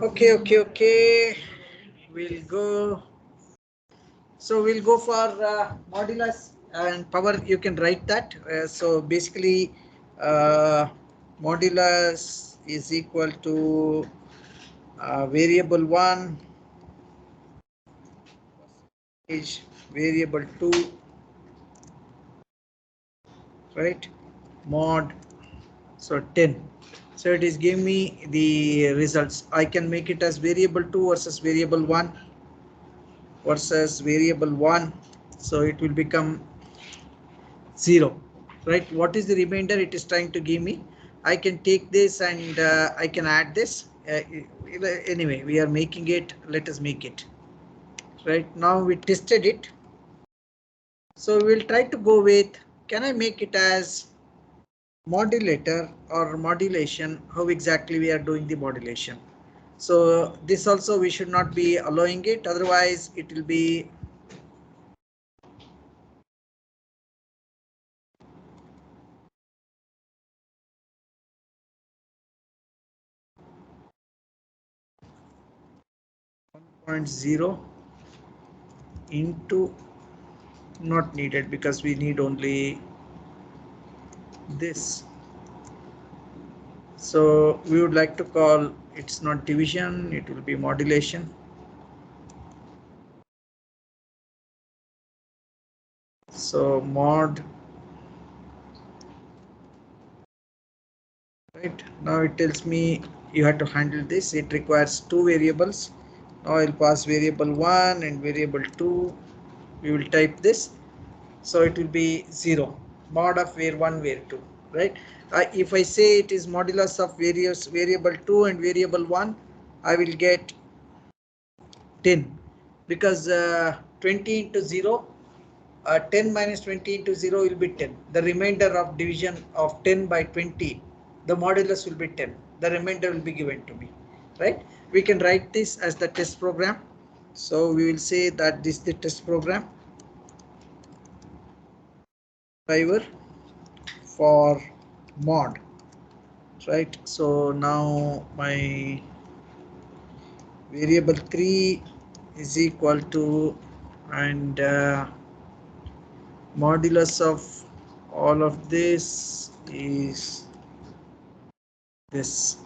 Okay. We'll go. So we'll go for modulus and power. You can write that. So basically, modulus is equal to variable 1 is variable 2, right? Mod, so 10. So it is giving me the results. I can make it as variable 2 versus variable 1 versus variable 1. So it will become 0, right? What is the remainder it is trying to give me? I can take this and I can add this. Anyway, we are making it. Let us make it. Right now we tested it. So we'll try to go with, can I make it as modulator or modulation? How exactly we are doing the modulation? So this also we should not be allowing it, otherwise it will be .0 into, not needed because we need only this. So we would like to call, it's not division, it will be modulation. So mod, right? Now it tells me you have to handle this. It requires two variables. Now I'll pass variable 1 and variable 2. We will type this. So it will be 0, mod of var 1, var 2, right? If I say it is modulus of various variable 2 and variable 1, I will get 10, because 20 into 0, 10 minus 20 into 0 will be 10. The remainder of division of 10 by 20, the modulus will be 10. The remainder will be given to me, right? We can write this as the test program. So we will say that this is the test program driver for mod, right? So now my variable 3 is equal to, and modulus of all of this is this.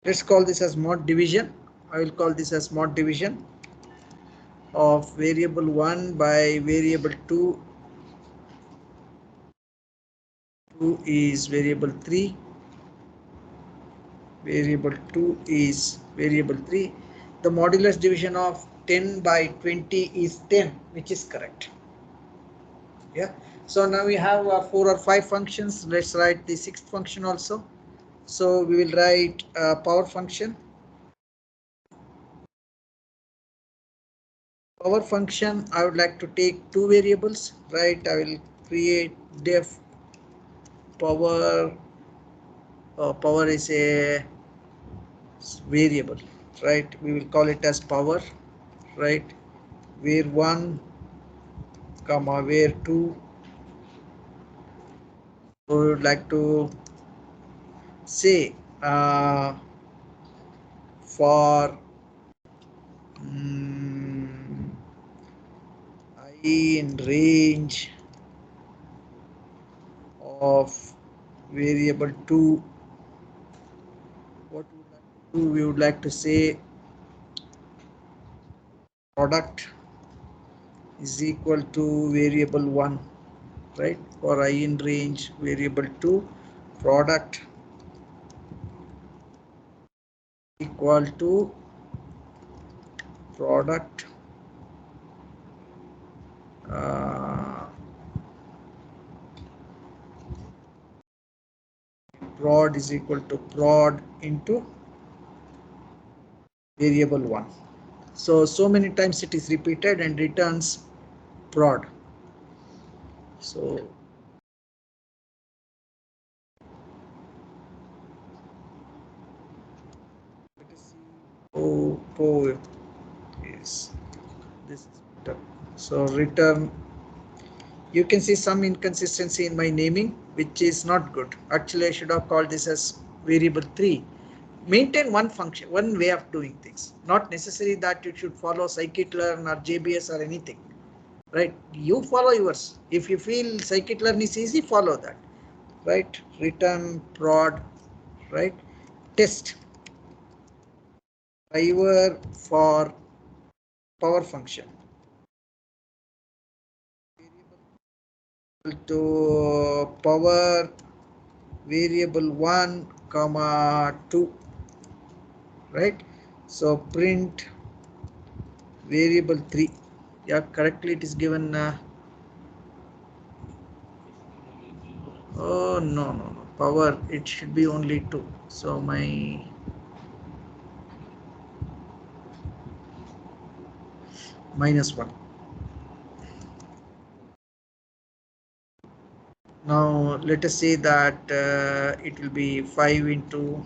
Let's call this as mod division. I will call this as mod division of variable 1 by variable 2. 2 is variable 3. Variable 2 is variable 3. The modulus division of 10 by 20 is 10, which is correct. Yeah. So now we have 4 or 5 functions. Let's write the sixth function also. So we will write a power function. Power function, I would like to take two variables, right? I will create def power. Power is a variable, right? We will call it as power, right? Var 1 comma var 2. So we would like to say for I in range of variable 2, what we would like to do, we would like to say product is equal to variable 1, right? For I in range variable 2, product equal to product prod is equal to prod into variable 1. So many times it is repeated and returns prod. So let us see. Oh is this. So return You can see some inconsistency in my naming, which is not good. Actually, I should have called this as variable 3. Maintain one function, one way of doing things. Not necessary that you should follow scikit-learn or JBS or anything. Right? You follow yours. If you feel scikit-learn is easy, follow that. Right? Return prod. Right? Test. Driver for power function. To power variable 1 comma 2, right? So print variable 3. Yeah, correctly it is given. Oh no, power, it should be only 2. So my -1. Now let us say that it will be 5 into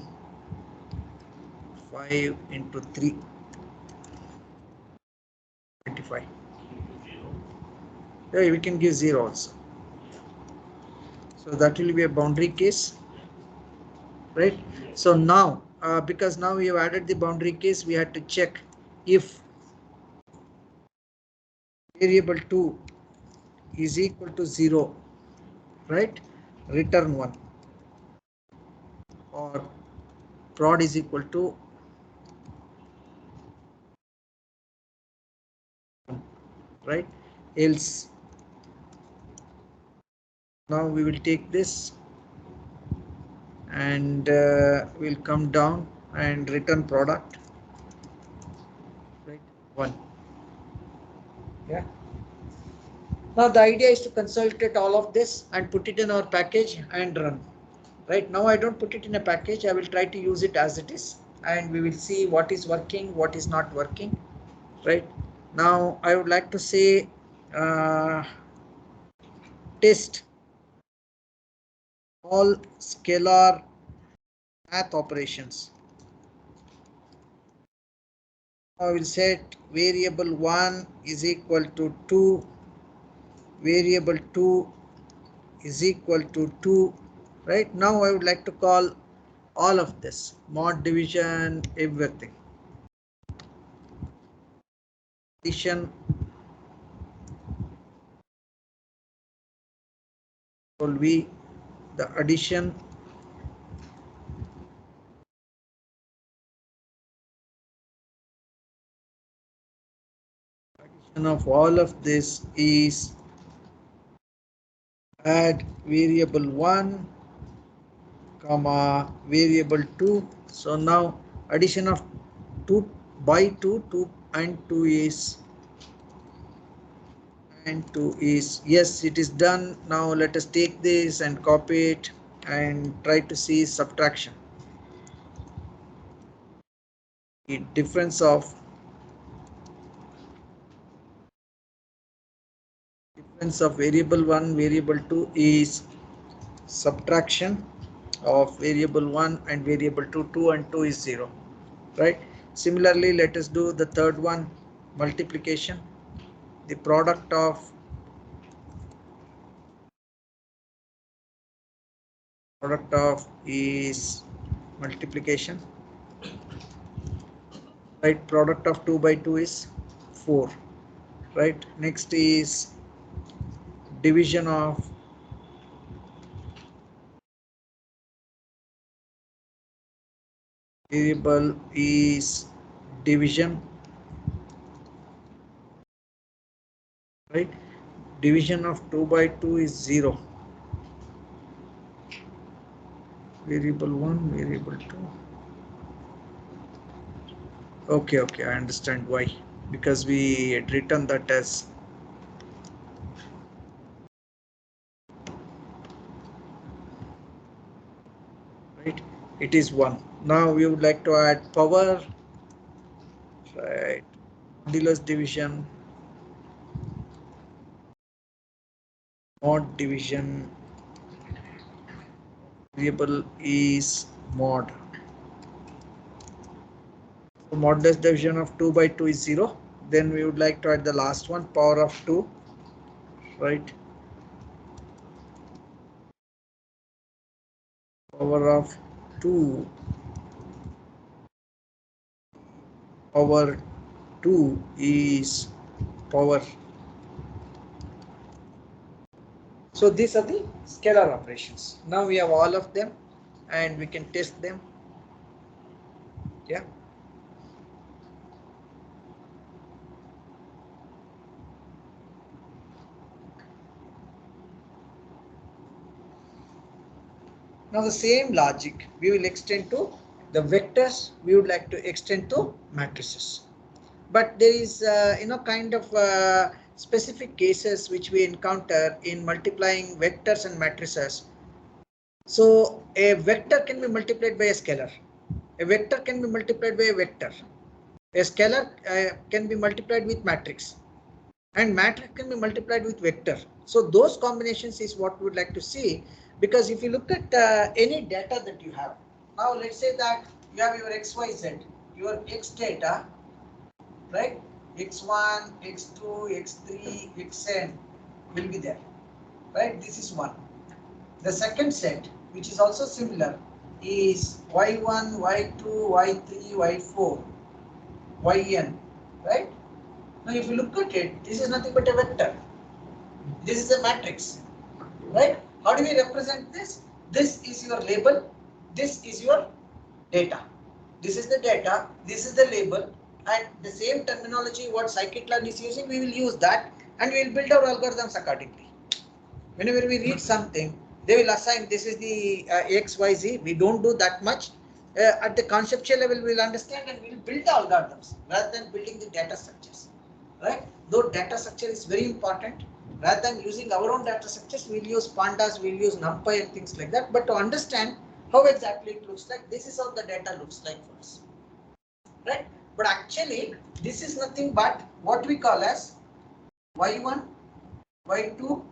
3, 25. Yeah, we can give 0 also. So that will be a boundary case, right? So now because now we have added the boundary case, we had to check if variable 2 is equal to 0, right? Return 1, or prod is equal to 1, right? Else, now we will take this and we'll come down and return product, right? 1. Yeah. Now the idea is to consolidate all of this and put it in our package and run. Right now I don't put it in a package. I will try to use it as it is, and we will see what is working, what is not working. Right now I would like to say test all scalar math operations. I will set variable 1 is equal to 2, variable 2 is equal to 2. Right now I would like to call all of this, mod division, everything. Addition, will be the addition of all of this is add variable 1 comma variable 2. So now addition of 2 by 2, 2 and 2 is, yes, it is done. Now let us take this and copy it and try to see subtraction. The difference of variable 1 variable 2 is subtraction of variable 1 and variable 2. 2 and 2 is 0, right? Similarly, let us do the third one, multiplication. The product of is multiplication, right? Product of 2 by 2 is 4, right? Next is division of variable is division, right? Division of 2 by 2 is 0. Variable 1 variable 2. Okay, I understand why, because we had written that as right, it is 1. Now we would like to add power, right? Modulus division, mod division, variable is mod. So modulus division of 2 by 2 is 0. Then we would like to add the last one, power of 2, right? power of 2 over 2 is power. So these are the scalar operations. Now we have all of them and we can test them. Yeah. Now the same logic we will extend to the vectors. We would like to extend to matrices. But there is kind of specific cases which we encounter in multiplying vectors and matrices. So a vector can be multiplied by a scalar. A vector can be multiplied by a vector. A scalar can be multiplied with matrix. And matrix can be multiplied with vector. So those combinations is what we would like to see, because if you look at any data that you have, now let's say that you have your XYZ, your X data, right? X1, X2, X3, Xn will be there, right? This is one. The second set, which is also similar, is Y1, Y2, Y3, Y4, Yn, right? Now if you look at it, this is nothing but a vector. This is a matrix, right? How do we represent this? This is your label, this is your data. This is the data, this is the label, and the same terminology what scikit-learn is using, we will use that and we will build our algorithms accordingly. Whenever we read something, they will assign this is the XYZ. We don't do that much. At the conceptual level, we will understand and we will build the algorithms rather than building the data structures. Right? Though data structure is very important, rather than using our own data structures, we will use pandas, we will use numpy and things like that. But to understand how exactly it looks like, this is how the data looks like for us. Right? But actually, this is nothing but what we call as Y1, Y2,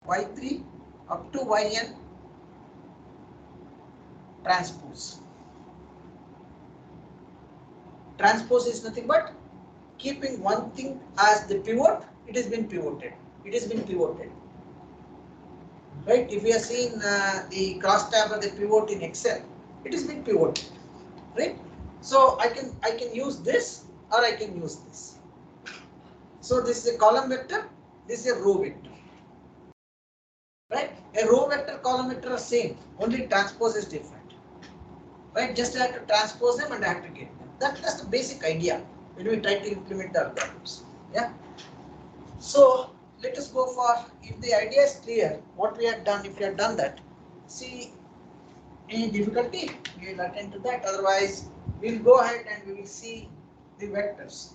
Y3 up to Yn transpose. Transpose is nothing but keeping one thing as the pivot, it has been pivoted. It has been pivoted. Right? If we are seeing the crosstab or the pivot in Excel, it has been pivoted. Right? So I can use this or I can use this. So this is a column vector, this is a row vector. Right? A row vector, column vector are same, only transpose is different. Right? Just I have to transpose them and I have to get them. That's the basic idea when we try to implement the algorithms. Yeah. So let us go for, if the idea is clear, what we have done, if we have done that, see any difficulty, we will attend to that. Otherwise, we will go ahead and we will see the vectors.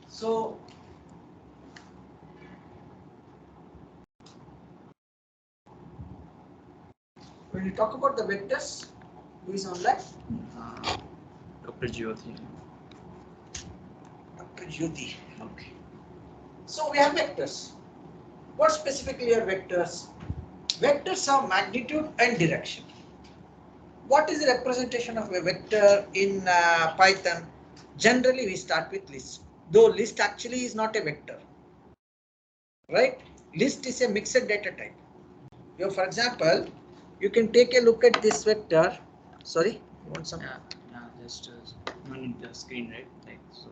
So when we talk about the vectors, who is on left? Dr. Jyoti. Dr. Jyoti. Okay. So we have vectors. What specifically are vectors? Vectors have magnitude and direction. What is the representation of a vector in Python? Generally, we start with list. Though list actually is not a vector, right? List is a mixed data type. You know, for example, you can take a look at this vector. Sorry, you want some? Yeah, just no need the screen, right? Like so,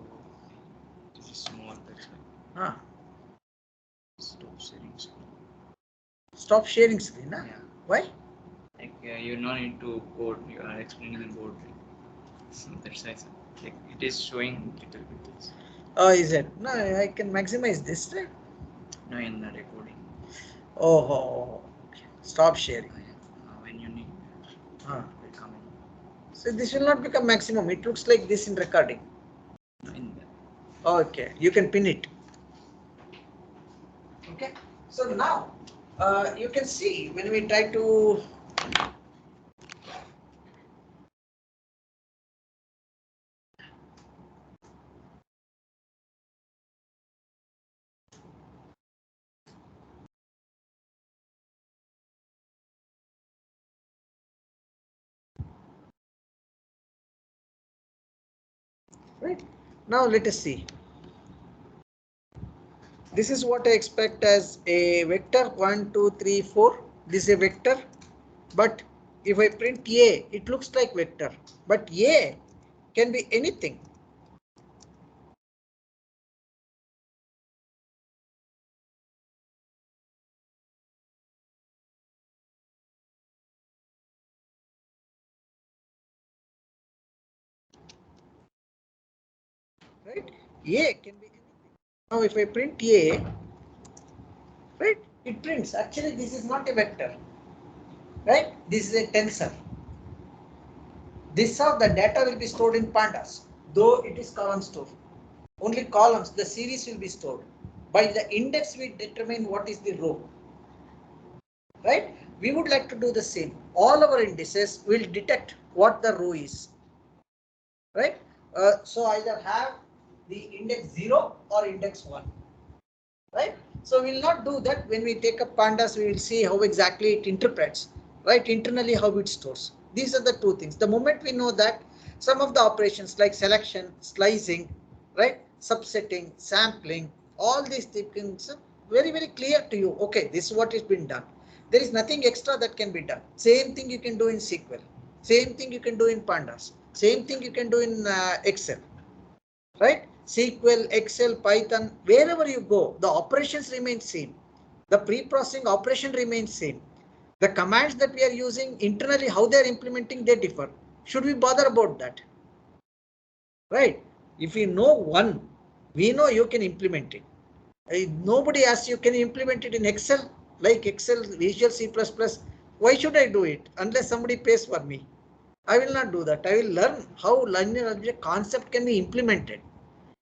this is small. That's why. Ah. Stop sharing screen. Stop sharing screen, huh? Yeah. Why? Like you no need to code. You are explaining the code. Right? So that's why. Like it is showing little bit. This. Oh, is it? No, I can maximize this, right? No, in the recording. Oh, okay. Stop sharing. When you need. Will come in. So this will not become maximum. It looks like this in recording. No, in the. Okay, you can pin it. Okay, so now you can see when we try to right now, let us see. This is what I expect as a vector 1, 2, 3, 4. This is a vector, but if I print A, it looks like vector, but A can be anything. Right? A can be anything. Now if I print A, right, it prints. Actually, this is not a vector, right? This is a tensor. This how the data will be stored in pandas, though it is column store. Only columns, the series will be stored. By the index, we determine what is the row. Right? We would like to do the same. All our indices will detect what the row is. Right? So either have the index 0 or index 1. Right? So we will not do that. When we take up pandas, we will see how exactly it interprets, right? Internally, how it stores. These are the two things. The moment we know that, some of the operations like selection, slicing, right, subsetting, sampling, all these things are very, very clear to you. Okay, this is what has been done. There is nothing extra that can be done. Same thing you can do in SQL. Same thing you can do in pandas. Same thing you can do in Excel, right? SQL, Excel, Python, wherever you go, the operations remain same. The pre-processing operation remains same. The commands that we are using internally, how they are implementing, they differ. Should we bother about that? Right? If you know one, we know you can implement it. Nobody asks you, can you implement it in Excel? Like Excel, Visual C++. Why should I do it? Unless somebody pays for me. I will not do that. I will learn how linear algebra concept can be implemented.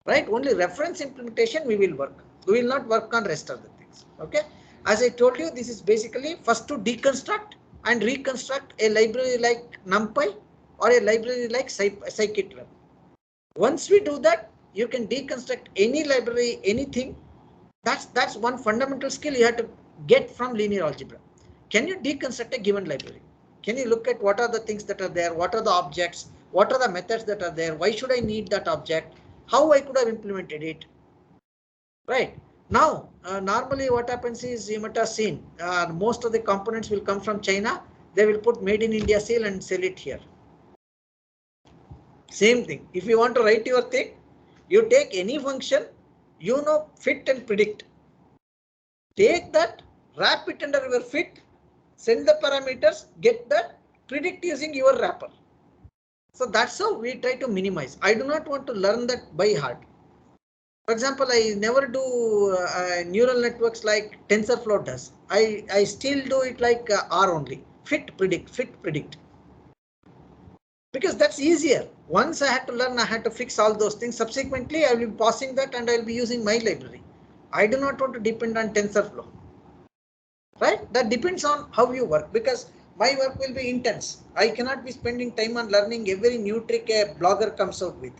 Right? Only reference implementation we will work. We will not work on rest of the things. Okay? As I told you, this is basically first to deconstruct and reconstruct a library like NumPy or a library like scikit-learn. Once we do that, you can deconstruct any library, anything. That's one fundamental skill you have to get from linear algebra. Can you deconstruct a given library? Can you look at what are the things that are there? What are the objects? What are the methods that are there? Why should I need that object? How I could have implemented it? Right. Now, normally what happens is, you might have seen, most of the components will come from China. They will put made in India seal and sell it here. Same thing. If you want to write your thing, you take any function, fit and predict. Take that, wrap it under your fit, send the parameters, get that, predict using your wrapper. So that's how we try to minimize. I do not want to learn that by heart. For example, I never do neural networks like TensorFlow does. I still do it like R only. Fit, predict. Because that's easier. Once I had to learn, I had to fix all those things. Subsequently, I will be passing that and I will be using my library. I do not want to depend on TensorFlow. Right? That depends on how you work, because my work will be intense. I cannot be spending time on learning every new trick a blogger comes out with,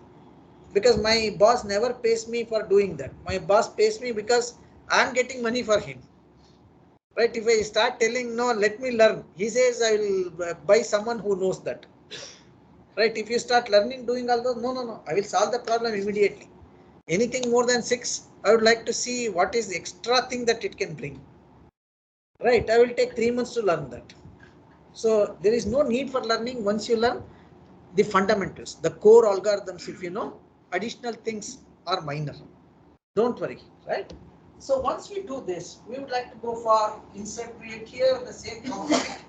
because my boss never pays me for doing that. My boss pays me because I'm getting money for him. Right? If I start telling, no, let me learn, he says I will buy someone who knows that. Right? If you start learning, doing all those, no, I will solve the problem immediately. Anything more than 6, I would like to see what is the extra thing that it can bring. Right? I will take 3 months to learn that. So there is no need for learning. Once you learn the fundamentals, the core algorithms, if you know, additional things are minor. Don't worry, right? So once we do this, we would like to go for insert create here, the same component.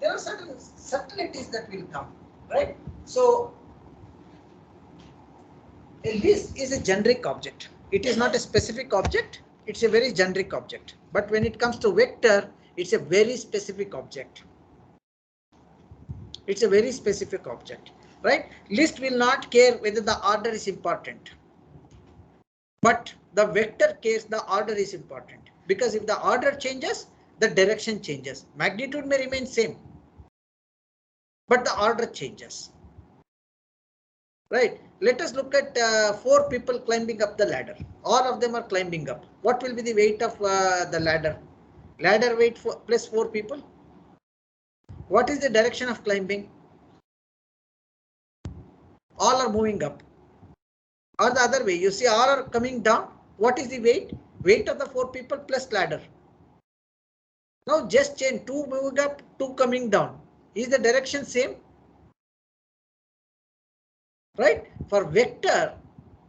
There are certain subtleties that will come, right? So a list is a generic object. It is not a specific object. It's a very generic object. But when it comes to vector, it's a very specific object. It's a very specific object, right? List will not care whether the order is important, but the vector cares the order is important, because if the order changes, the direction changes. Magnitude may remain same, but the order changes, right? Let us look at 4 people climbing up the ladder. All of them are climbing up. What will be the weight of the ladder? Ladder weight plus 4 people. What is the direction of climbing? All are moving up. Or the other way, you see all are coming down. What is the weight? Weight of the 4 people plus ladder. Now just change 2 moving up, 2 coming down. Is the direction same? Right? For vector,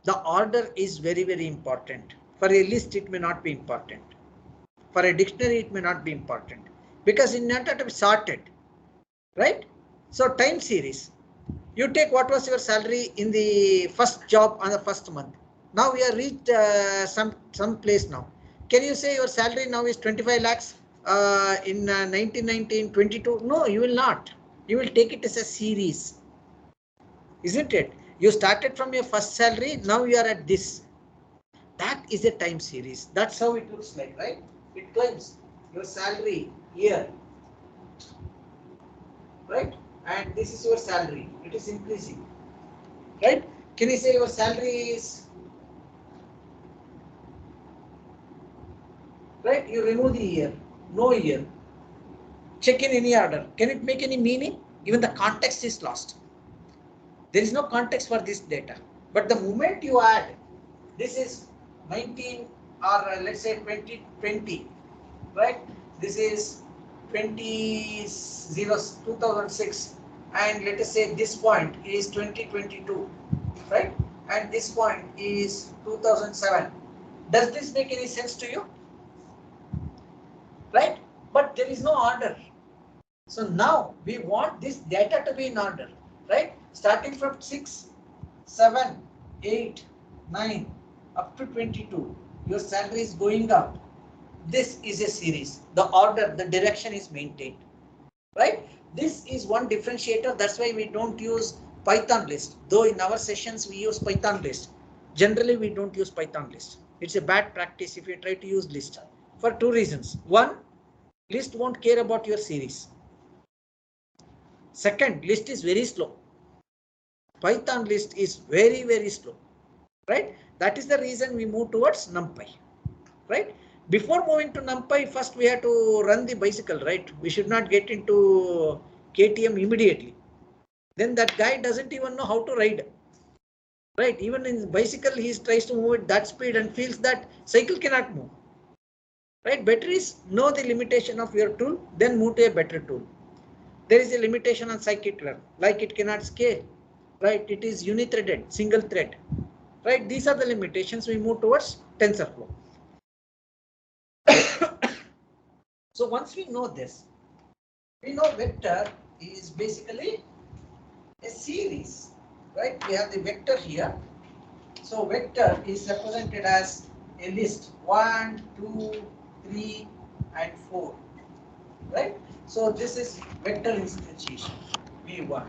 the order is very, very important. For a list, it may not be important. For a dictionary, it may not be important. Because in order to be sorted, right? So time series. You take what was your salary in the first job on the first month. Now we are reached some place now. Can you say your salary now is 25 lakhs in 1919, 22? No, you will not. You will take it as a series. Isn't it? You started from your first salary, now you are at this. That is a time series. That's how it looks like, right? It climbs your salary year, right? And this is your salary. It is increasing, right? Can you say your salary is, right? You remove the year, no year. Check in any order. Can it make any meaning? Even the context is lost. There is no context for this data. But the moment you add, this is 19 or let's say 2020, right? This is 2006, and let us say this point is 2022, right? And this point is 2007. Does this make any sense to you? Right? But there is no order. So now we want this data to be in order, right? Starting from 6, 7, 8, 9 up to 22. Your salary is going up. This is a series. The order, the direction is maintained, right? This is one differentiator. That's why we don't use Python list. Though in our sessions we use Python list. Generally we don't use Python list. It's a bad practice if you try to use list for 2 reasons. One, list won't care about your series. Second, list is very slow. Python list is very, very slow, right? That is the reason we move towards NumPy, right? Before moving to NumPy, first we have to run the bicycle, right? We should not get into KTM immediately. Then that guy doesn't even know how to ride, right? Even in bicycle, he tries to move at that speed and feels that cycle cannot move, right? Better is know the limitation of your tool, then move to a better tool. There is a limitation on scikit-learn, like it cannot scale, right? It is unithreaded, single thread, right? These are the limitations. We move towards TensorFlow. So once we know this, we know vector is basically a series, right? We have the vector here. So vector is represented as a list 1, 2, 3, and 4, right? So this is vector instantiation V1,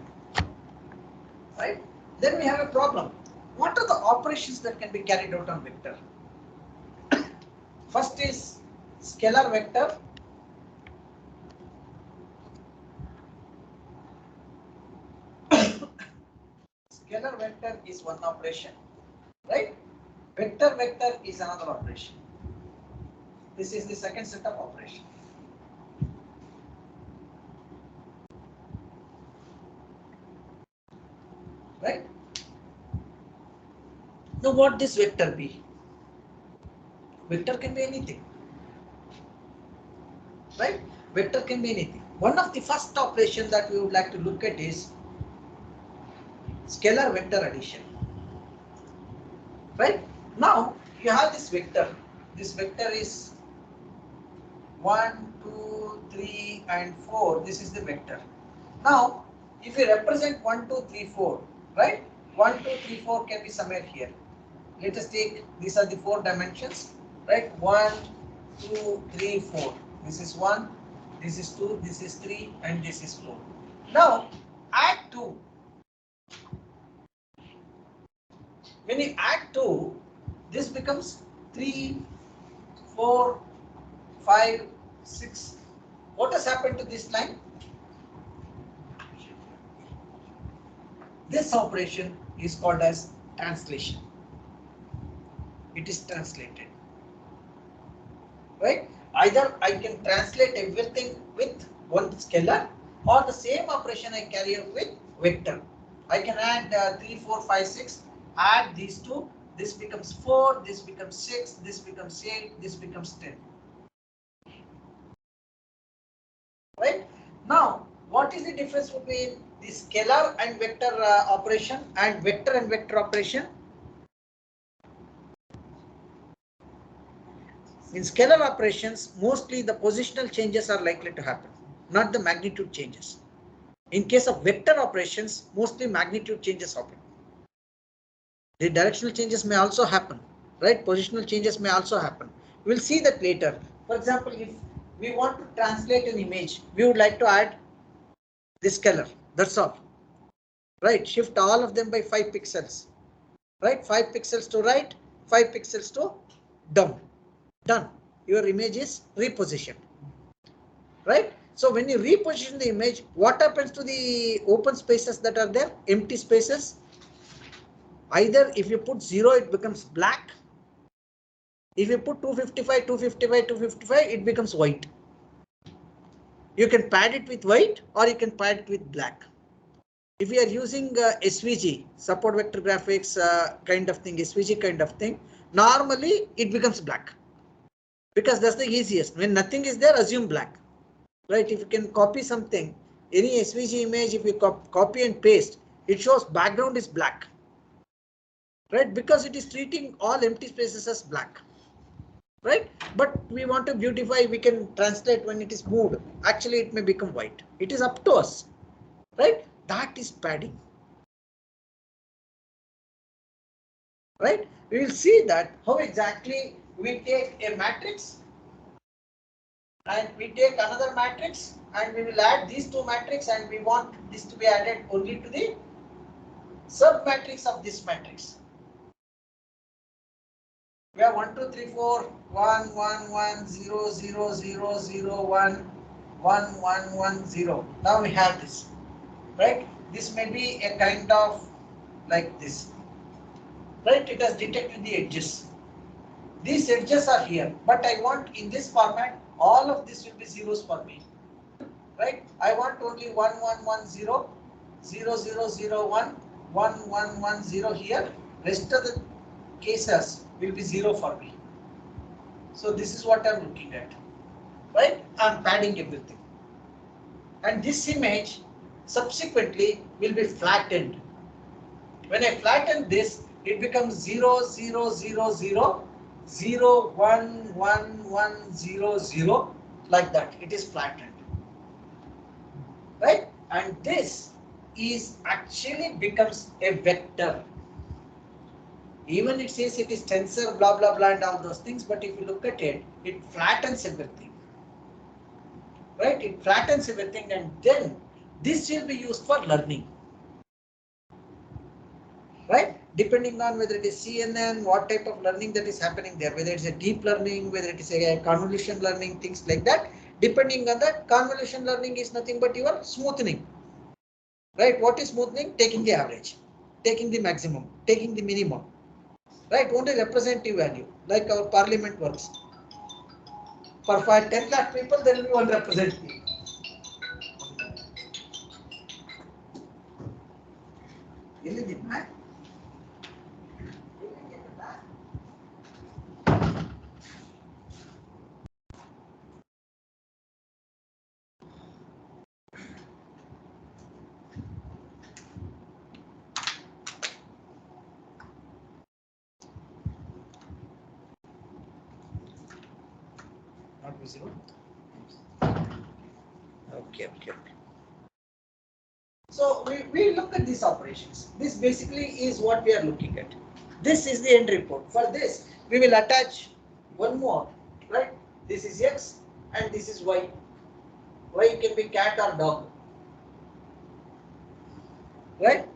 right? Then we have a problem. What are the operations that can be carried out on vector? First is scalar vector. Scalar vector is one operation, right? Vector vector is another operation. This is the second set of operation. Right? Now what this vector be? Vector can be anything. Right? Vector can be anything. One of the first operation that we would like to look at is scalar vector addition. Right? Now you have this vector. This vector is 1, 2, 3, and 4. This is the vector. Now, if you represent 1, 2, 3, 4, right? 1, 2, 3, 4 can be somewhere here. Let us take, these are the 4 dimensions, right? 1, 2, 3, 4. This is 1, this is 2, this is 3, and this is 4. Now, add 2. When you add 2, this becomes 3, 4, 5, 6. What has happened to this line? This operation is called as translation. It is translated, right? Either I can translate everything with one scalar, or the same operation I carry out with vector. I can add 3, 4, 5, 6, add these two, this becomes 4, this becomes 6, this becomes 8, this becomes 10. Right? Now, what is the difference between the scalar and vector operation and vector operation? In scalar operations, mostly the positional changes are likely to happen, not the magnitude changes. In case of vector operations, mostly magnitude changes happen. The directional changes may also happen, right? Positional changes may also happen. We'll see that later. For example, if we want to translate an image, we would like to add this scalar. That's all. Right? Shift all of them by 5 pixels. Right? 5 pixels to right, 5 pixels to down. Done. Your image is repositioned. Right? So when you reposition the image, what happens to the open spaces that are there? Empty spaces. Either if you put 0, it becomes black. If you put 255, 255, 255, it becomes white. You can pad it with white or you can pad it with black. If you are using SVG, support vector graphics kind of thing, SVG kind of thing, normally it becomes black. Because that's the easiest. When nothing is there, assume black. Right? If you can copy something, any SVG image, if you copy and paste, it shows background is black. Right? Because it is treating all empty spaces as black. Right? But we want to beautify, we can translate when it is moved. Actually, it may become white. It is up to us. Right? That is padding. Right? We will see that how exactly we take a matrix and we take another matrix and we will add these two matrices and we want this to be added only to the sub matrix of this matrix. We have 1, 2, 3, 4, 1, 1, 1, 0, 0, 0, 0, 1, 1, 1, 1, 0. Now we have this, right? This may be a kind of like this, right? It has detected the edges. These edges are here, but I want in this format, all of this will be zeros for me, right? I want only 1, 1, 1, 0, 0, 0, 0, 1, 1, 1, 1, 0 here. Rest of the cases will be 0 for me. So this is what I'm looking at, right? I'm padding everything. And this image subsequently will be flattened. When I flatten this, it becomes 0, 0, 0, 0, 0, 1, 1, 1, 0, 0, like that. It is flattened. Right? And this is actually becomes a vector. Even it says it is tensor, blah, blah, blah, and all those things, but if you look at it, it flattens everything. Right? It flattens everything, and then this will be used for learning. Right? Depending on whether it is CNN, what type of learning that is happening there, whether it's a deep learning, whether it is a convolution learning, things like that. Depending on that, convolution learning is nothing but your smoothing. Right? What is smoothing? Taking the average, taking the maximum, taking the minimum. Right? Only representative value, like our parliament works. For 10 lakh people, there will be one representative. Not visible. Okay. So we look at these operations. This basically is what we are looking at. This is the end report. For this, we will attach one more, right? This is X and this is Y. Y can be cat or dog, right?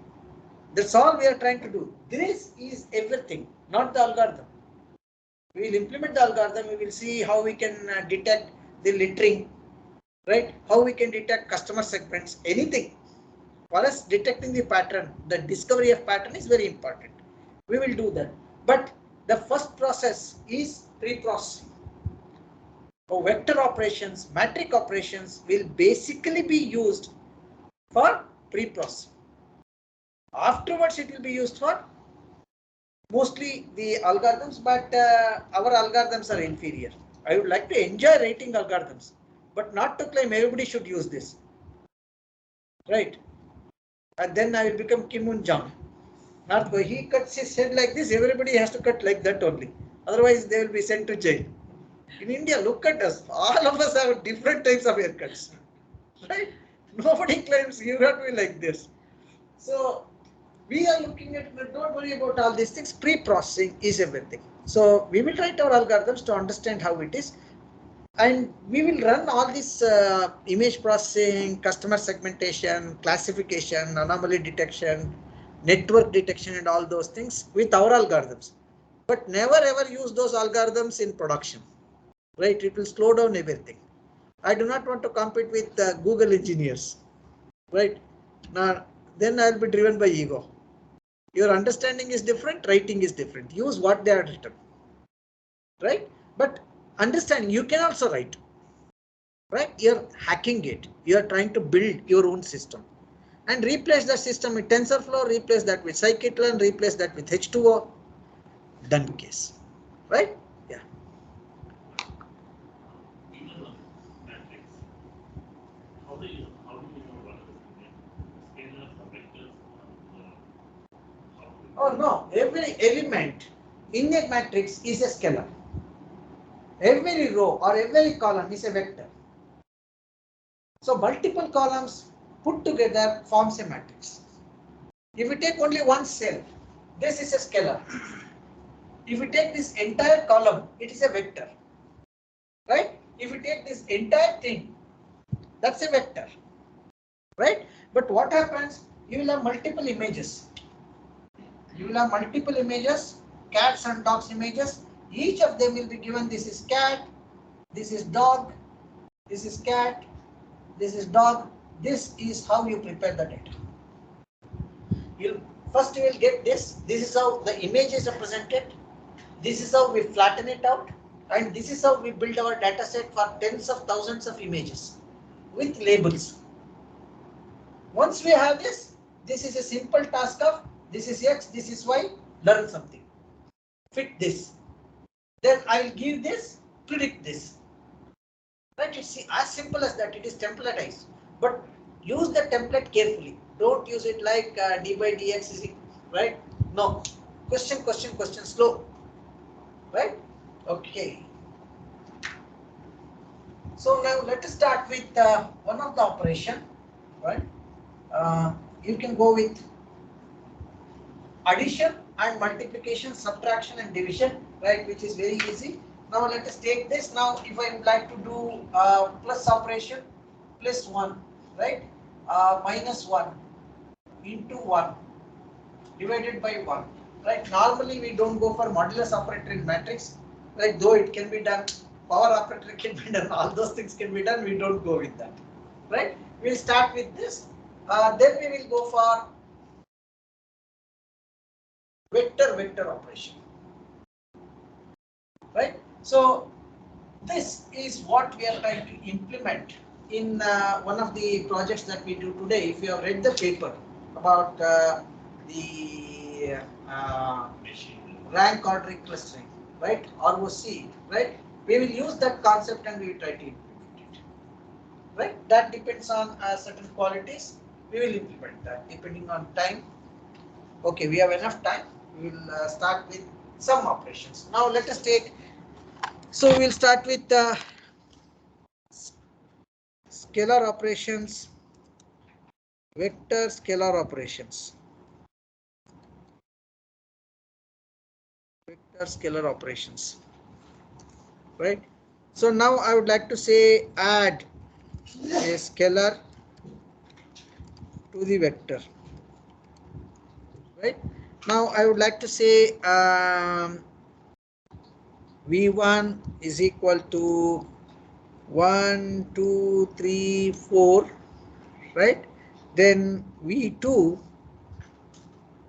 That's all we are trying to do. This is everything, not the algorithm. We will implement the algorithm. We will see how we can detect the littering, right? How we can detect customer segments, anything. For us, detecting the pattern, the discovery of pattern is very important. We will do that. But the first process is pre-processing. So vector operations, matrix operations will basically be used for pre-processing. Afterwards, it will be used for mostly the algorithms, but our algorithms are inferior. I would like to enjoy writing algorithms, but not to claim everybody should use this, right? And then I will become Kim Un Jong. Not go. He cuts his head like this. Everybody has to cut like that only. Otherwise, they will be sent to jail. In India, look at us. All of us have different types of haircuts, right? Nobody claims you have to be like this. So we are looking at. Don't worry about all these things. Pre-processing is everything. So we will write our algorithms to understand how it is, and we will run all this image processing, customer segmentation, classification, anomaly detection, network detection, and all those things with our algorithms. But never ever use those algorithms in production, right? It will slow down everything. I do not want to compete with Google engineers, right? Now, then I'll be driven by ego. Your understanding is different, writing is different. Use what they are written, right? But understand you can also write, right? You're hacking it. You're trying to build your own system and replace the system with TensorFlow, replace that with scikit-learn, replace that with H2O. Done case, right? Yeah. Oh no, every element in a matrix is a scalar. Every row or every column is a vector. So multiple columns put together forms a matrix. If we take only one cell, this is a scalar. If we take this entire column, it is a vector, right? If we take this entire thing, that's a vector, right? But what happens? You will have multiple images. You will have multiple images, cats and dogs images. Each of them will be given, this is cat, this is dog, this is cat, this is dog. This is how you prepare the data. First you will get this. This is how the image is represented. This is how we flatten it out. And this is how we build our data set for tens of thousands of images with labels. Once we have this, this is a simple task of this is X, this is Y, learn something. Fit this. Then I will give this, predict this. Right? It's as simple as that. It is templatized. But use the template carefully. Don't use it like d by dx is equal, right? No. Question, question, question, slow. Right? Okay. So now let us start with one of the operation, right? You can go with addition and multiplication, subtraction and division, right? Which is very easy. Now let us take this. Now if I would like to do plus operation, plus 1, right? Minus 1 into 1 divided by 1, right? Normally we don't go for modulus operator in matrix, right? Though it can be done, power operator can be done, all those things can be done, we don't go with that, right? We'll start with this. Then we will go for vector operation, right? So this is what we are trying to implement in one of the projects that we do today. If you have read the paper about the rank ordering clustering, right? ROC, right? We will use that concept and we will try to implement it, right? That depends on certain qualities. We will implement that depending on time. Okay, we have enough time. We will start with some operations. Now let us take. So we'll start with scalar operations, vector scalar operations, vector scalar operations, right? So now I would like to say add a scalar to the vector, right? Now I would like to say v1 is equal to 1 2 3 4, right? Then v2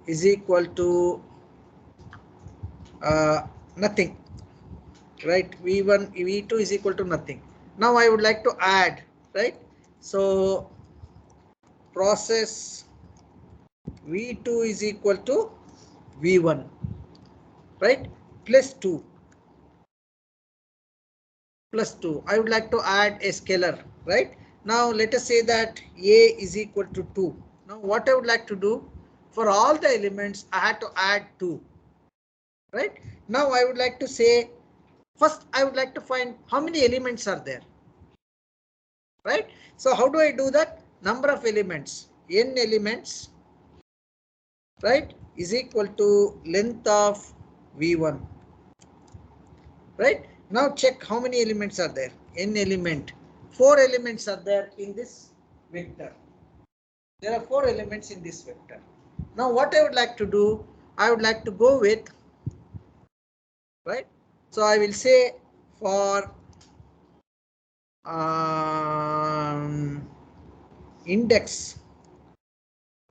is equal to nothing, right? v1 v2 is equal to nothing. Now I would like to add, right? So process v2 is equal to v1, right? Plus 2. Plus 2. I would like to add a scalar, right? Now let us say that A is equal to 2. Now what I would like to do, for all the elements I had to add 2, right? Now I would like to say, first I would like to find how many elements are there, right? So how do I do that? Number of elements, n elements, right, is equal to length of V1, right? Now check how many elements are there. N element, 4 elements are there in this vector. There are 4 elements in this vector. Now what I would like to do, I would like to go with, right? So I will say for index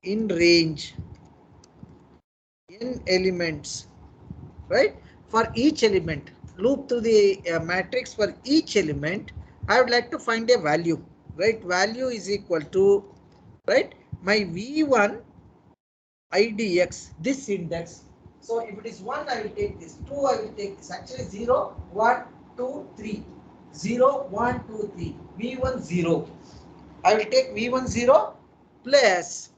in range n elements, right? For each element, loop through the matrix for each element, I would like to find a value, right? Value is equal to, right, my V1 IDX, this index. So if it is 1, I will take this, 2, I will take this. Actually 0, 1, 2, 3. 0, 1, 2, 3. V1 0. I will take V1 0 plus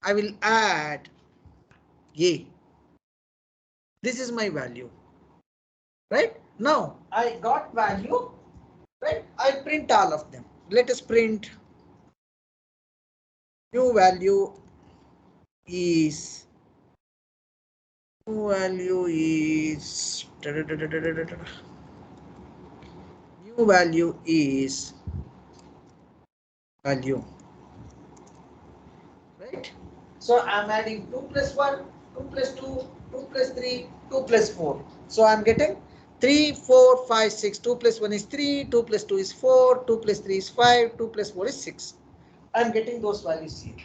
I will add A. This is my value, right? Now I got value, right? I print all of them. Let us print new value is new value is new value is value, right? So I'm adding 2 plus 1, 2 plus 2, 2 plus 3, 2 plus 4. So I'm getting 3, 4, 5, 6. 2 plus 1 is 3, 2 plus 2 is 4, 2 plus 3 is 5, 2 plus 4 is 6. I'm getting those values here.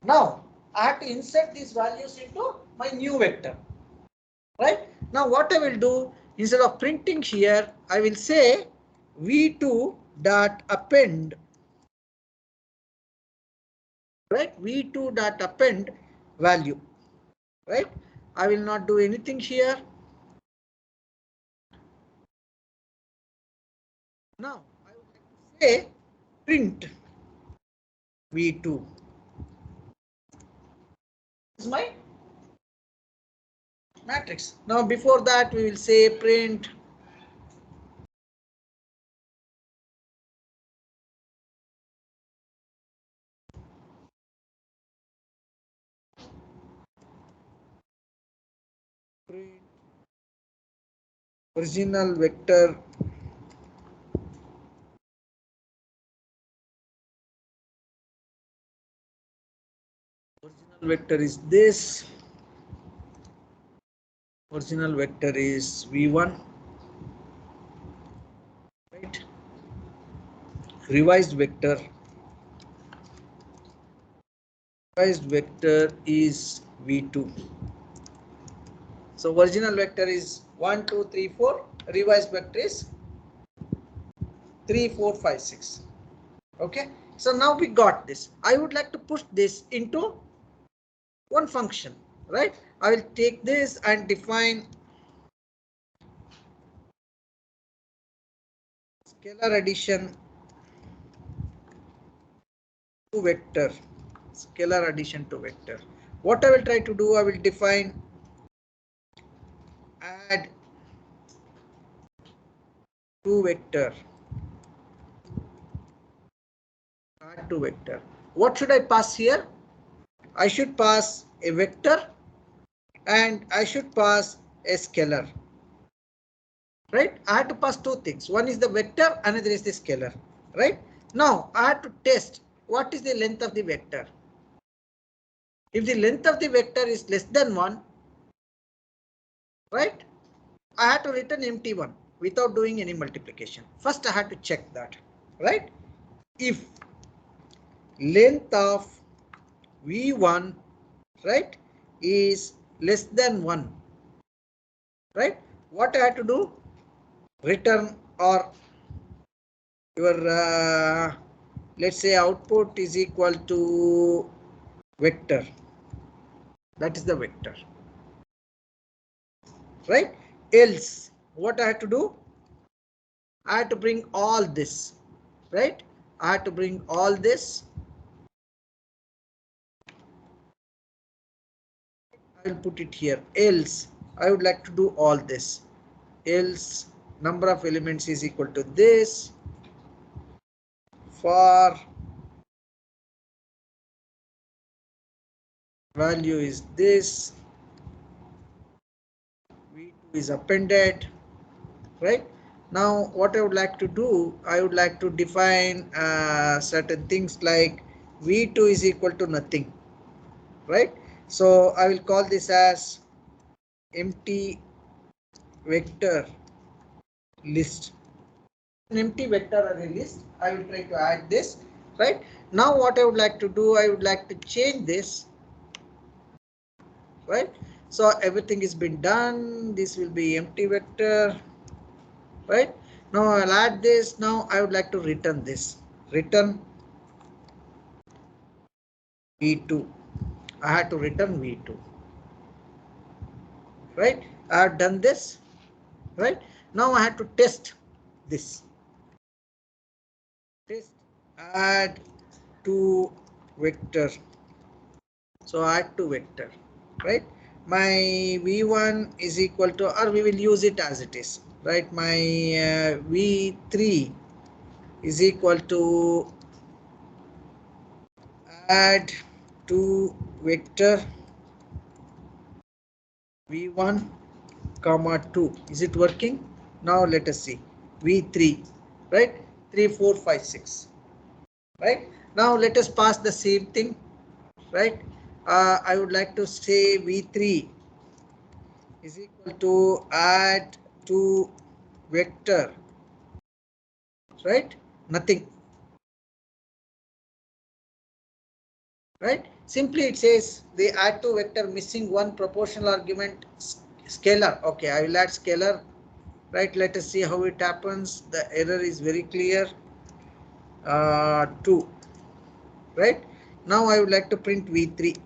Now I have to insert these values into my new vector, right? Now what I will do, instead of printing here, I will say v2 dot append, right? v2 dot append value, right? I will not do anything here. Now I would like to say print v2 is my matrix. Now before that we will say print original vector, original vector is this, original vector is v1, right? Revised vector is v2. So original vector is 1 2 3 4, revised vector is 3 4 5 6. Okay, so now we got this. I would like to push this into one function, right? I will take this and define scalar addition to vector, scalar addition to vector. What I will try to do, I will define add to vector, add to vector. What should I pass here? I should pass a vector and I should pass a scalar, right? I had to pass two things. One is the vector, another is the scalar, right? Now I had to test what is the length of the vector. If the length of the vector is less than 1, right, I had to return empty one without doing any multiplication. First I had to check that, right? If length of v1, right, is less than 1, right, what I had to do, return, or your let's say output is equal to vector, that is the vector. right? Else, what I have to do? I have to bring all this, right? I have to bring all this. I will put it here. Else, I would like to do all this. Else, number of elements is equal to this. For value is this. V2 is appended, right? Now, what I would like to do, I would like to define certain things like V2 is equal to nothing, right? So I will call this as empty vector list. An empty vector array list. I will try to add this, right? Now what I would like to do, I would like to change this, right? So everything is been done. This will be empty vector, right? Now I'll add this. Now I would like to return this. Return V2. I had to return V2, right? I have done this, right? Now I have to test this. Test add to vector. So add to vector, right? My v1 is equal to, or we will use it as it is, right? My v3 is equal to add to vector v1 comma 2. Is it working? Now let us see. V3, right? 3 4 5 6, right? Now let us pass the same thing, right? I would like to say v3 is equal to add to vector, right? Nothing, right? Simply it says the add to vector missing one proportional argument scalar. Okay, I will add scalar, right? Let us see how it happens. The error is very clear. 2, right? Now I would like to print v3.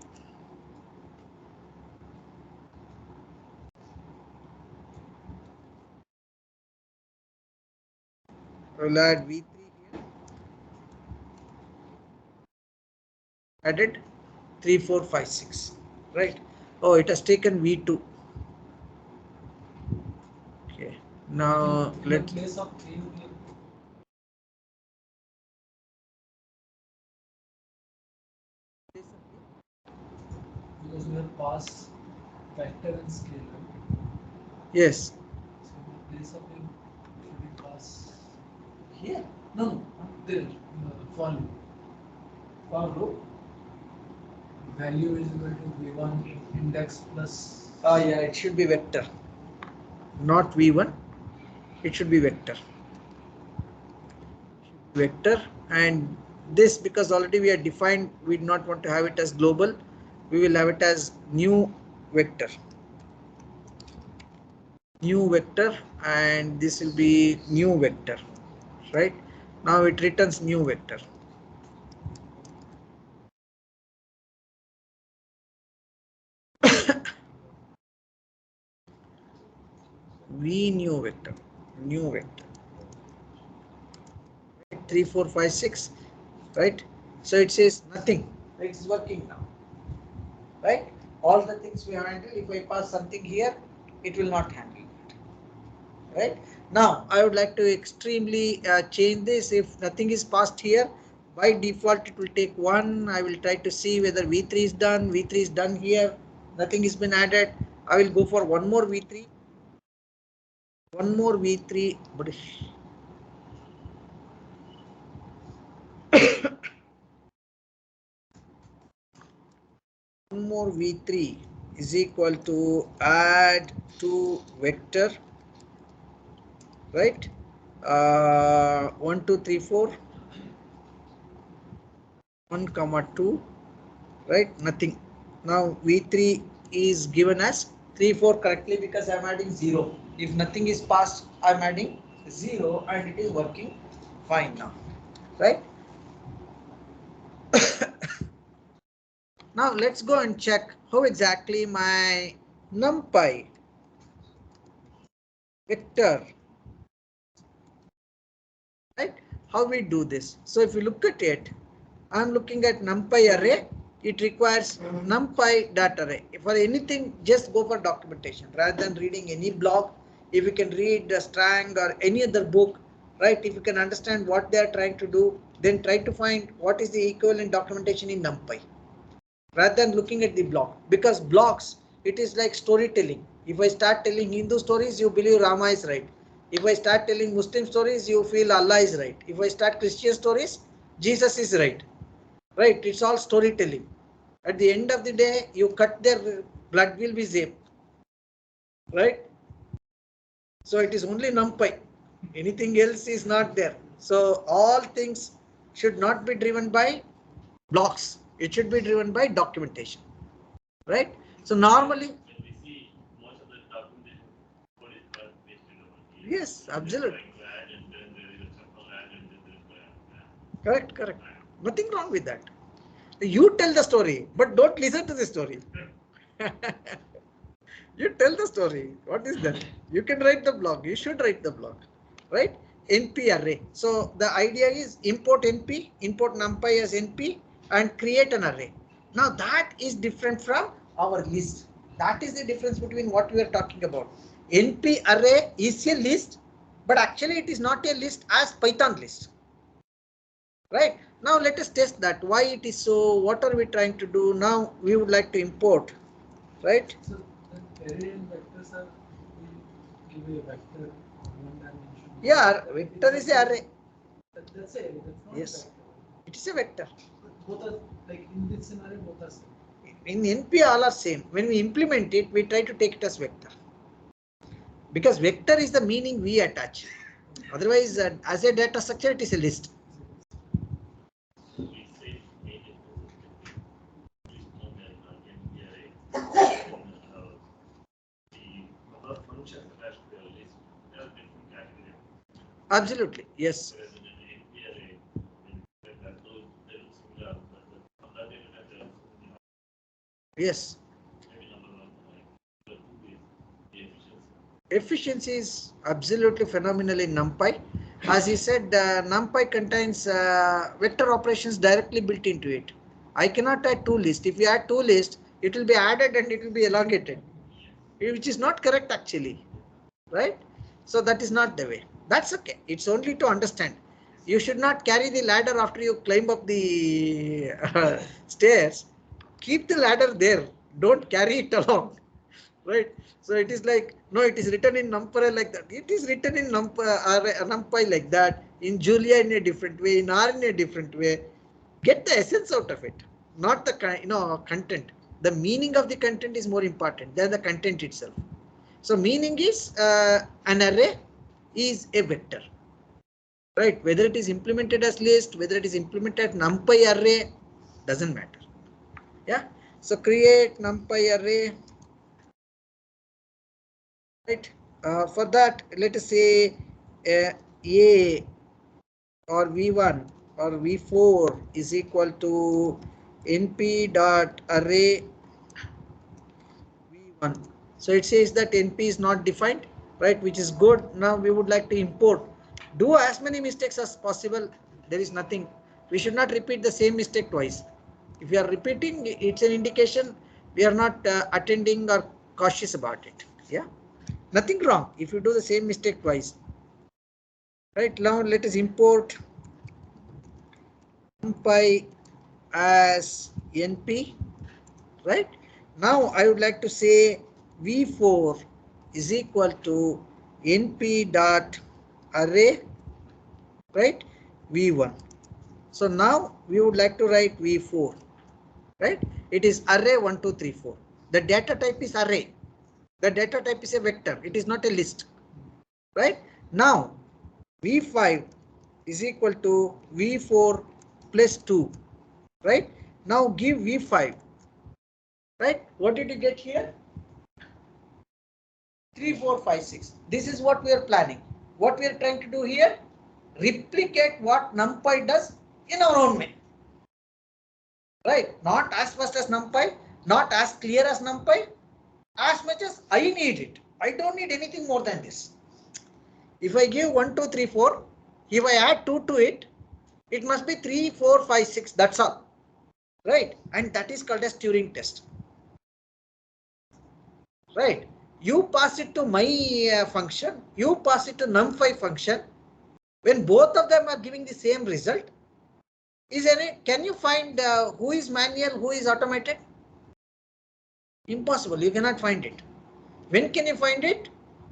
I will add v3 here. Added 3 4 5 6, right? Oh, it has taken v2. Okay, now let's place of 3 because we have passed vector and scalar. Yes. So the place of it should be passed here. No, not there. For loop. For loop, value is equal to v1 index plus. Ah, yeah, it should be vector, not v1. It should be vector. Vector, and this, because already we are defined, we do not want to have it as global. We will have it as new vector. New vector, and this will be new vector, right? Now it returns new vector. V new vector, new vector, 3 4 5 6, right? So it says nothing. It's working now, right? All the things we handle, if I pass something here, it will not handle it, right? Now I would like to extremely change this. If nothing is passed here, by default it will take 1. I will try to see whether v3 is done. V3 is done here, nothing has been added. I will go for one more v3, but one more v3 is equal to add to vector, right? 1 2 3 4, 1 comma 2, right? Nothing. Now v3 is given as 3 4 correctly because I'm adding 0. If nothing is passed, I'm adding 0, and it is working fine now, right? Now let's go and check how exactly my numpy vector, right? How we do this? So if you look at it, I'm looking at numpy array. It requires numpy dot array. For anything, just go for documentation rather than reading any blog. If you can read the Strang or any other book, right? If you can understand what they are trying to do, then try to find what is the equivalent documentation in numpy, rather than looking at the block. Because blocks, it is like storytelling. If I start telling Hindu stories, you believe Rama is right. If I start telling Muslim stories, you feel Allah is right. If I start Christian stories, Jesus is right. Right? It's all storytelling. At the end of the day, you cut their blood will be same. Right? So it is only numpy. Anything else is not there. So all things should not be driven by blocks. It should be driven by documentation. Right? So normally, yes, absolutely. Correct, correct. Nothing wrong with that. You tell the story, but don't listen to the story. You tell the story. What is that? You can write the blog. You should write the blog, right? NP array. So the idea is import NP, import numpy as NP, and create an array. Now that is different from our list. That is the difference between what we are talking about. NP array is a list, but actually it is not a list as Python list. Right? Now let us test that. Why it is so? What are we trying to do? Now we would like to import, right? So the array and vectors are give a vector one dimension. Yeah, vector is a array. That's a array. That's not Yes, a vector. it is a vector. Both are like in this scenario, both are same. In NP, all are same. When we implement it, we try to take it as vector. Because vector is the meaning we attach. Otherwise, as a data structure, it is a list. Absolutely, yes. Yes. Efficiency is absolutely phenomenal in NumPy. As he said, NumPy contains vector operations directly built into it. I cannot add two lists. If you add two lists, it will be added and it will be elongated, which is not correct actually, right? So that is not the way. That's okay. It's only to understand. You should not carry the ladder after you climb up the stairs. Keep the ladder there. Don't carry it along. Right? So it is like, no, it is written in NumPy like that. It is written in NumPy like that, in Julia in a different way, in R in a different way. Get the essence out of it, not the content. The meaning of the content is more important than the content itself. So meaning is an array is a vector, right? Whether it is implemented as list, whether it is implemented NumPy array, doesn't matter. Yeah. So create NumPy array. Right. For that, let us say A or V1 or V4 is equal to NP dot array V1. So it says that NP is not defined, right? Which is good. Now we would like to import. Do as many mistakes as possible. There is nothing. We should not repeat the same mistake twice. If you are repeating, it's an indication we are not attending or cautious about it. Yeah. Nothing wrong if you do the same mistake twice. Right, now let us import numpy as np. Right, now I would like to say v4 is equal to np dot array, right, v1. So now we would like to write v4, right? It is array 1 2 3 4. The data type is array. The data type is a vector. It is not a list, right? Now v5 is equal to v4 plus 2, right? Now give v5, right? What did you get here? 3 4 5 6. This is what we are planning. What we are trying to do here, replicate what numpy does in our own way, right? Not as fast as numpy, not as clear as numpy, as much as I need it. I don't need anything more than this. If I give 1, 2, 3, 4, if I add 2 to it, it must be 3, 4, 5, 6. That's all. Right? And that is called as Turing test. Right? You pass it to my function, you pass it to num5 function. When both of them are giving the same result, can you find who is manual, who is automated? Impossible. You cannot find it. When can you find it?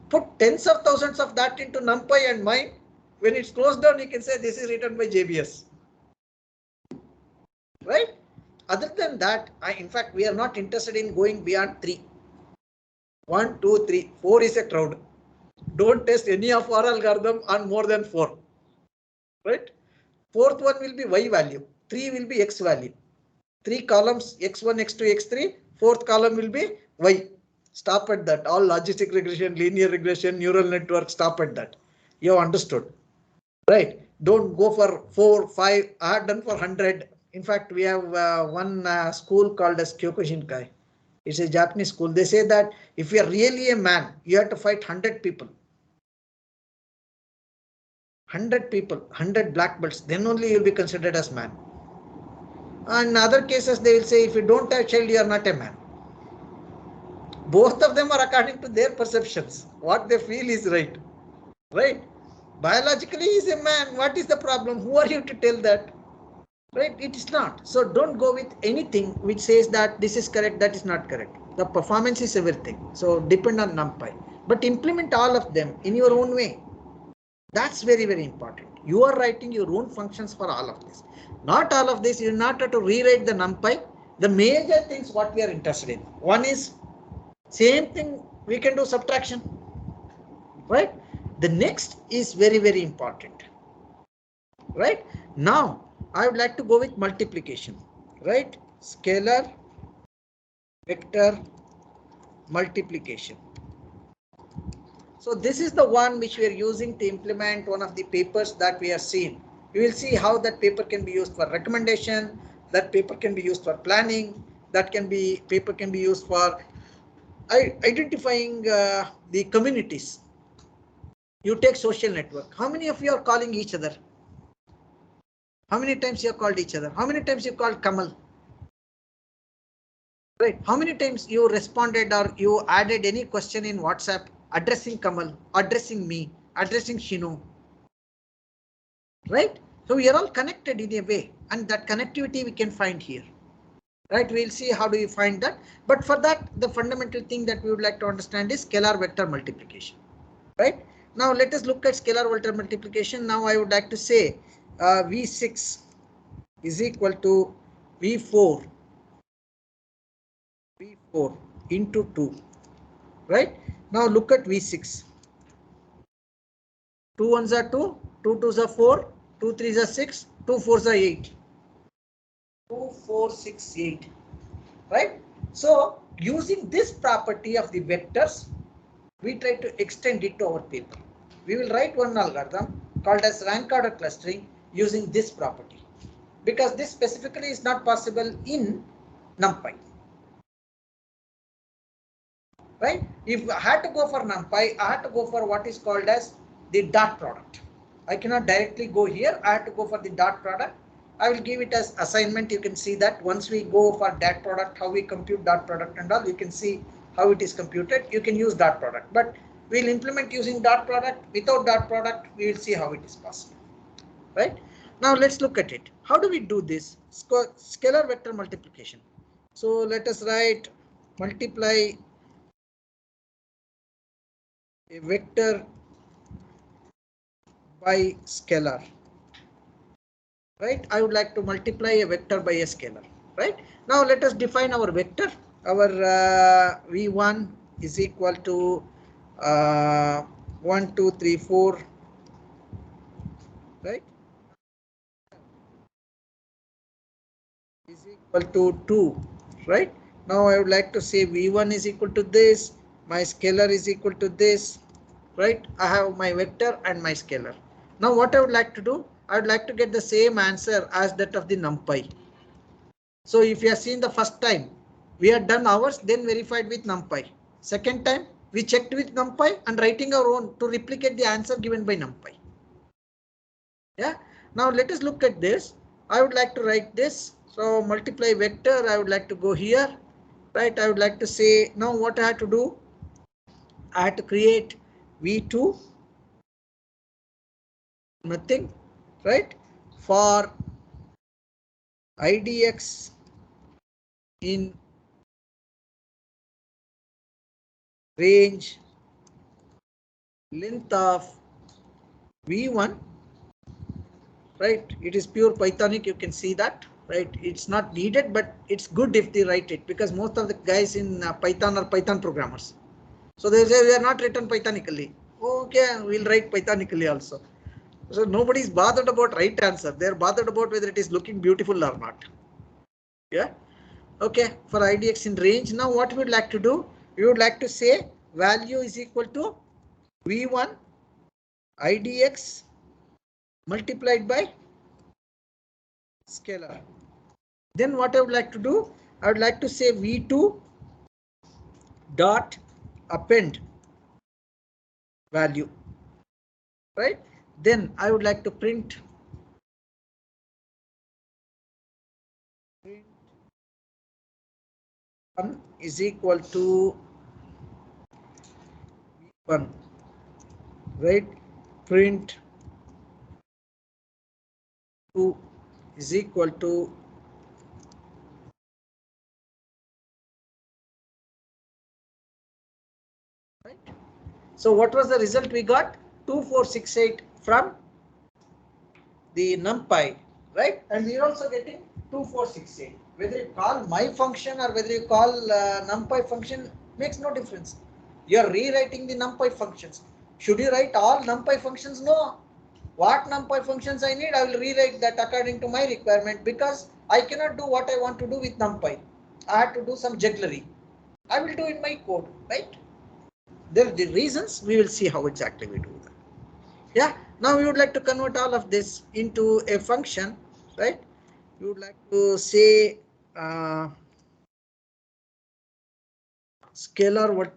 Put tens of thousands of that into NumPy and mine. When it's closed down, you can say this is written by JBS. Right? Other than that, in fact, we are not interested in going beyond 3. 1, 2, 3, 4 is a crowd. Don't test any of our algorithm on more than 4. Right? Fourth one will be Y value. 3 will be X value. 3 columns X1, X2, X3. Fourth column will be Y. Stop at that. All logistic regression, linear regression, neural network, stop at that. You have understood. Right? Don't go for 4, 5. I have done for 100. In fact, we have one school called as Kyokushinkai. It's a Japanese school. They say that if you are really a man, you have to fight 100 people. 100 people, 100 black belts, then only you will be considered as man. And in other cases, they will say if you don't have child, you are not a man. Both of them are according to their perceptions. What they feel is right. Right? Biologically, he is a man. What is the problem? Who are you to tell that? Right? It is not. So don't go with anything which says that this is correct, that is not correct. The performance is everything. So depend on NumPy. But implement all of them in your own way. That's very, very important. You are writing your own functions for all of this. Not all of this. You not have to rewrite the NumPy. The major things what we are interested in. One is same thing we can do subtraction. Right? The next is very, very important. Right? Now, I would like to go with multiplication. Right? Scalar, vector, multiplication. So this is the one which we are using to implement one of the papers that we have seen. You will see how that paper can be used for recommendation, that paper can be used for planning, paper can be used for identifying the communities. You take social network. How many of you are calling each other? How many times you have called each other? How many times you called Kamal? Right. How many times you responded or you added any question in WhatsApp addressing Kamal, addressing me, addressing Shinu? Right? So we are all connected in a way, and that connectivity we can find here. Right? We'll see how do you find that. But for that, the fundamental thing that we would like to understand is scalar vector multiplication. Right? Now let us look at scalar vector multiplication. Now I would like to say V6 is equal to V4 into 2. Right? Now look at V6. 2 1s are 2, 2 2s are 4, 2 3s are 6, 2 4s are 8. 2 4 6 8. Right? So using this property of the vectors, we try to extend it to our paper. We will write one algorithm called as rank order clustering using this property, because this specifically is not possible in NumPy. Right? If I had to go for NumPy, I had to go for what is called as the dot product. I cannot directly go here. I have to go for the dot product. I will give it as assignment. You can see that once we go for dot product, how we compute dot product and all, you can see how it is computed. You can use dot product, but we'll implement using dot product. Without dot product, we will see how it is possible. Right? Now let's look at it. How do we do this? Scalar vector multiplication. So let us write multiply a vector by scalar. Right? I would like to multiply a vector by a scalar. Right? Now let us define our vector. Our V1 is equal to 1 2 3 4. Right? Is equal to 2. Right? Now I would like to say V1 is equal to this. My scalar is equal to this. Right? I have my vector and my scalar. Now what I would like to do, I would like to get the same answer as that of the NumPy. So if you have seen the first time, we had done ours, then verified with NumPy. Second time, we checked with NumPy and writing our own to replicate the answer given by NumPy. Yeah. Now let us look at this. I would like to write this. So multiply vector. I would like to go here. Right. I would like to say now what I have to do. I have to create V2. Nothing. Right. For IDX in range length of V1. Right, it is pure Pythonic, you can see that. Right, it's not needed, but it's good if they write it, because most of the guys in Python are Python programmers, so they say we are not written Pythonically. Okay, we'll write Pythonically also. So nobody is bothered about right answer, they're bothered about whether it is looking beautiful or not. Yeah. Okay, for IDX in range, now what we would like to do, we would like to say value is equal to V1 IDX multiplied by scalar. Then what I would like to do, I would like to say V2 dot append value, right? Then I would like to print one is equal to V1, right? Print 2 is equal to right. So what was the result we got? 2468 from the NumPy, right? And we are also getting 2468. Whether you call my function or whether you call NumPy function makes no difference. You are rewriting the NumPy functions. Should you write all NumPy functions? No. What NumPy functions I need, I will rewrite that according to my requirement, because I cannot do what I want to do with NumPy. I have to do some jugglery. I will do in my code, right? There are the reasons, we will see how exactly we do that. Yeah, now we would like to convert all of this into a function, right? We would like to say scalar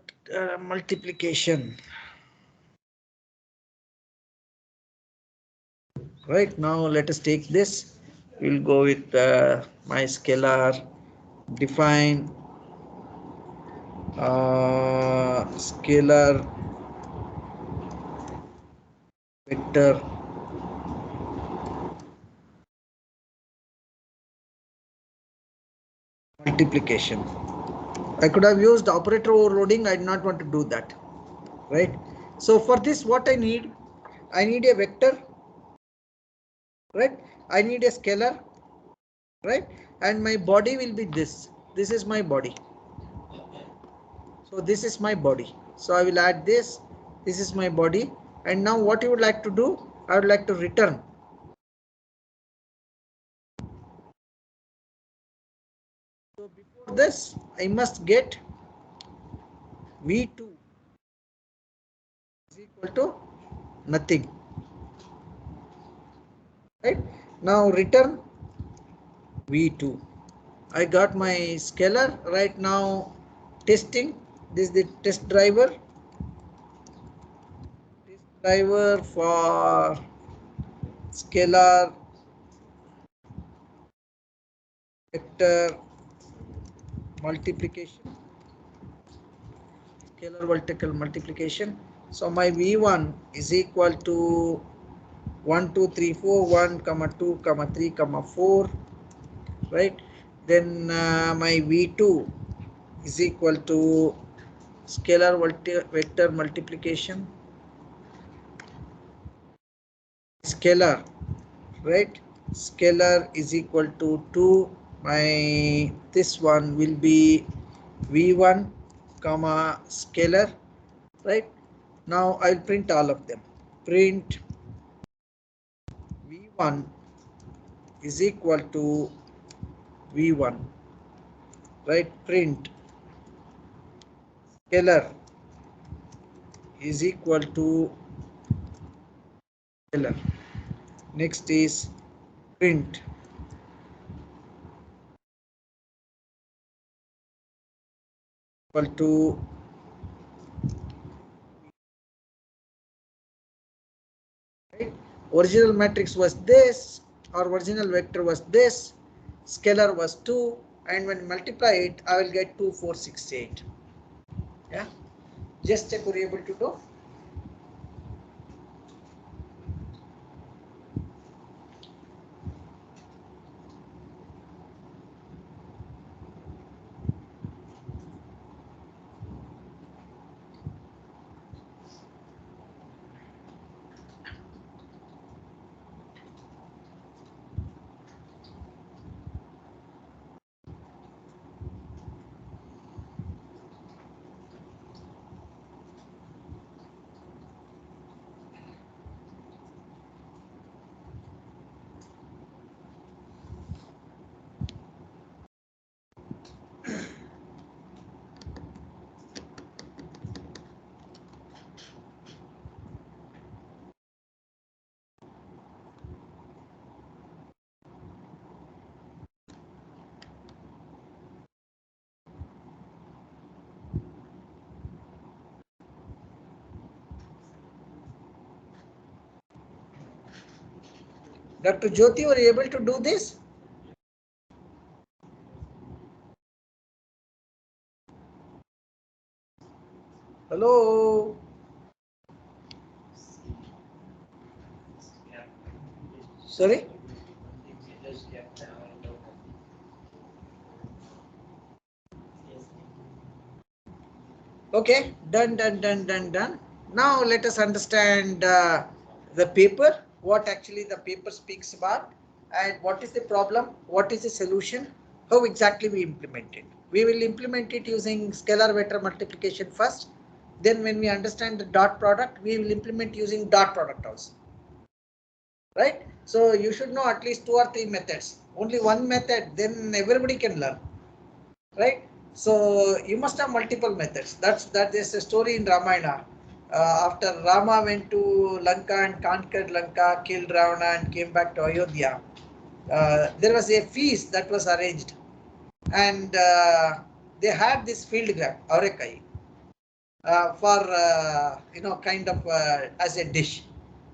multiplication. Right, now let us take this. We'll go with my scalar define scalar vector multiplication. I could have used operator overloading. I do not want to do that. Right. So for this, what I need a vector. Right. I need a scalar. Right. And my body will be this. This is my body. So this is my body. So I will add this. This is my body. And now what you would like to do? I would like to return. So before this, I must get V2 is equal to nothing. Right. Now return V2. I got my scalar right now. Testing. This is the test driver. Test driver for scalar vector multiplication. Scalar vertical multiplication. So my V1 is equal to 1 2 3 4 1 comma 2 comma 3 comma 4, right? Then my V2 is equal to scalar vector multiplication scalar, right? Scalar is equal to 2. My this one will be V1 comma scalar, right? Now I'll print all of them. Print V1 is equal to V1, right? Print scalar is equal to scalar. Next is print equal to right? Original matrix was this, or original vector was this, scalar was 2, and when multiply it, I will get 2, 4, 6, 8. Yeah, just check, were you able to do? Dr. Jyoti, were you able to do this? Hello? Sorry? Okay, done. Now let us understand the paper, what actually the paper speaks about, and what is the problem, what is the solution, how exactly we implement it. We will implement it using scalar vector multiplication first. Then when we understand the dot product, we will implement using dot product also. Right? So you should know at least 2 or 3 methods. Only one method, then everybody can learn. Right? So you must have multiple methods. That is a story in Ramayana. After Rama went to Lanka and conquered Lanka, killed Ravana and came back to Ayodhya, there was a feast that was arranged, and they had this field grab, Aurekai, for kind of as a dish.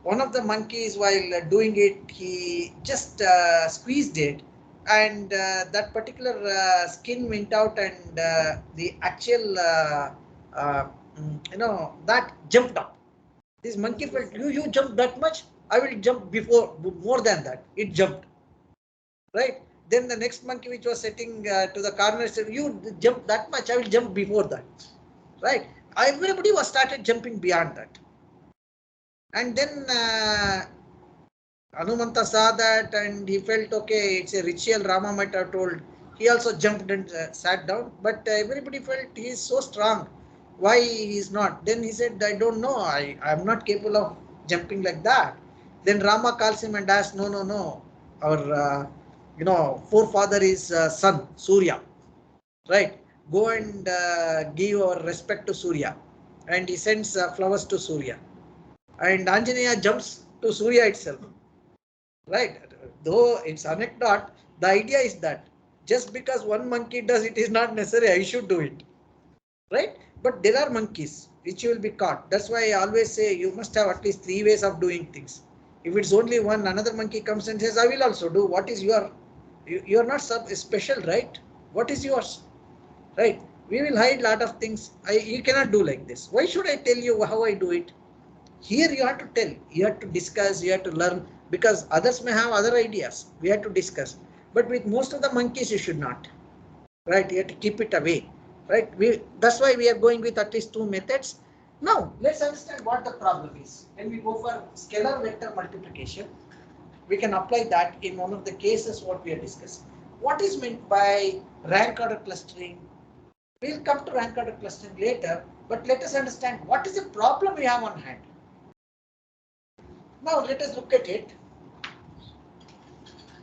One of the monkeys, while doing it, he just squeezed it, and that particular skin went out, and the actual uh, that jumped up. This monkey felt, you jumped that much, I will jump before more than that. It jumped, right? Then the next monkey which was sitting to the corner said, you jump that much, I will jump before that, right? Everybody was started jumping beyond that, and then Hanumanta saw that and he felt, okay, it's a ritual Rama might have told. He also jumped and sat down, but everybody felt he is so strong. Why he is not? Then he said, I don't know. I'm not capable of jumping like that. Then Rama calls him and asks, no. Our, forefather is son, Surya, right? Go and give our respect to Surya. And he sends flowers to Surya. And Anjaneya jumps to Surya itself. Right? Though it's anecdote, the idea is that just because one monkey does it is not necessary I should do it. Right? But there are monkeys which will be caught. That's why I always say you must have at least 3 ways of doing things. If it's only one, another monkey comes and says, I will also do. What is your? You are not special, right? What is yours? Right? We will hide a lot of things. You cannot do like this. Why should I tell you how I do it? Here you have to tell, you have to discuss, you have to learn, because others may have other ideas. We have to discuss. But with most of the monkeys, you should not. Right? You have to keep it away. Right? That's why we are going with at least 2 methods. Now, let's understand what the problem is. When we go for scalar vector multiplication, we can apply that in one of the cases what we are discussing. What is meant by rank order clustering? We'll come to rank order clustering later, but let us understand what is the problem we have on hand. Now let us look at it.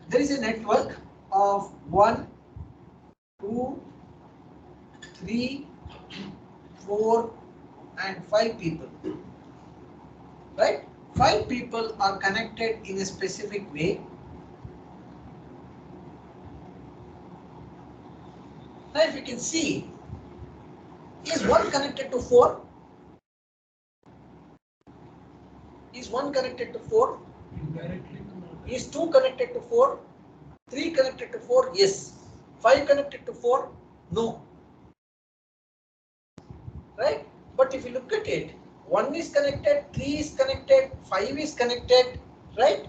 There is a network of 1, 2, 3, 4 and 5 people. Right? 5 people are connected in a specific way. Now if you can see, is 1 connected to 4? Is 1 connected to 4? Indirectly. Is 2 connected to 4? 3 connected to 4? Yes. 5 connected to 4? No. Right? But if you look at it, 1 is connected, 3 is connected, 5 is connected, right?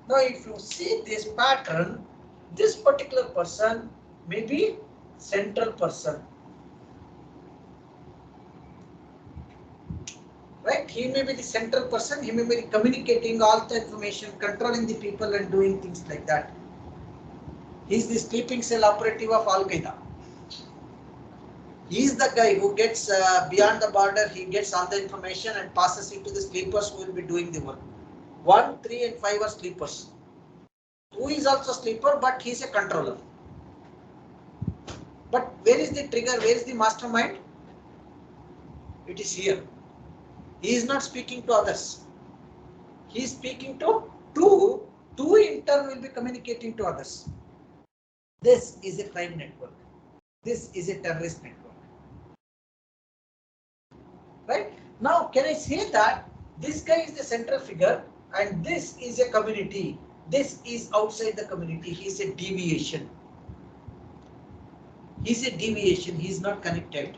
Now if you see this pattern, this particular person may be central person. Right? He may be the central person, he may be communicating all the information, controlling the people and doing things like that. He is the sleeping cell operative of Al Qaeda. He is the guy who gets beyond the border, he gets all the information and passes it to the sleepers who will be doing the work. 1, 3 and 5 are sleepers. 2 is also sleeper, but he is a controller. But where is the trigger? Where is the mastermind? It is here. He is not speaking to others. He is speaking to 2. 2 in turn will be communicating to others. This is a crime network. This is a terrorist network. Right? Now, can I say that this guy is the central figure and this is a community? This is outside the community. He is a deviation. He is a deviation. He is not connected.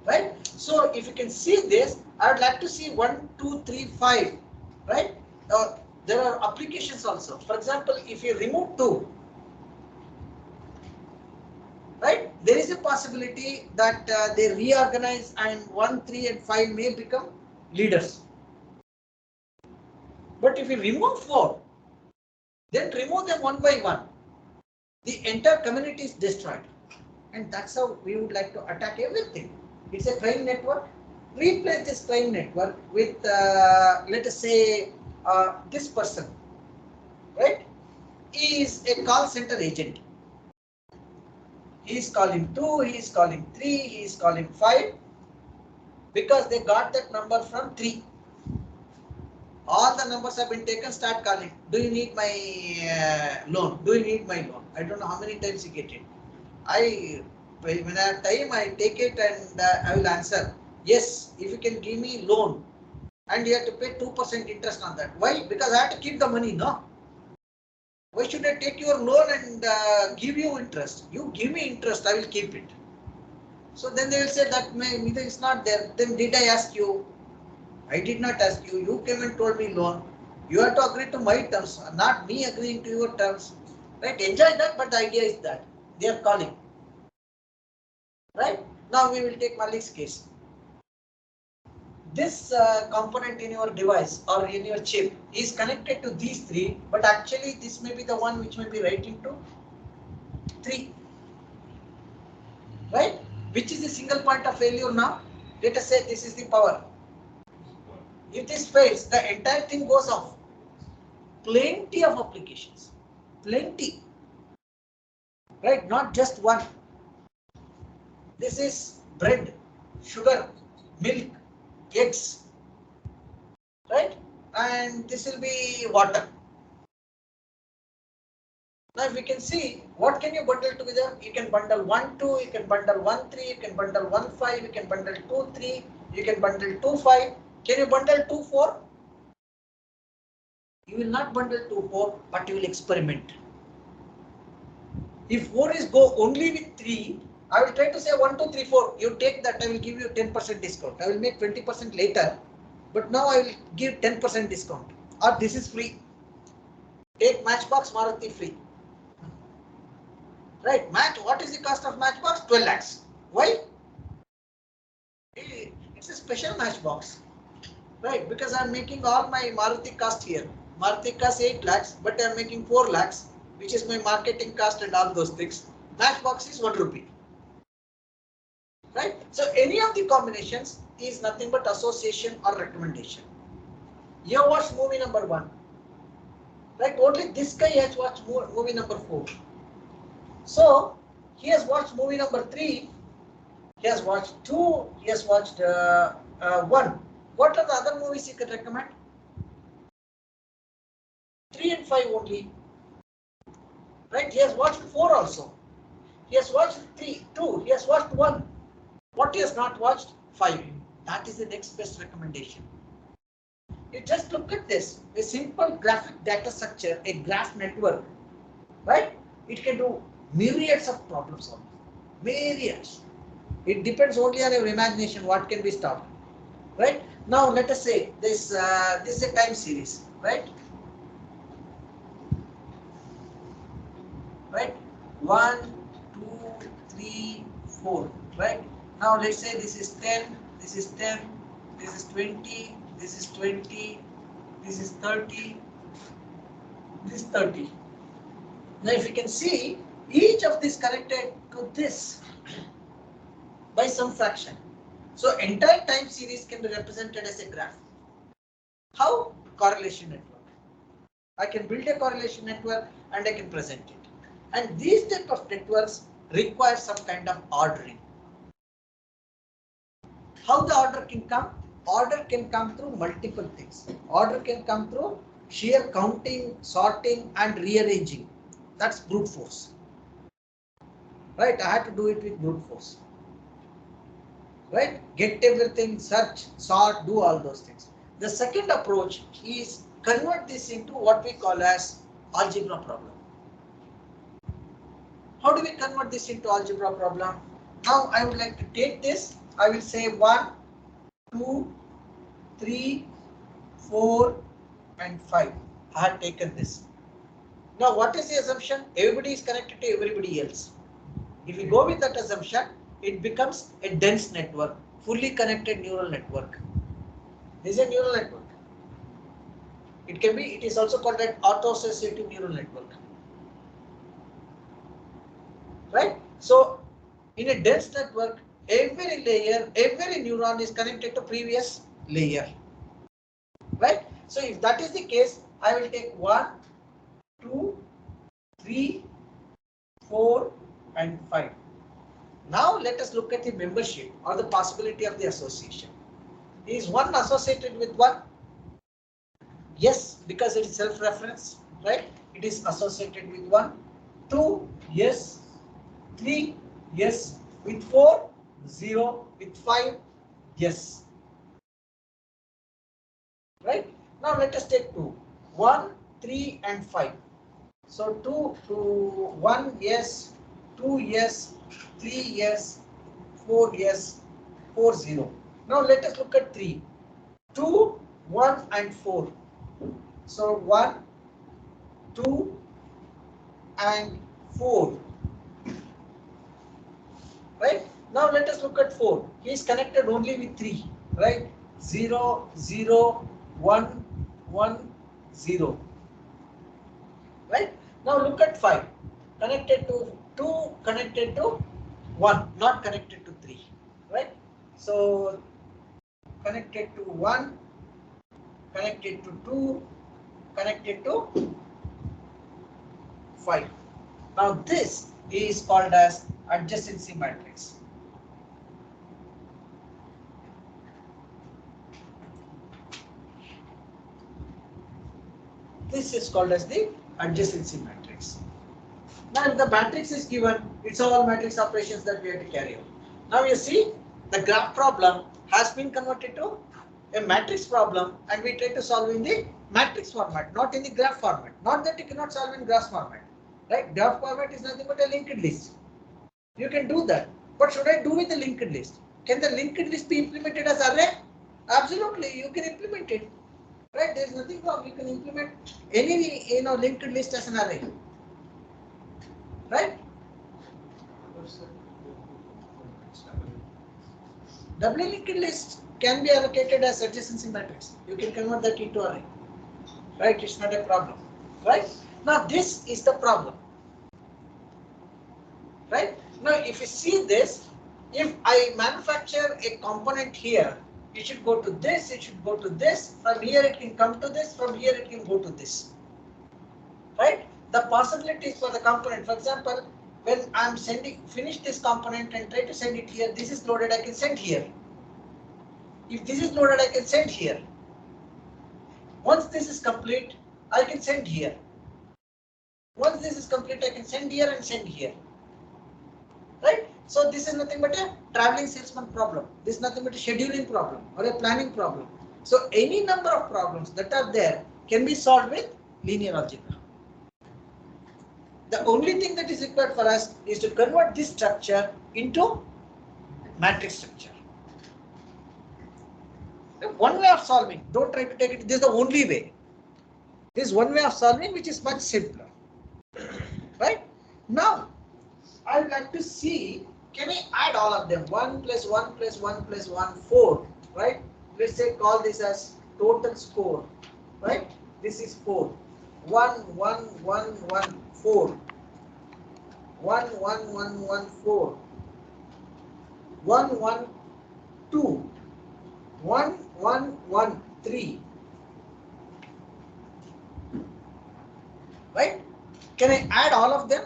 Right? So, if you can see this, I would like to see 1, 2, 3, 5. Right? There are applications also. For example, if you remove 2, right, there is a possibility that they reorganize and 1, 3 and 5 may become leaders. But if you remove 4, then remove them one by one, the entire community is destroyed. And that's how we would like to attack everything. It's a crime network. Replace this crime network with, let us say, this person, right? He is a call center agent. He is calling 2, he is calling 3, he is calling 5 because they got that number from 3. All the numbers have been taken, start calling. Do you need my loan? Do you need my loan? I don't know how many times you get it. When I have time, I take it and I will answer. Yes, if you can give me loan and you have to pay 2% interest on that. Why? Because I have to keep the money, no? Why should I take your loan and give you interest? You give me interest, I will keep it. So then they will say that it's not there. Then did I ask you? I did not ask you. You came and told me loan. You have to agree to my terms, not me agreeing to your terms. Right? Enjoy that, but the idea is that they are calling. Right? Now we will take Malik's case. This component in your device or in your chip is connected to these 3, but actually this may be the one which may be writing to 3. Right? Which is the single point of failure now? Let us say this is the power. If this fails, the entire thing goes off. Plenty of applications. Plenty. Right? Not just one. This is bread, sugar, milk, eggs. Right? And this will be water. Now, if we can see, what can you bundle together? You can bundle 1, 2, you can bundle 1, 3, you can bundle 1, 5, you can bundle 2, 3, you can bundle 2, 5. Can you bundle 2, 4? You will not bundle 2, 4, but you will experiment. If 4 is go only with 3, I will try to say 1, 2, 3, 4. You take that, I will give you 10% discount. I will make 20% later, but now I will give 10% discount. Or this is free. Take Matchbox Maruti free. Right? What is the cost of Matchbox? 12 lakhs. Why? It's a special Matchbox. Right? Because I'm making all my Maruti cost here. Maruti cost 8 lakhs, but I'm making 4 lakhs, which is my marketing cost and all those things. Matchbox is 1 rupee. Right? So any of the combinations is nothing but association or recommendation. You have watched movie number 1. Right? Only this guy has watched movie number 4. So he has watched movie number 3. He has watched 2. He has watched 1. What are the other movies you can recommend? 3 and 5 only. Right? He has watched 4 also. He has watched 2. He has watched 1. What he has not watched? 5. That is the next best recommendation. You just look at this, a simple graphic data structure, a graph network, right? It can do myriads of problem solving, myriads. It depends only on your imagination what can be stopped, right? Now let us say this is a time series, right? Right? 1, 2, 3, 4, right? Now let's say this is 10, this is 10, this is 20, this is 20, this is 30, this is 30. Now if you can see, each of these connected to this by some fraction. So entire time series can be represented as a graph. How? Correlation network. I can build a correlation network and I can present it. And these type of networks require some kind of ordering. How the order can come? Order can come through multiple things. Order can come through sheer counting, sorting and rearranging. That's brute force. Right? I had to do it with brute force. Right? Get everything, search, sort, do all those things. The second approach is convert this into what we call as algebra problem. How do we convert this into algebra problem? Now I would like to take this. I will say 1, 2, 3, 4 and 5. I have taken this. Now what is the assumption? Everybody is connected to everybody else. If we go with that assumption, it becomes a dense network, fully connected neural network. This is a neural network. It is also called an auto-associative neural network. Right? So in a dense network, every layer, every neuron is connected to previous layer. Right? So if that is the case, I will take 1, 2, 3, 4 and 5. Now let us look at the membership or the possibility of the association. Is one associated with one? Yes, because it is self-reference, right? It is associated with 1. 2, yes. 3, yes. With 4, 0. With 5, yes. Right? Now let us take 2. 1, 3 and 5. So 2 to 1, yes. 2, yes. 3, yes. 4, yes. 4, 0. Now let us look at 3. 2, 1 and 4. So 1, 2 and 4. Right? Now let us look at 4. He is connected only with 3. Right? 0, 0, 1, 1, 0. Right? Now look at 5. Connected to 2, connected to 1, not connected to 3. Right? So connected to 1, connected to 2, connected to 5. Now this is called as adjacency matrix. This is called as the adjacency matrix. Now if the matrix is given, it's all matrix operations that we have to carry out. Now you see the graph problem has been converted to a matrix problem and we try to solve in the matrix format, not in the graph format. Not that you cannot solve in graph format. Right? Graph format is nothing but a linked list. You can do that. What should I do with the linked list? Can the linked list be implemented as array? Absolutely, you can implement it. Right? There is nothing wrong. You can implement any linked list as an array. Right? Doubly linked list can be allocated as adjacency matrix. You can convert that into array. Right? It's not a problem. Right? Now this is the problem. Right? Now if you see this, if I manufacture a component here, it should go to this, it should go to this, from here it can come to this, from here it can go to this. Right? The possibilities for the component, for example, when I'm finish this component and try to send it here, this is loaded, I can send here. If this is loaded, I can send here. Once this is complete, I can send here. Once this is complete, I can send here and send here. Right? So this is nothing but a traveling salesman problem. This is nothing but a scheduling problem or a planning problem. So any number of problems that are there can be solved with linear algebra. The only thing that is required for us is to convert this structure into matrix structure. One way of solving, don't try to take it, this is the only way. This is one way of solving which is much simpler. Right? Now, I would like to see, can I add all of them? 1 plus 1 plus 1 plus 1, 4. Right? Let's say call this as total score. Right? This is 4. 1, 1, 1, 1, 4. 1, 1, 1, 1, 4. 1, 1, 2. 1, 1, 1, 3. Right? Can I add all of them?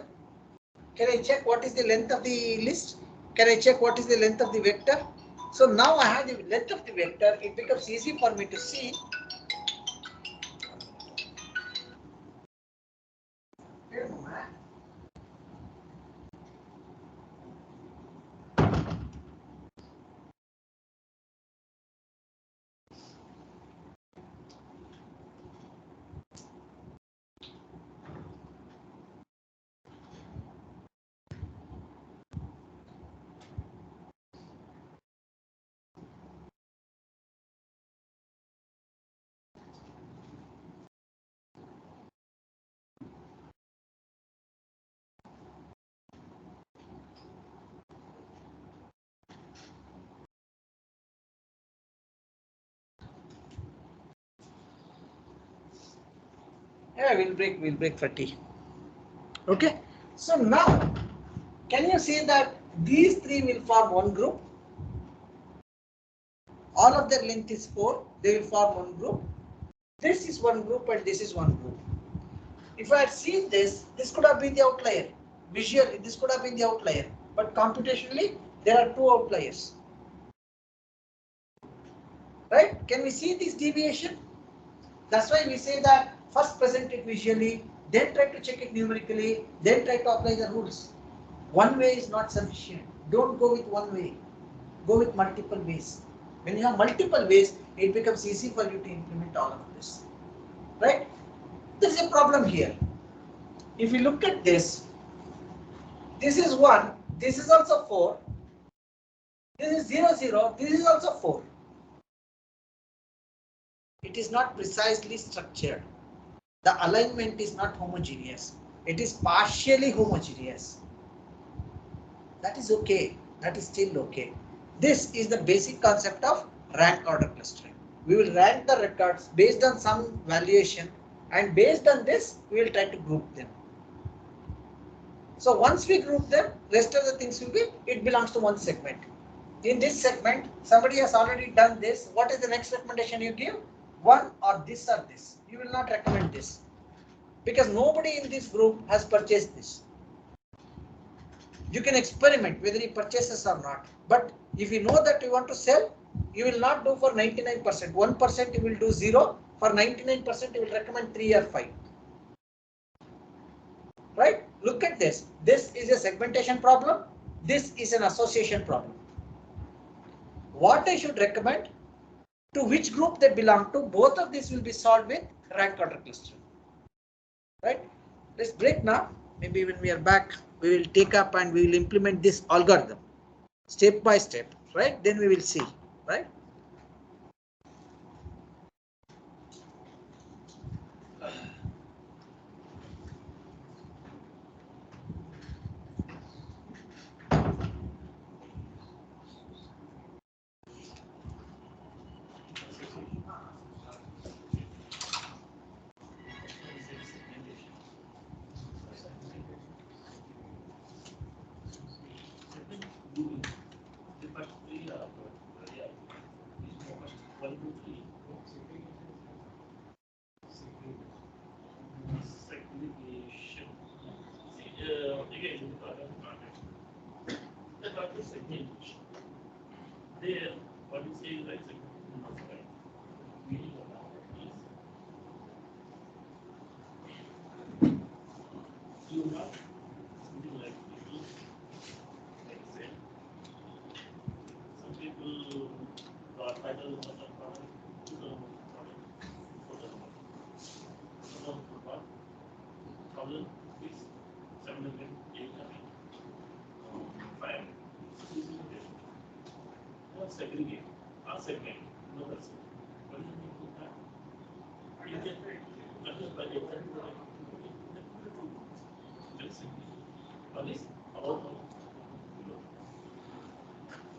Can I check what is the length of the list? Can I check what is the length of the vector? So now I have the length of the vector. It becomes easy for me to see. Yeah, we'll break for tea. Okay. So now, can you see that these three will form one group? All of their length is 4. They will form one group. This is one group and this is one group. If I had seen this, this could have been the outlier. Visually, this could have been the outlier. But computationally, there are two outliers. Right? Can we see this deviation? That's why we say that first present it visually, then try to check it numerically, then try to apply the rules. One way is not sufficient. Don't go with one way. Go with multiple ways. When you have multiple ways, it becomes easy for you to implement all of this. Right? There is a problem here. If you look at this, this is 1, this is also 4, this is 0, 0, this is also 4. It is not precisely structured. The alignment is not homogeneous. It is partially homogeneous. That is okay. That is still okay. This is the basic concept of rank order clustering. We will rank the records based on some valuation, and based on this, we will try to group them. So once we group them, rest of the things will be, it belongs to one segment. In this segment, somebody has already done this. What is the next recommendation you give? One or this or this. You will not recommend this, because nobody in this group has purchased this. You can experiment whether he purchases or not. But if you know that you want to sell, you will not do for 99%. 1% you will do 0. For 99% you will recommend 3 or 5. Right? Look at this. This is a segmentation problem. This is an association problem. What I should recommend, to which group they belong to, both of these will be solved with rank order clustering. Right? Let's break now. Maybe when we are back, we will take up and we will implement this algorithm step by step. Right? Then we will see. Right? segregate, segment, no that's it. What do you mean with that? You can understand by the fact that let's say one is about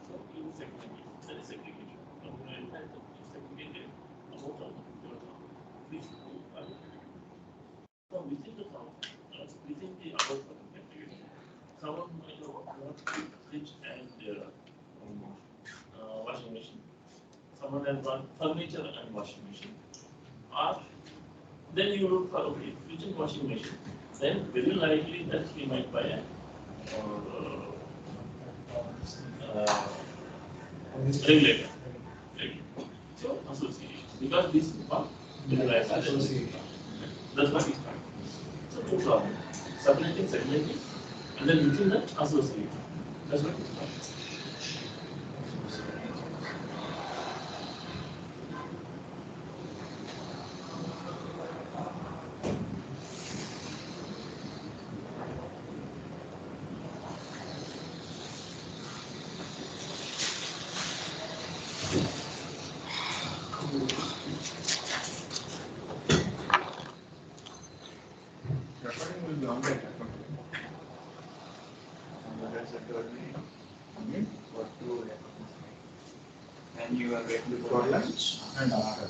so you segment it. That is segregation. Segregated about these two are from within the town, within the about activity. Someone might want fridge and washing machine. Someone has one furniture and washing machine. Or then you look for okay, fridge and washing machine. Then very likely that he might buy a uh, regulator. So association because this one relies on association. That's what it's trying. So two problems. Separating, segmenting, and then within that association. That's what it's trying. Recording will be on that recording. And that's a told me what to record. And you are ready for lunch and after.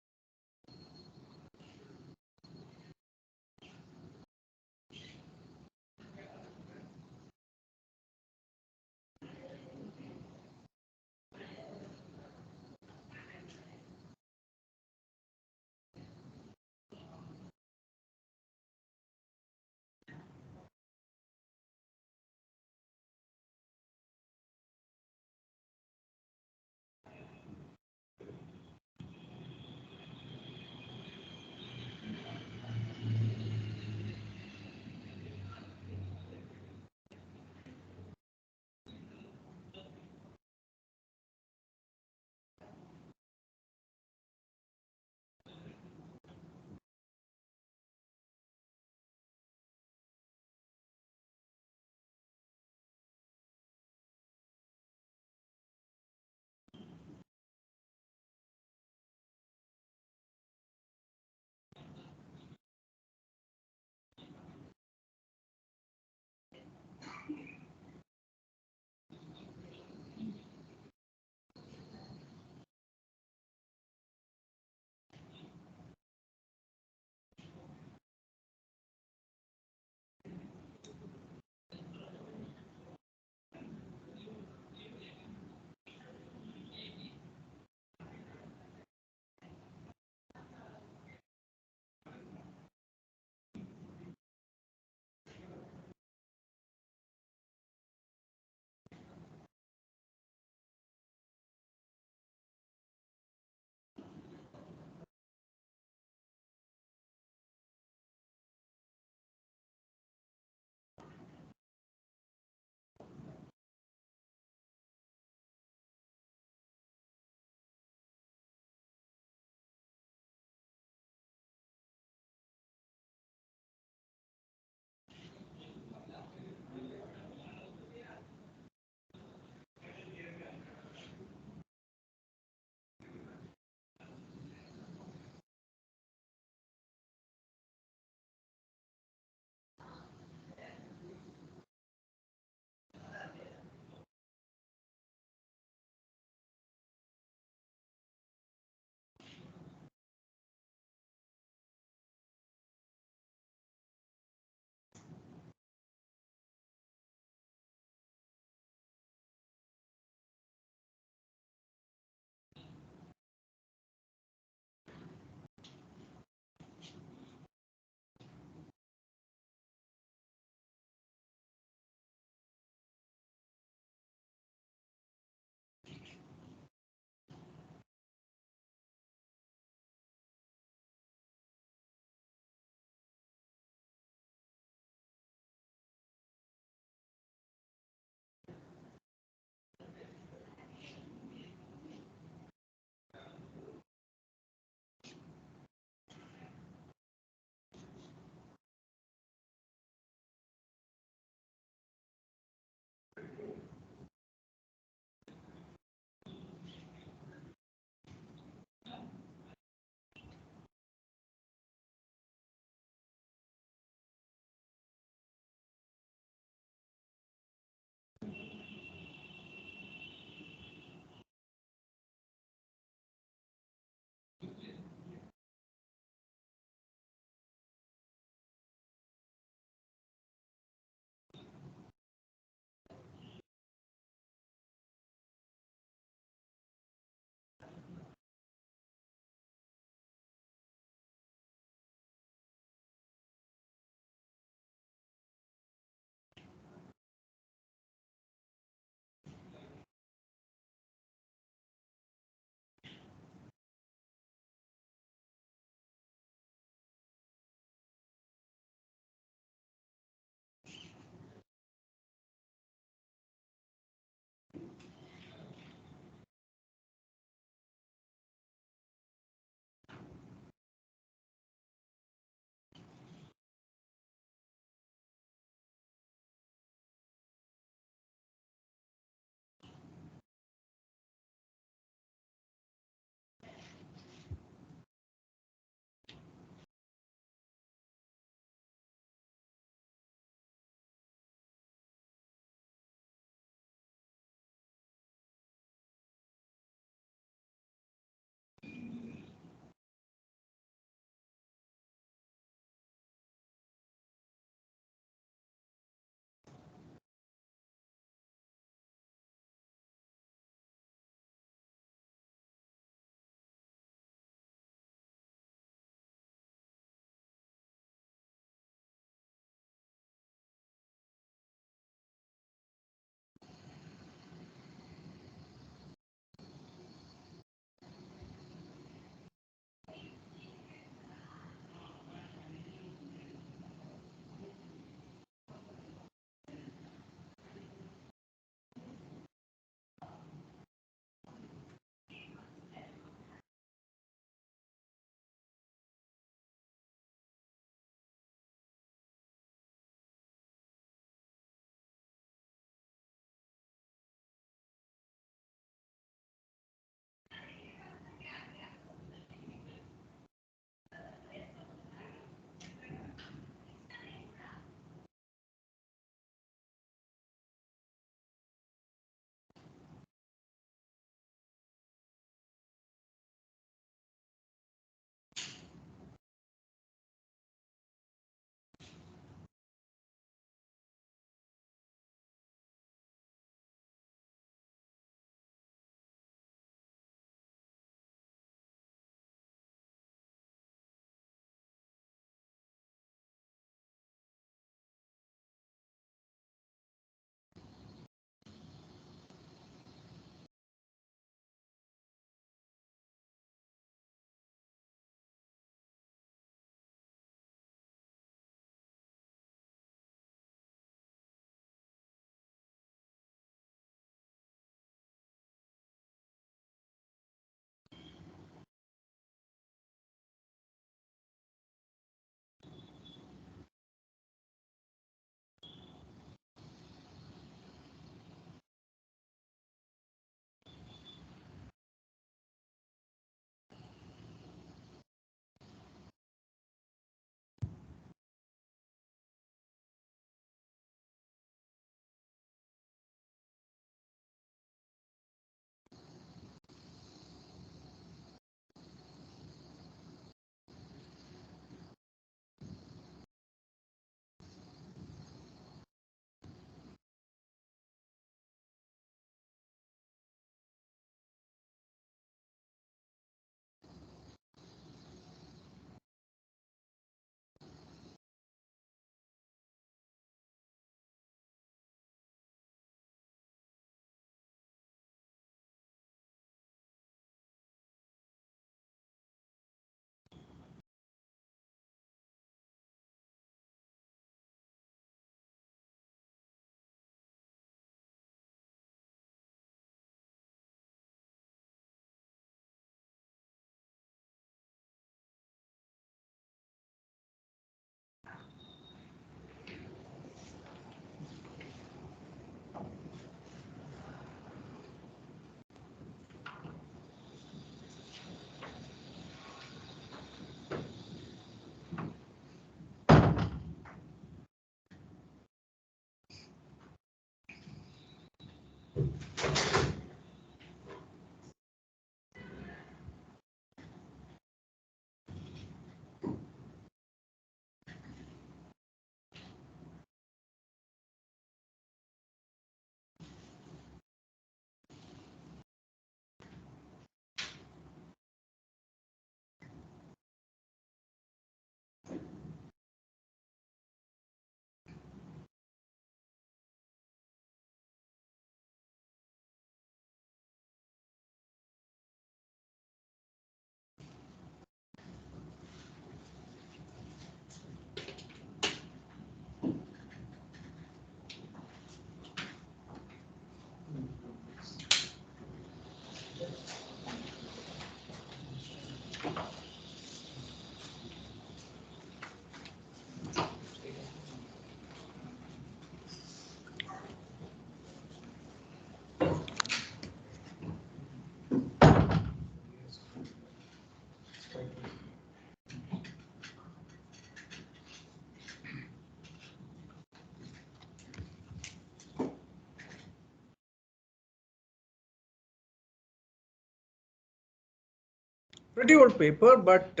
Pretty old paper, but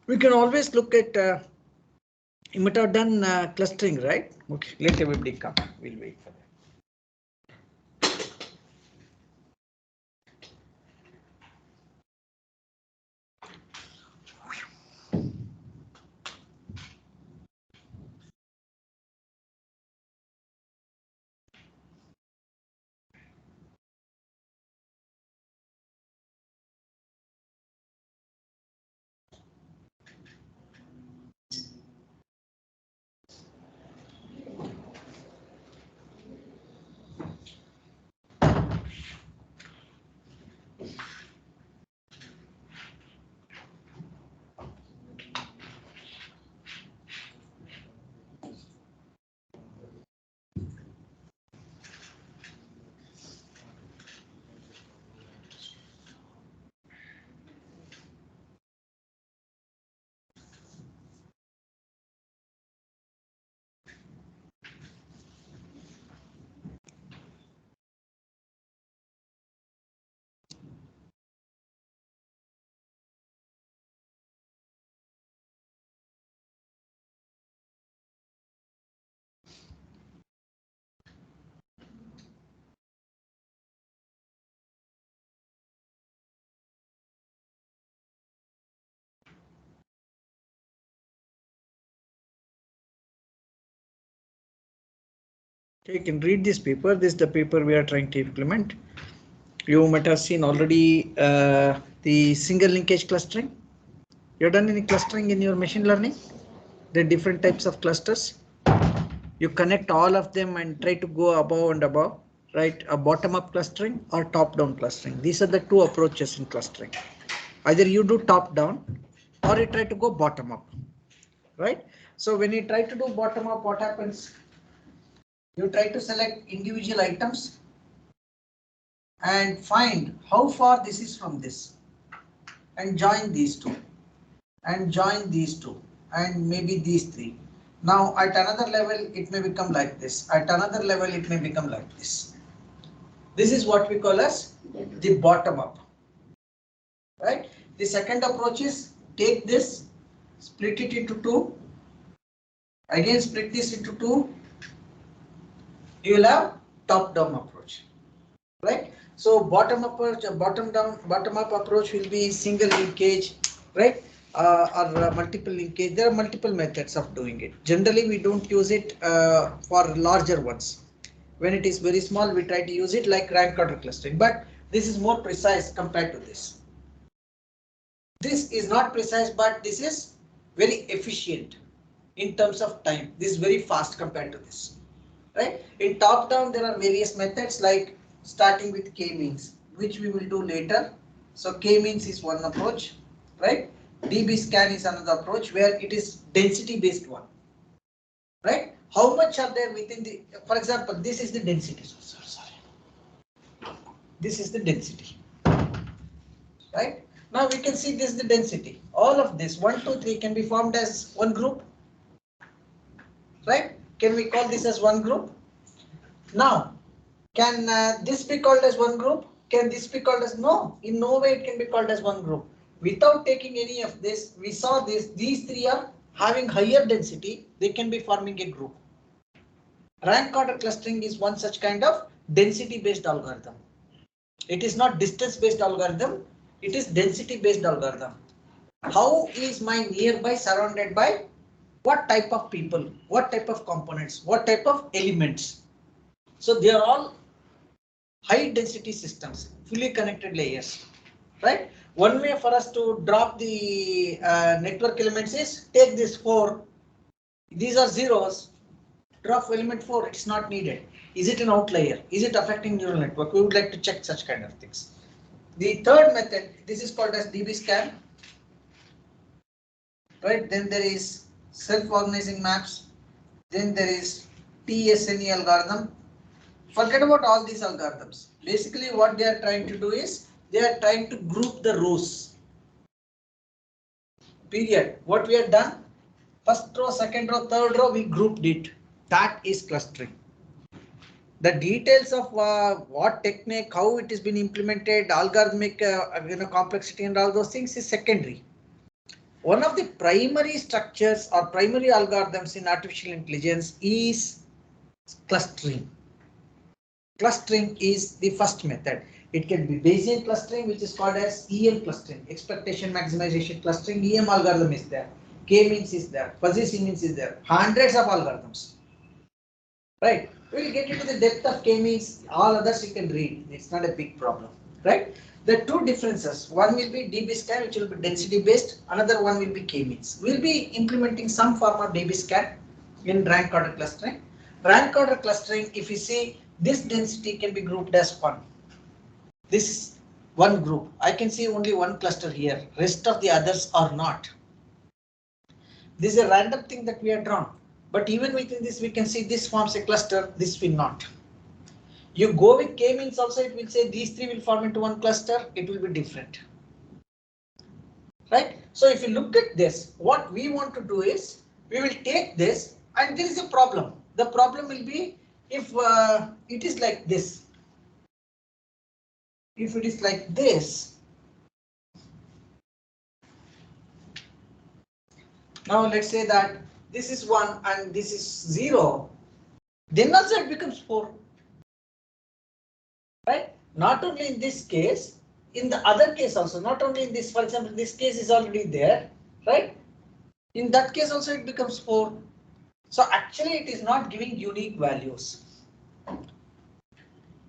we can always look at. You might have done clustering, right? Okay, let everybody come. We'll wait for that. Okay, you can read this paper. This is the paper we are trying to implement. You might have seen already the single linkage clustering. You have done any clustering in your machine learning? The different types of clusters. You connect all of them and try to go above and above, right? A bottom up clustering or top down clustering. These are the two approaches in clustering. Either you do top down or you try to go bottom up, right? So when you try to do bottom up, what happens? You try to select individual items and find how far this is from this and join these two and join these two and maybe these three. Now at another level it may become like this, at another level it may become like this. This is what we call as the bottom up, right? The second approach is take this, split it into two, again split this into two, you will have top down approach, right? So bottom approach, bottom up approach will be single linkage, right? Or multiple linkage. There are multiple methods of doing it. Generally, we don't use it for larger ones. When it is very small, we try to use it like rank order clustering. But this is more precise compared to this. This is not precise, but this is very efficient in terms of time. This is very fast compared to this. Right? In top down, there are various methods like starting with k-means, which we will do later. So k-means is one approach, right? DB scan is another approach where it is density based one, right? How much are there within the, for example, this is the density. Sorry. This is the density, right? Now we can see this is the density. All of this 1, 2, 3 can be formed as one group, right? Can we call this as one group? Now Can this be called as one group? Can this be called as no? In no way it can be called as one group. Without taking any of this, we saw this. These three are having higher density. They can be forming a group. Rank order clustering is one such kind of density based algorithm. It is not distance based algorithm. It is density based algorithm. How is my nearby surrounded by what type of people, what type of components, what type of elements? So they are all high density systems, fully connected layers, right? One way for us to drop the network elements is take this 4. These are zeros. Drop element 4. It's not needed. Is it an outlier? Is it affecting neural network? We would like to check such kind of things. The third method, this is called as DB scan, right? Then there is self-organizing maps. Then there is TSNE algorithm. Forget about all these algorithms. Basically what they are trying to do is they are trying to group the rows. Period. What we have done, first row, second row, third row, we grouped it. That is clustering. The details of what technique, how it has been implemented, algorithmic complexity and all those things is secondary. One of the primary structures or primary algorithms in artificial intelligence is clustering. Clustering is the first method. It can be Bayesian clustering, which is called as EM clustering, expectation maximization clustering. EM algorithm is there, K-means is there, fuzzy C-means is there, hundreds of algorithms. Right, we will get into the depth of K-means, all others you can read. It's not a big problem, right? The two differences, one will be DB scan, which will be density based. Another one will be K-means. We'll be implementing some form of DB scan in rank order clustering. Rank order clustering, if you see, this density can be grouped as 1. This is one group. I can see only one cluster here. Rest of the others are not. This is a random thing that we have drawn. But even within this, we can see this forms a cluster, this will not. You go with K-means also, it will say these three will form into one cluster, it will be different. Right? So if you look at this, what we want to do is, we will take this and there is a problem. The problem will be if it is like this. If it is like this, now let's say that this is 1 and this is 0, then also it becomes 4. Right? Not only in this case, in the other case also, not only in this, for example, this case is already there, right? In that case also it becomes 4. So actually it is not giving unique values.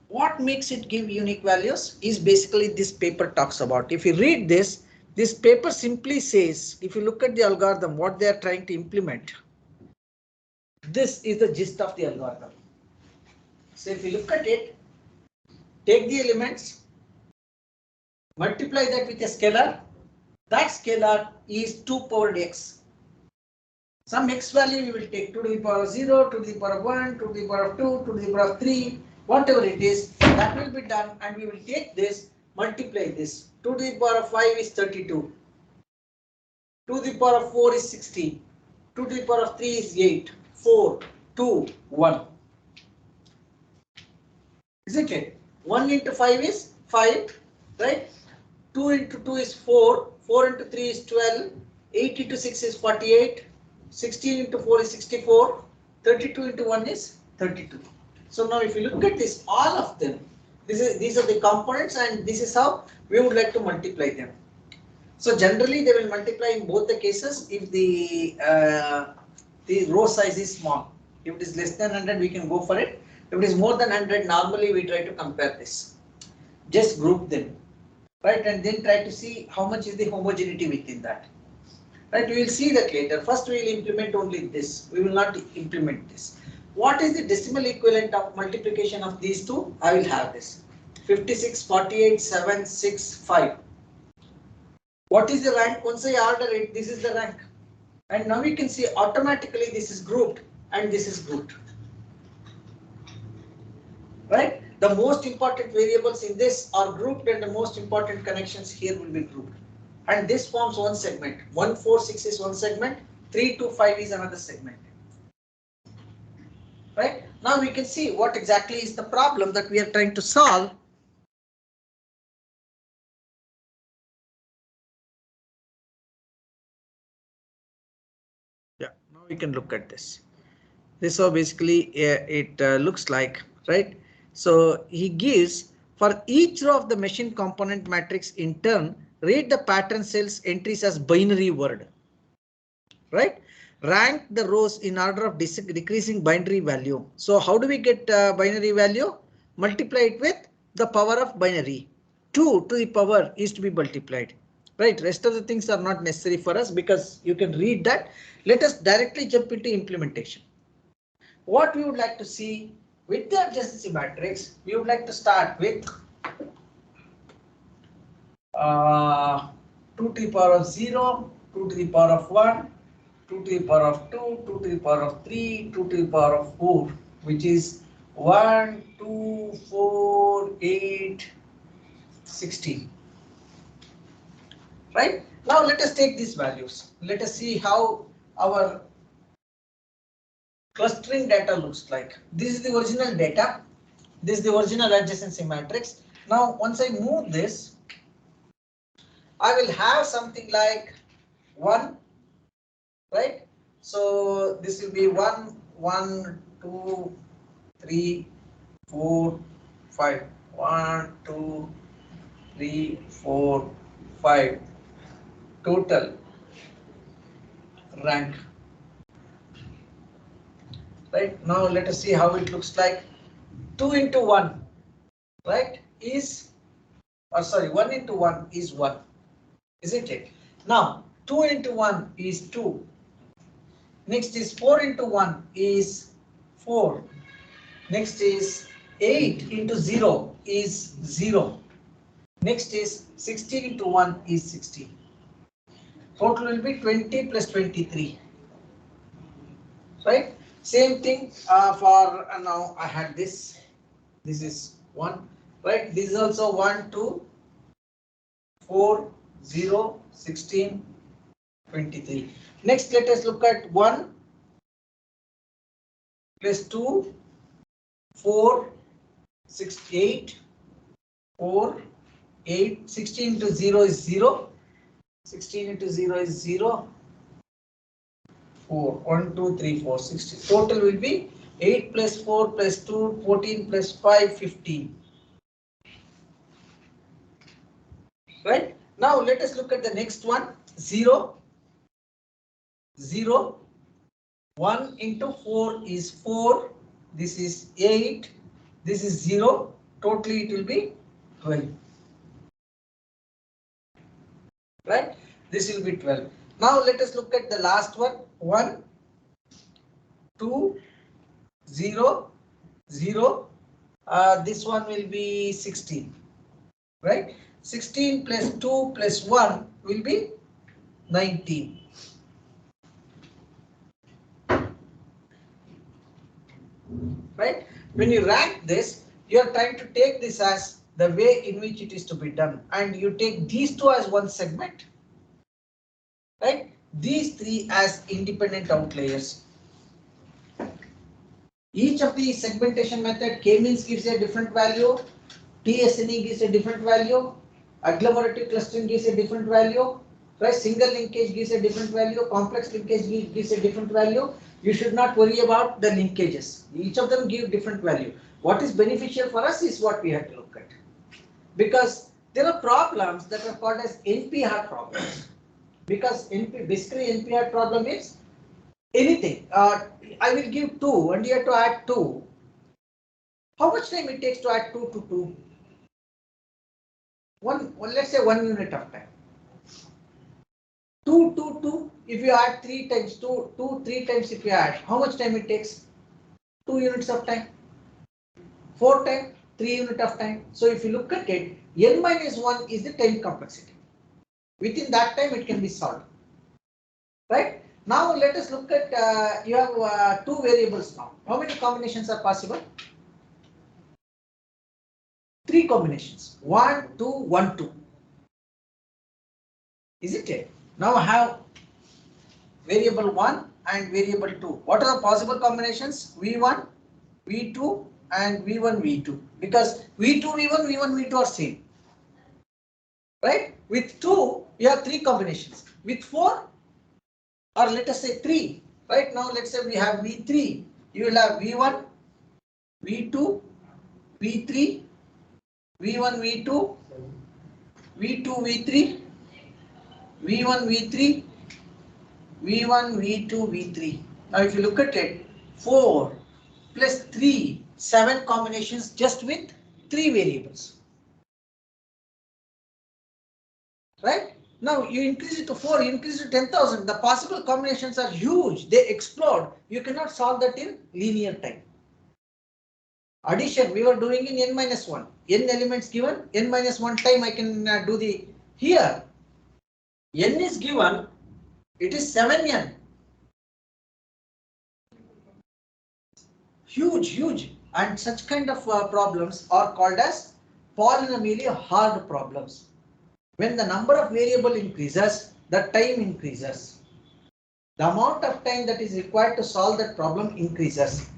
What makes it give unique values is basically this paper talks about. If you read this, this paper simply says, if you look at the algorithm, what they are trying to implement, this is the gist of the algorithm. So if you look at it, take the elements, multiply that with a scalar. That scalar is 2 powered x. Some x value we will take 2 to the power of 0, 2 to the power of 1, 2 to the power of 2, 2 to the power of 3, whatever it is, that will be done, and we will take this, multiply this. 2 to the power of 5 is 32. 2 to the power of 4 is 16. 2 to the power of 3 is 8. 4, 2, 1. Isn't it? 1 into 5 is 5, right? 2 into 2 is 4. 4 into 3 is 12. 8 into 6 is 48. 16 into 4 is 64. 32 into 1 is 32. So now if you look at this, all of them, these are the components and this is how we would like to multiply them. So generally they will multiply in both the cases if the row size is small. If it is less than 100, we can go for it. If it is more than 100, normally we try to compare this. Just group them, right? And then try to see how much is the homogeneity within that. Right? We will see that later. First we will implement only this. We will not implement this. What is the decimal equivalent of multiplication of these two? I will have this. 56, 48, 7, 6, 5. What is the rank? Once I order it, this is the rank. And now we can see automatically this is grouped and this is grouped. Right? The most important variables in this are grouped and the most important connections here will be grouped. And this forms one segment. 1, 4, 6 is one segment. 3 to 5 is another segment. Right? Now we can see what exactly is the problem that we are trying to solve. Yeah, now we can look at this. This is how basically it looks like, right? So he gives for each row of the machine component matrix in turn, read the pattern cells entries as binary word, right? Rank the rows in order of decreasing binary value. So how do we get binary value? Multiply it with the power of binary. 2 to the power is to be multiplied, right? Rest of the things are not necessary for us because you can read that. Let us directly jump into implementation. What we would like to see with the adjacency matrix, we would like to start with 2 to the power of 0, 2 to the power of 1, 2 to the power of 2, 2 to the power of 3, 2 to the power of 4, which is 1, 2, 4, 8, 16. Right? Now let us take these values. Let us see how our clustering data looks like. This is the original data. This is the original adjacency matrix. Now once I move this, I will have something like 1, right? So this will be 1, 1, 2, 3, 4, 5. 1, 2, 3, 4, 5. Total rank. Right? Now let us see how it looks like. 2 into 1, right, is, or sorry, 1 into 1 is 1, isn't it? Now 2 into 1 is 2. Next is 4 into 1 is 4. Next is 8 into 0 is 0. Next is 16 into 1 is 16. Total will be 20 plus 23. Right? Same thing for now I had this. This is 1. Right? This is also 1, 2, 4, 0, 16, 23. Next, let us look at 1 plus 2, 4, 6, 8, 4, 8, 16 into 0 is 0. 16 into 0 is 0. 4, 1, 2, 3, 4, 16. Total will be 8 plus 4 plus 2, 14 plus 5, 15. Right? Now let us look at the next one. 0, 0. 1 into 4 is 4. This is 8. This is 0. Totally it will be 12. Right? This will be 12. Now let us look at the last one. 1, 2, 0, 0. This one will be 16. Right? 16 plus 2 plus 1 will be 19. Right? When you rank this, you are trying to take this as the way in which it is to be done, and you take these two as one segment, right? These three as independent outliers. Each of the segmentation method, K-means gives a different value, TSNE gives a different value, agglomerative clustering gives a different value, right? Single linkage gives a different value, complex linkage gives a different value. You should not worry about the linkages. Each of them give different value. What is beneficial for us is what we have to look at. Because there are problems that are called as NP-hard problems. Because basically NP-hard problem is anything. I will give 2 and you have to add 2. How much time it takes to add 2 to 2? Let's say 1 unit of time. 2, 2, 2. If you add 3 times 2, 2, 3 times if you add, how much time it takes? 2 units of time. 4 times, 3 unit of time. So if you look at it, n minus 1 is the time complexity. Within that time it can be solved. Right? Now let us look at, you have 2 variables now. How many combinations are possible? 3 combinations. 1, 2, 1, 2. Isn't it? Now I have variable 1 and variable 2. What are the possible combinations? V1, V2 and V1 V2, because V2 V1 V1 V2 are same, right? With 2 you have 3 combinations, with 4 or let us say 3, right? Now let's say we have V3, you will have V1 V2 V3 V1 V2 V2 V3 V1 V3 V1 V2 V3. Now if you look at it, 4 plus 3, 7 combinations just with 3 variables, right? Now you increase it to 4, you increase it to 10,000, the possible combinations are huge, they explode. You cannot solve that in linear time. Addition we were doing in n minus 1, n elements given, n minus 1 time I can do the, here n is given, it is 7n, huge, and such kind of problems are called as polynomially hard problems. When the number of variable increases, the time increases. The amount of time that is required to solve that problem increases.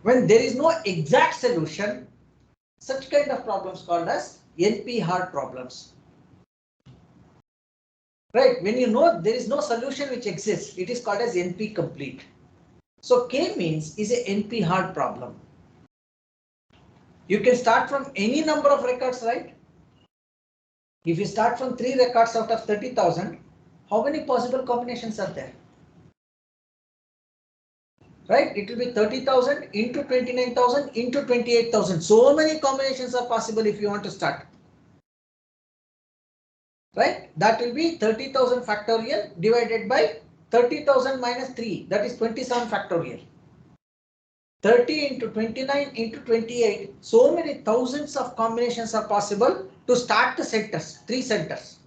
When there is no exact solution, such kind of problems called as NP hard problems. Right? When you know there is no solution which exists, it is called as NP complete. So K means is a NP hard problem. You can start from any number of records, right? If you start from 3 records out of 30,000, how many possible combinations are there? Right? It will be 30,000 into 29,000 into 28,000. So many combinations are possible if you want to start. Right? That will be 30,000 factorial divided by 30,000 minus 3. That is 27 factorial. 30 into 29 into 28. So many thousands of combinations are possible to start the centers, 3 centers.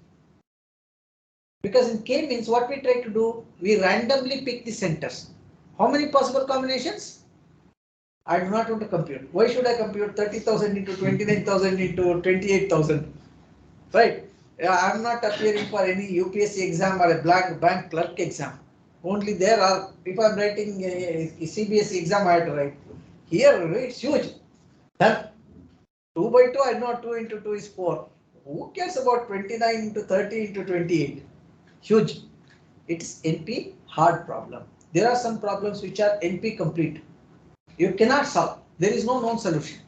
Because in K means what we try to do, we randomly pick the centers. How many possible combinations? I do not want to compute. Why should I compute 30,000 into 29,000 into 28,000? Right? I am not appearing for any UPSC exam or a bank clerk exam. Only there are, if I am writing a CBSE exam, I have to write. Here it's huge. Done. 2 by 2, I know 2 into 2 is 4. Who cares about 29 into 30 into 28? Huge. It's NP hard problem. There are some problems which are NP complete. You cannot solve. There is no known solution.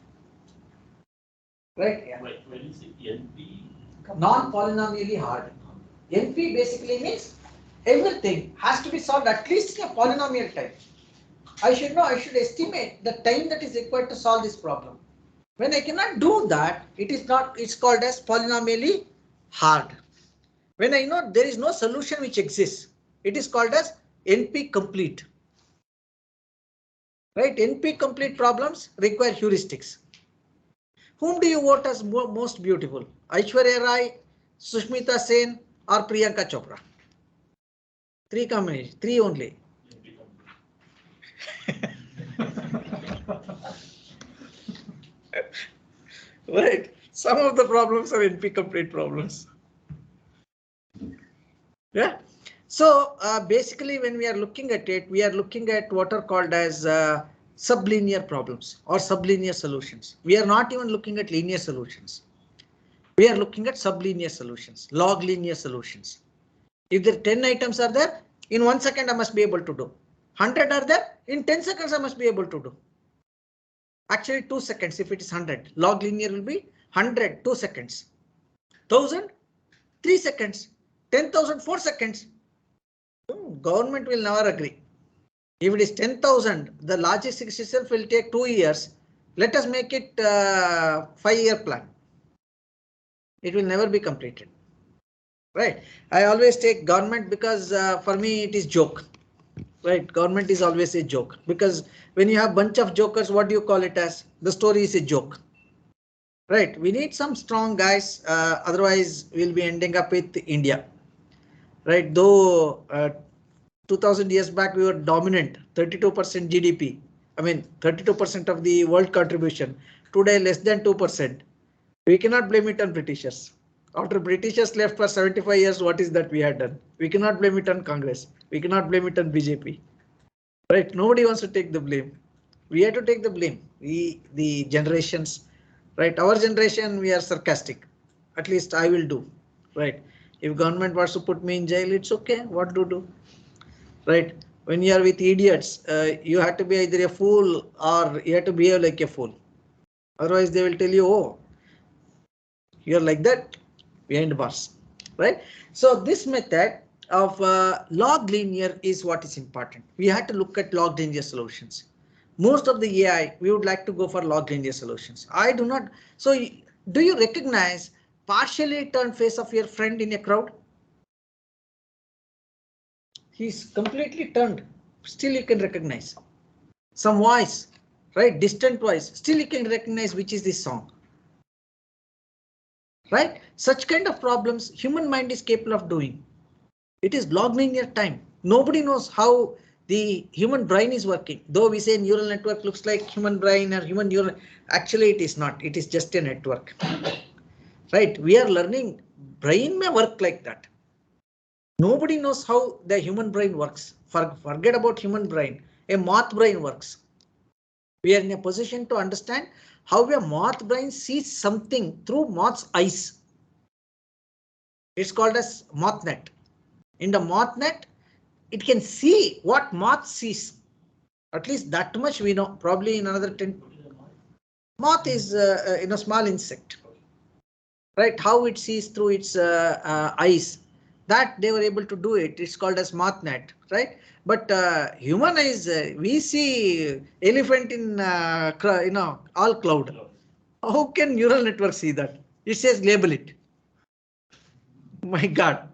Right? Yeah. Right, when you say NP, Non-polynomially hard. NP basically means everything has to be solved at least in a polynomial time. I should know, I should estimate the time that is required to solve this problem. When I cannot do that, it is not, it's called as polynomially hard. When I know there is no solution which exists, it is called as NP complete. Right? NP complete problems require heuristics. Whom do you vote as most beautiful? Aishwarya Rai, Sushmita Sen, or Priyanka Chopra? 3 combinations, 3 only. Right. Some of the problems are NP complete problems. Yeah. So basically when we are looking at it, we are looking at what are called as sublinear problems or sublinear solutions. We are not even looking at linear solutions. We are looking at sublinear solutions, log linear solutions. If there 10 items are there, in 1 second I must be able to do. 100 are there, in 10 seconds I must be able to do. Actually 2 seconds if it is 100. Log linear will be 100, 2 seconds. 1000, 3 seconds. 10,000, 4 seconds. Government will never agree. If it is 10,000, the logistics itself will take 2 years. Let us make it 5-year plan. It will never be completed. Right. I always take government because for me it is joke. Right. Government is always a joke because when you have bunch of jokers, what do you call it as? The story is a joke. Right. We need some strong guys. Otherwise we'll be ending up with India. Right. Though 2000 years back we were dominant, 32% GDP. I mean 32% of the world contribution. Today less than 2%. We cannot blame it on Britishers. After Britishers left for 75 years, what is that we had done? We cannot blame it on Congress. We cannot blame it on BJP. Right? Nobody wants to take the blame. We have to take the blame. The generations, right? Our generation, we are sarcastic. At least I will do, right? If government wants to put me in jail, it's okay. What to do, right? When you are with idiots, you have to be either a fool or you have to behave like a fool. Otherwise, they will tell you, oh, you're like that behind bars, right? So this method of log linear is what is important. We had to look at log linear solutions. Most of the AI, we would like to go for log linear solutions. I do not. So do you recognize partially turned face of your friend in a crowd? He's completely turned. Still you can recognize some voice, right? Distant voice. Still you can recognize which is this song. Right? Such kind of problems human mind is capable of doing. It is log linear time. Nobody knows how the human brain is working. Though we say neural network looks like human brain or human neural, actually it is not. It is just a network. Right? We are learning brain may work like that. Nobody knows how the human brain works. Forget about human brain. A moth brain works. We are in a position to understand how a moth brain sees something through moth's eyes. It's called as moth net. In the moth net, it can see what moth sees. At least that much we know. Probably in another 10. Moth is small insect, right? How it sees through its eyes. That they were able to do it. It's called as moth net, right? But human eyes, we see elephant in all cloud. How can neural network see that? It says label it. My God.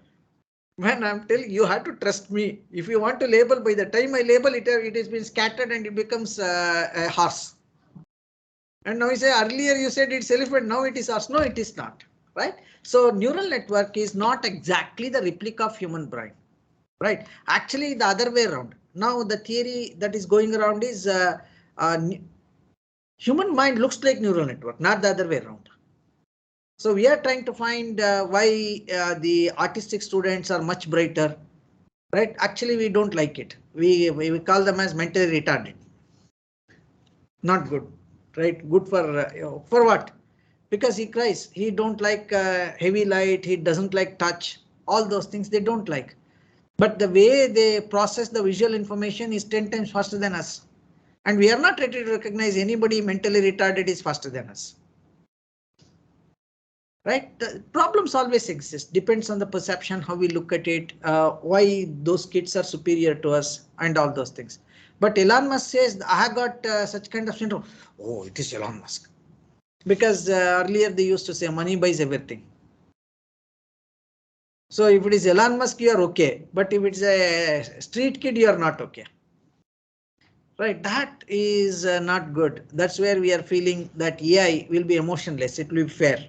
Man, I'm telling you, you have to trust me. If you want to label, by the time I label it, it has been scattered and it becomes a horse. And now you say earlier you said it's elephant, now it is horse. No, it is not. Right? So neural network is not exactly the replica of human brain. Right? Actually, the other way around. Now the theory that is going around is human mind looks like neural network, not the other way around. So we are trying to find why the artistic students are much brighter. Right? Actually, we don't like it. We call them as mentally retarded. Not good. Right? Good for what? Because he cries. He don't like heavy light. He doesn't like touch. All those things they don't like. But the way they process the visual information is 10 times faster than us. And we are not ready to recognize anybody mentally retarded is faster than us. Right? The problems always exist. Depends on the perception, how we look at it, why those kids are superior to us and all those things. But Elon Musk says, I have got such kind of syndrome. Oh, it is Elon Musk. Because earlier they used to say money buys everything. So if it is Elon Musk, you are okay. But if it's a street kid, you are not okay. Right, that is not good. That's where we are feeling that AI will be emotionless. It will be fair.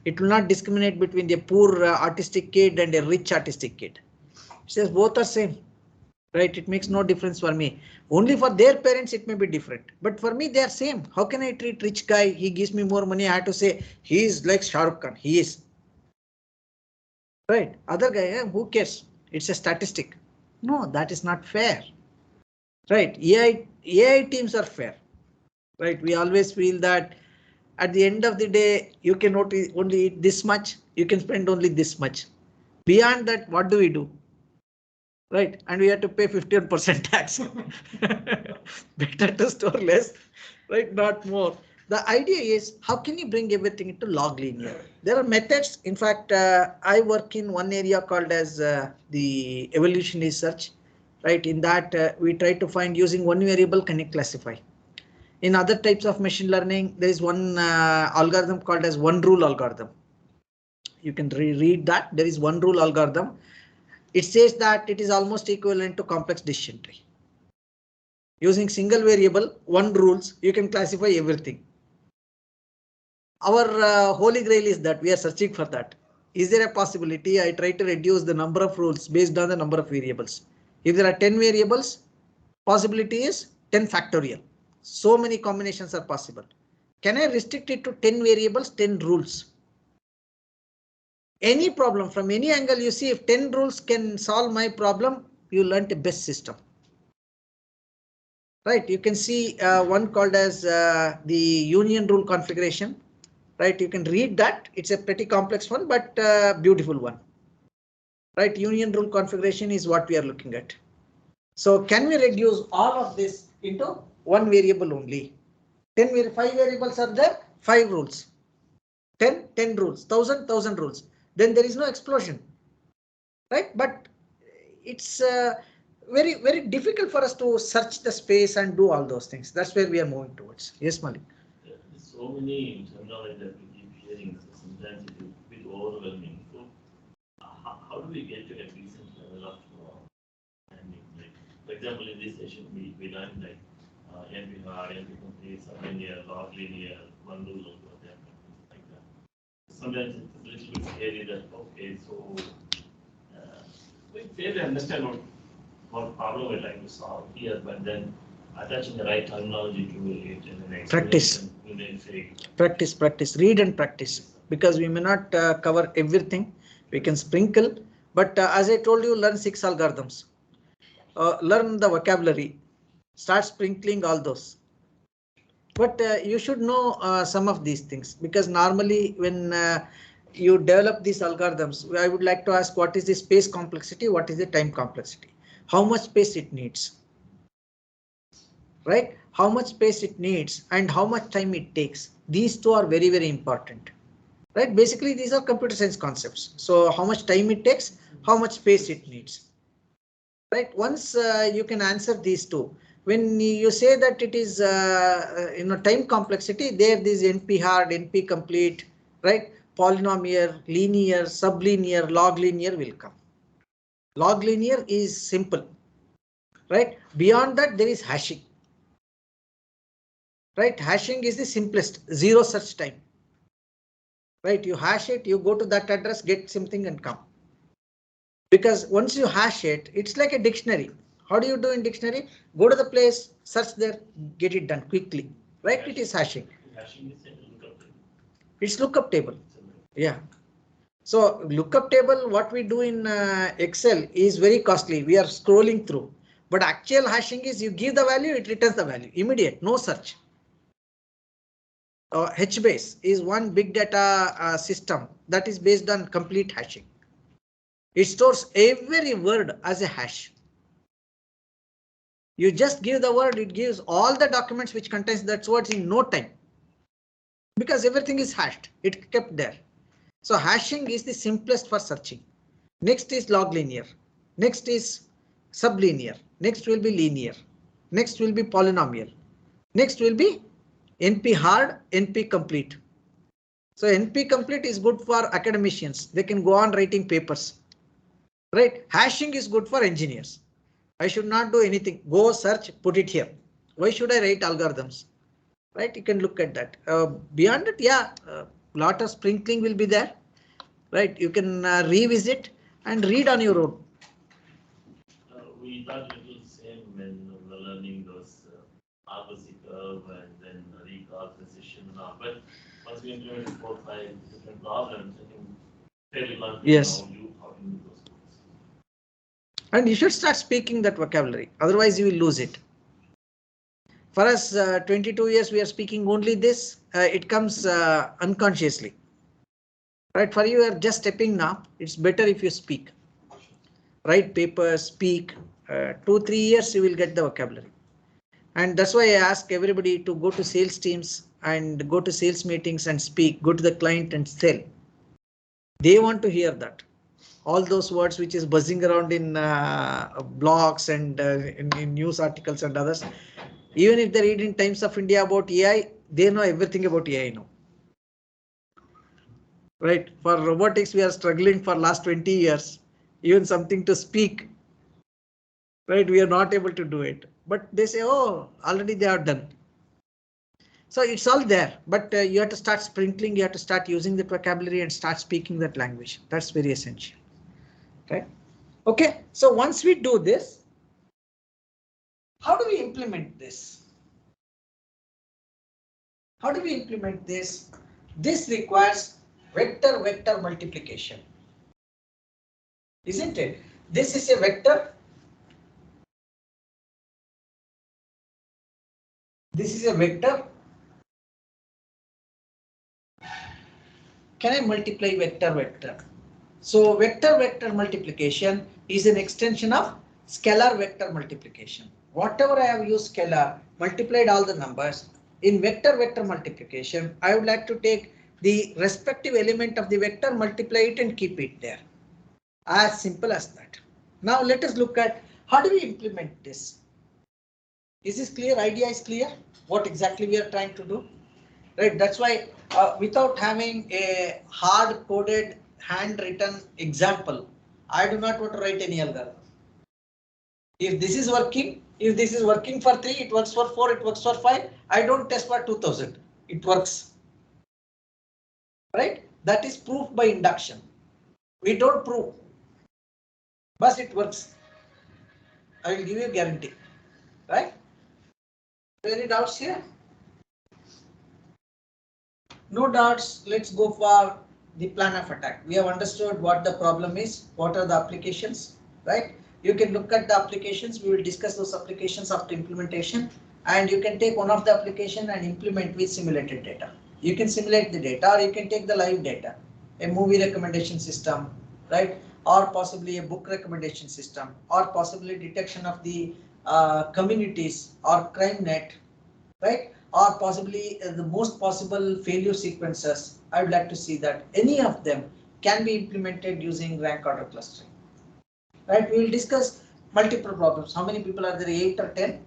It will not discriminate between the poor artistic kid and a rich artistic kid. It says both are same, right? It makes no difference for me. Only for their parents it may be different, but for me they are same. How can I treat rich guy? He gives me more money. I have to say he is like Shah Rukh Khan. He is, right? Other guy, who cares? It's a statistic. No, that is not fair, right? AI teams are fair, right? We always feel that at the end of the day, you can only eat this much. You can spend only this much. Beyond that, what do we do? Right, and we have to pay 15% tax. Better to store less, right? Not more. The idea is how can you bring everything into log linear? There are methods. In fact, I work in one area called as the evolutionary search. Right, in that we try to find using one variable can you classify. In other types of machine learning, there is one algorithm called as one rule algorithm. You can read that. There is one rule algorithm. It says that it is almost equivalent to complex decision tree. Using single variable, one rules, you can classify everything. Our holy grail is that we are searching for that. Is there a possibility? I try to reduce the number of rules based on the number of variables. If there are 10 variables, possibility is 10 factorial. So many combinations are possible. Can I restrict it to 10 variables, 10 rules? Any problem from any angle you see, if 10 rules can solve my problem, you learnt the best system. Right, you can see one called as the union rule configuration. Right, you can read that. It's a pretty complex one, but beautiful one. Right, union rule configuration is what we are looking at. So can we reduce all of this into one variable only? 5 variables are there, 5 rules. 10 rules, 1000 rules. Then there is no explosion. Right, but it's very difficult for us to search the space and do all those things. That's where we are moving towards. Yes, Malik. There's so many terminology that we keep hearing, so sometimes it is a bit overwhelming. So how do we get to a decent level of understanding? Like, for example, in this session, we learned like NP hard, NP complete, sublinear, log linear, one rule of that, like that. Sometimes it's a little bit scary that, okay, so we fairly understand what problem we're trying to solve here, but then attaching the right terminology to it and then Practice. Practice, read and practice, because we may not cover everything. We can sprinkle, but as I told you, learn 6 algorithms. Learn the vocabulary, start sprinkling all those. But you should know some of these things, because normally when you develop these algorithms, I would like to ask, what is the space complexity? What is the time complexity? How much space it needs? Right? How much space it needs and how much time it takes. These two are very important. Right? Basically, these are computer science concepts. So how much time it takes, how much space it needs. Right? Once you can answer these two, when you say that it is time complexity, there is NP hard, NP complete, right? Polynomial, linear, sublinear, log linear will come. Log linear is simple, right? Beyond that, there is hashing. Right? Hashing is the simplest, zero search time. Right? You hash it, you go to that address, get something and come. Because once you hash it, it's like a dictionary. How do you do in dictionary? Go to the place, search there, get it done quickly. Right? It is hashing. It's lookup table. Yeah. So lookup table, what we do in Excel is very costly. We are scrolling through. But actual hashing is you give the value, it returns the value. Immediate, no search. HBase is one big data system that is based on complete hashing. It stores every word as a hash. You just give the word, it gives all the documents which contains that words in no time. Because everything is hashed, it kept there. So hashing is the simplest for searching. Next is log linear. Next is sublinear. Next will be linear. Next will be polynomial. Next will be NP hard, NP complete. So NP complete is good for academicians. They can go on writing papers. Right? Hashing is good for engineers. I should not do anything. Go search, put it here. Why should I write algorithms? Right? You can look at that. Beyond it, yeah, lot of sprinkling will be there. Right? You can revisit and read on your own. We thought it was the same when we were learning those RBC curve and then recall precision and all. But once we implemented 4 or 5 different problems, I think fairly learned yes. How to do those things. And you should start speaking that vocabulary. Otherwise, you will lose it. For us, 22 years, we are speaking only this. It comes unconsciously. Right? For you, are just stepping now. It's better if you speak. Write papers, speak. 2-3 years, you will get the vocabulary. And that's why I ask everybody to go to sales teams and go to sales meetings and speak. Go to the client and sell. They want to hear that. All those words which is buzzing around in blogs and in news articles and others. Even if they read in Times of India about AI, they know everything about AI now. Right? For robotics, we are struggling for last 20 years. Even something to speak. Right? We are not able to do it. But they say, oh, already they are done. So it's all there. But you have to start sprinkling. You have to start using that vocabulary and start speaking that language. That's very essential. Right? Okay. So once we do this, how do we implement this? How do we implement this? This requires vector multiplication. Isn't it? This is a vector. This is a vector. Can I multiply vector vector? So vector multiplication is an extension of scalar vector multiplication. Whatever I have used scalar, multiplied all the numbers. In vector multiplication, I would like to take the respective element of the vector, multiply it and keep it there. As simple as that. Now let us look at how do we implement this. Is this clear? Idea is clear? What exactly we are trying to do? Right, that's why without having a hard coded handwritten example, I do not want to write any algorithm. If this is working for 3, it works for 4, it works for 5. I don't test for 2000. It works. Right? That is proof by induction. We don't prove, but it works. I will give you a guarantee. Right? Any doubts here? No doubts. Let's go for the plan of attack. We have understood what the problem is, what are the applications, right? You can look at the applications. We will discuss those applications after implementation, and you can take one of the application and implement with simulated data. You can simulate the data, or you can take the live data, a movie recommendation system, right? Or possibly a book recommendation system, or possibly detection of the communities or crime net, right? Or possibly the most possible failure sequences. I would like to see that any of them can be implemented using rank order clustering. Right? We will discuss multiple problems. How many people are there? 8 or 10?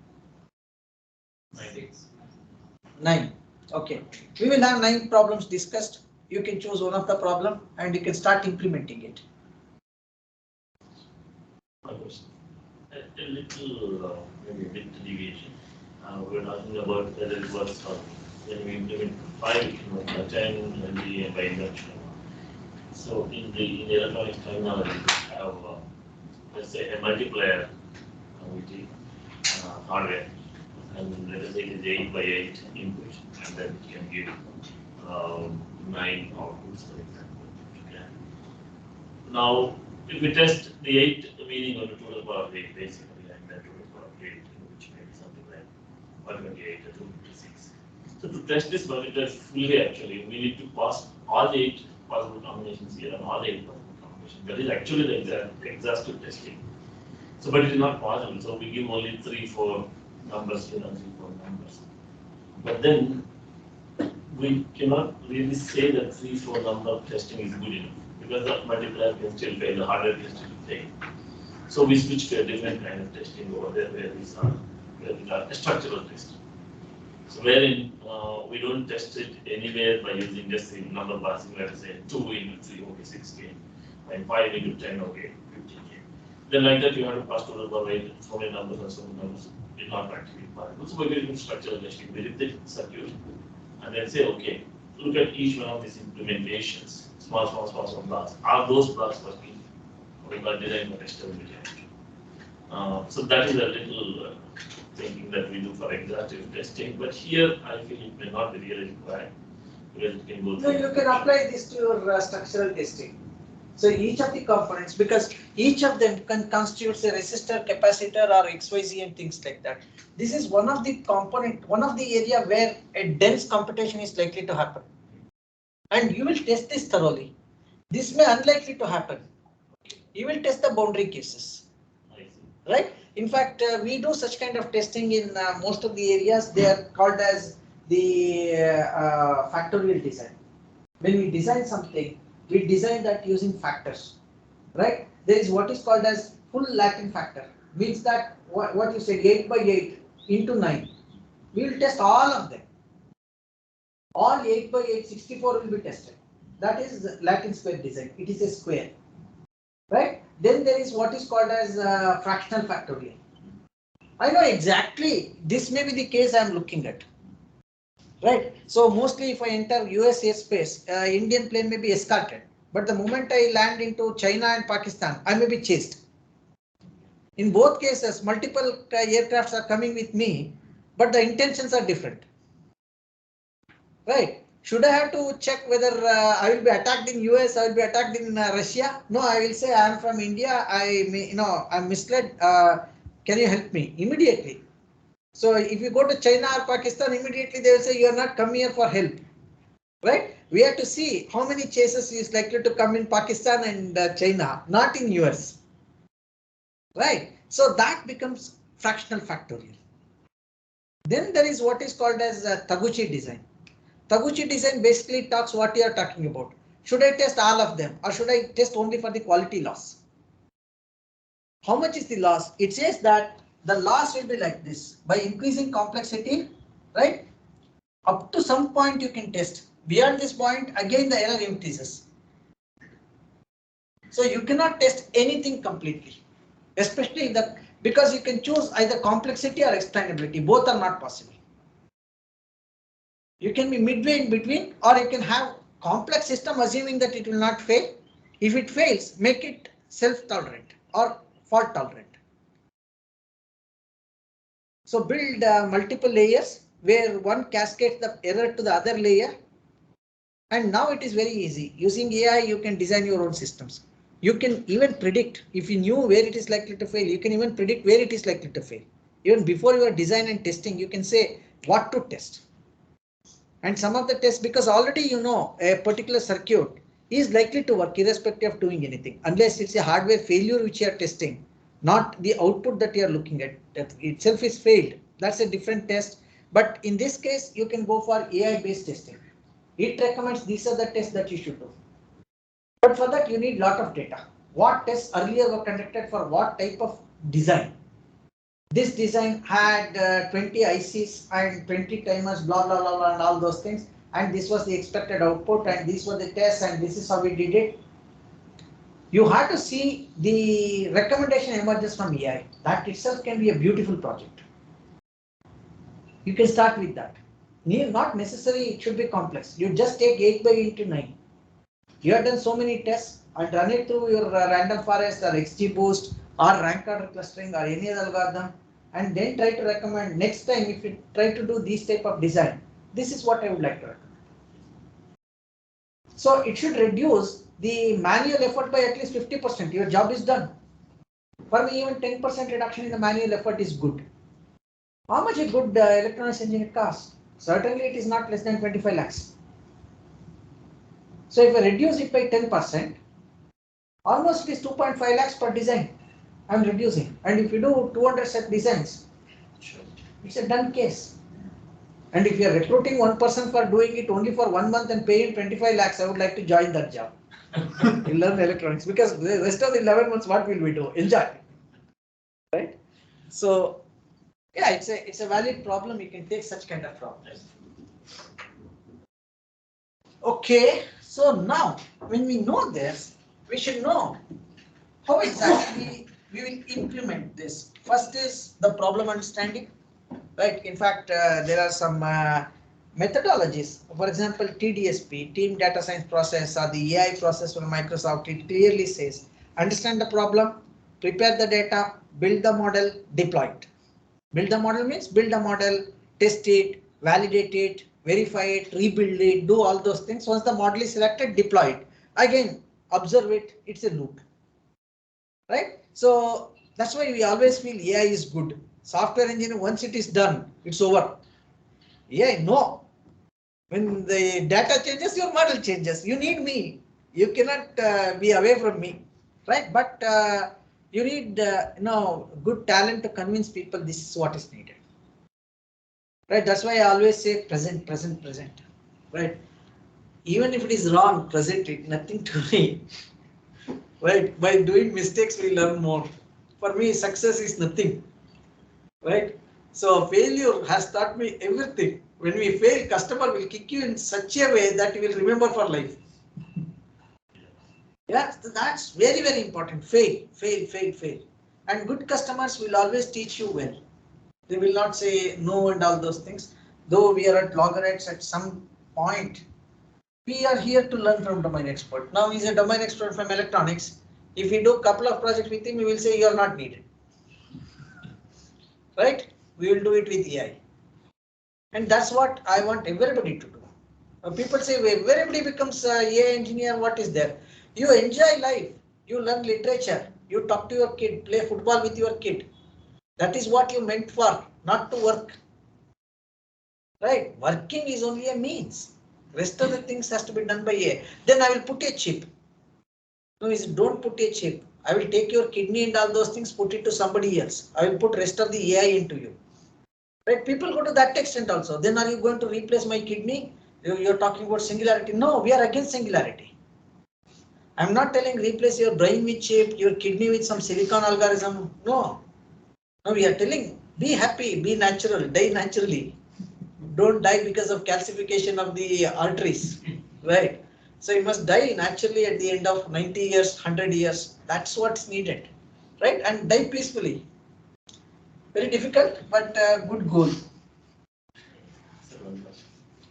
9. Okay. We will have 9 problems discussed. You can choose one of the problem and you can start implementing it. A little, maybe a bit deviation. We're talking about whether it works for when we implement 5, it can work for 10, and by induction. So in the electronics terminology, we have let's say a multiplier with the hardware, and let us say it is 8 by 8 input, and then it can give 9 outputs, for example. Okay. Now, if we test the 8 meaning on the total power of 8, basically, and then total power of 8, which may be something like 128 or 256. So to test this multiplier fully, actually, we need to pass all the 8 possible combinations here and all the 8 possible combinations. That is actually the exhaustive testing. So, but it is not possible. So we give only 3, 4 numbers here and 3, 4 numbers. But then we cannot really say that 3, 4 number testing is good enough, because the multiplier can still fail, the hardware can still fail. So we switch to a different kind of testing over there, where we are a structural testing. So wherein we don't test it anywhere by using just the number passing, let us say 2 into 3, okay, 6K, and 5 into 10, okay, 15K. Then like that you have to pass total power weight, so many numbers and so many numbers. It's not practically possible. So we do structural testing, we did the circuit, and then say, okay, look at each one of these implementations, small blocks. Are those blocks working? We got design for testability. So that is a little thinking that we do for exhaustive testing, but here I feel it may not be really required, because it can go through. No, you can apply this to your structural testing. So each of the components, because each of them constitutes a resistor, capacitor, or XYZ and things like that. This is one of the component, one of the area where a dense computation is likely to happen. And you will test this thoroughly. This may unlikely to happen. You will test the boundary cases. Right? In fact, we do such kind of testing in most of the areas. They are called as the factorial design. When we design something, we design that using factors, right? There is what is called as full Latin factor, means that what you said 8 by 8 into 9. We will test all of them. All 8 by 8, 64 will be tested. That is Latin square design. It is a square, right? Then there is what is called as fractional factorial. I know exactly this may be the case I am looking at. Right. So mostly if I enter US airspace, Indian plane may be escorted. But the moment I land into China and Pakistan, I may be chased. In both cases, multiple aircrafts are coming with me, but the intentions are different. Right. Should I have to check whether I will be attacked in US, I will be attacked in Russia? No, I will say I am from India. I'm misled. Can you help me immediately? So if you go to China or Pakistan, immediately they will say you are not come here for help. Right? We have to see how many cases is likely to come in Pakistan and China, not in US. Right? So that becomes fractional factorial. Then there is what is called as Taguchi design. Taguchi design basically talks what you are talking about. Should I test all of them or should I test only for the quality loss? How much is the loss? It says that the loss will be like this. By increasing complexity, right? Up to some point you can test. Beyond this point, again the error increases. So you cannot test anything completely, especially because you can choose either complexity or explainability. Both are not possible. You can be midway in between, or you can have complex system assuming that it will not fail. If it fails, make it self-tolerant or fault-tolerant. So build multiple layers where one cascades the error to the other layer. And now it is very easy. Using AI, you can design your own systems. You can even predict, if you knew where it is likely to fail, you can even predict where it is likely to fail. Even before your design and testing, you can say what to test. And some of the tests, because already you know a particular circuit is likely to work irrespective of doing anything, unless it's a hardware failure which you are testing, not the output that you are looking at that itself is failed. That's a different test. But in this case, you can go for AI based testing. It recommends these are the tests that you should do. But for that, you need lot of data. What tests earlier were conducted for what type of design? This design had 20 ICs and 20 timers, blah, blah, blah, blah, and all those things. And this was the expected output, and these were the tests, and this is how we did it. You have to see the recommendation emerges from AI. That itself can be a beautiful project. You can start with that. Not necessarily it should be complex. You just take 8 by 8 to 9. You have done so many tests and run it through your random forest or XGBoost or rank order clustering or any other algorithm, and then try to recommend next time if you try to do this type of design, this is what I would like to recommend. So it should reduce the manual effort by at least 50%. Your job is done. For me, even 10% reduction in the manual effort is good. How much a good electronics engineer costs? Certainly it is not less than 25 lakhs. So if I reduce it by 10%, almost it is 2.5 lakhs per design. I'm reducing. And if you do 200 set designs, it's a done case. And if you are recruiting one person for doing it only for 1 month and paying 25 lakhs, I would like to join that job. You learn electronics, because the rest of the 11 months, what will we do? Enjoy. Right? So, yeah, it's a valid problem. You can take such kind of problems. Okay, so now when we know this, we should know how exactly we will implement this. First is the problem understanding, right? In fact, there are some methodologies. For example, TDSP, Team Data Science Process, or the AI process from Microsoft, it clearly says, understand the problem, prepare the data, build the model, deploy it. Build the model means build a model, test it, validate it, verify it, rebuild it, do all those things. Once the model is selected, deploy it. Again, observe it, it's a loop. Right? So that's why we always feel AI is good. Software engineering, once it is done, it's over. AI, no. When the data changes, your model changes. You need me. You cannot be away from me. Right? But you need good talent to convince people this is what is needed. Right? That's why I always say present, present, present. Right? Even if it is wrong, present it, nothing to me. Right? By doing mistakes, we learn more. For me, success is nothing. Right? So failure has taught me everything. When we fail, customer will kick you in such a way that you will remember for life. Yeah, so that's very, very important. Fail, fail, fail, fail. And good customers will always teach you well. They will not say no and all those things. Though we are at loggerheads at some point, we are here to learn from domain expert. Now he's a domain expert from electronics. If we do a couple of projects with him, we will say you are not needed. Right? We will do it with AI. And that's what I want everybody to do. People say, when everybody becomes AI engineer, what is there? You enjoy life. You learn literature. You talk to your kid, play football with your kid. That is what you meant for. not to work. Right? Working is only a means. Rest of the things has to be done by AI. Then I will put a chip. No, is don't put a chip. I will take your kidney and all those things, put it to somebody else. I will put rest of the AI into you. Right? People go to that extent also. Then are you going to replace my kidney? You're talking about singularity. No, we are against singularity. I'm not telling replace your brain with chip, your kidney with some silicon algorithm. No. No, we are telling be happy, be natural, die naturally. Don't die because of calcification of the arteries. Right? So you must die naturally at the end of 90 years, 100 years. That's what's needed. Right? And die peacefully. Very difficult, but good goal.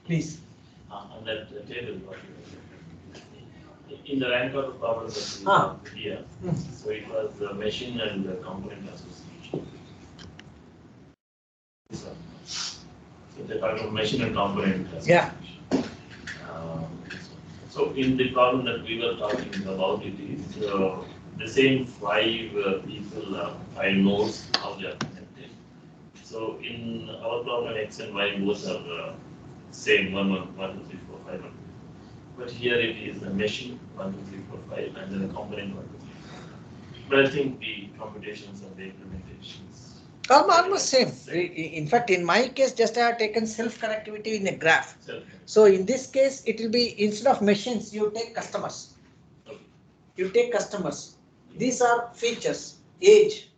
Please. On that table, in the rank order problem that we have here, so it was the machine and the component association. So they talk about machine and component association. Yeah. So in the problem that we were talking about, it is the same five people, five nodes, how they are connected. So in our problem, X and Y both are same 1, 1, 1, 2, 3, 4, 5, 1. But here it is a machine 1, 2, 3, 4, 5, and then a component 1, 2, 3, 4. But I think the computations and the implementations Almost same. In fact, in my case, just I have taken self-connectivity in a graph. So in this case, it will be instead of machines, you take customers. Okay. You take customers. These are features, age,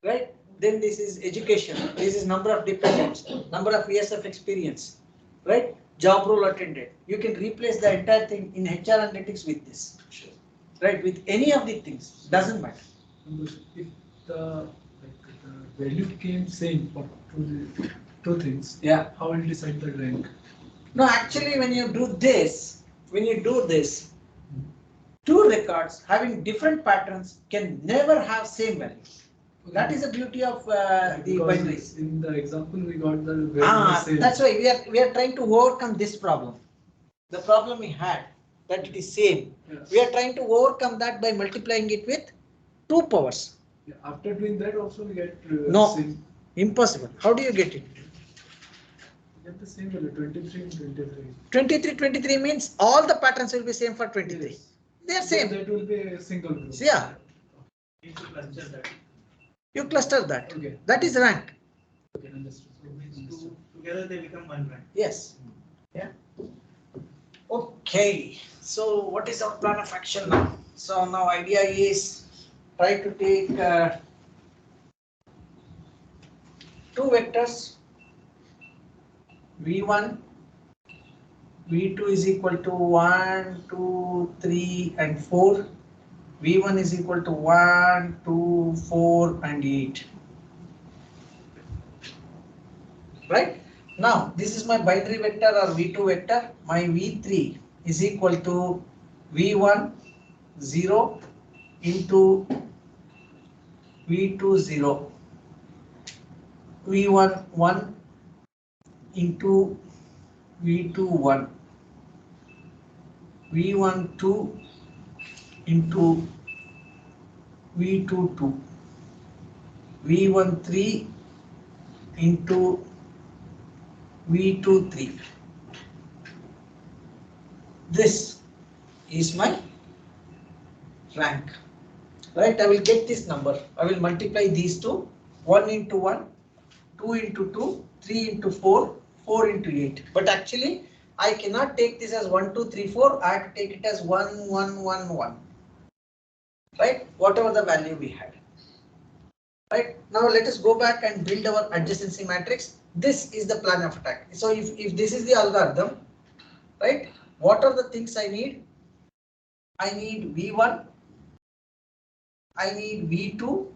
right? Then this is education. This is number of dependents, number of years of experience, right? Job role attended. You can replace the entire thing in HR analytics with this. Sure. Right? With any of the things, doesn't matter. If the value became same for two things, yeah, how will you decide the rank? No, actually, when you do this, two records having different patterns can never have same value. Okay. That is the beauty of the binaries. In the example, we got the value same. That's why we are trying to overcome this problem. The problem we had that it is same. Yes. We are trying to overcome that by multiplying it with 2 powers. Yeah, after doing that, also we get no same. Impossible. How do you get it? We get the same value 23 and 23. 23 means all the patterns will be same for 23. Yes. They are same. That will be a single group. Yeah. You cluster that. You cluster that. Okay. That is rank. Okay, understood. So together they become one rank. Yes. Yeah. Okay. So what is our plan of action now? So now idea is try to take 2 vectors v1, v2 is equal to 1, 2, 3 and 4. v1 is equal to 1, 2, 4 and 8. Right? Now this is my binary vector or v2 vector. My v3 is equal to v1 0 into v2 0, v1 1 into v2 1, v1 2 into v2 2, v1 3 into v2 3. This is my rank. Right? I will get this number. I will multiply these two. 1 into 1, 2 into 2, 3 into 4, 4 into 8. But actually, I cannot take this as 1, 2, 3, 4. I have to take it as 1, 1, 1, 1. Right? Whatever the value we had. Right? Now let us go back and build our adjacency matrix. This is the plan of attack. So if this is the algorithm, right? What are the things I need? I need V1. I need V2.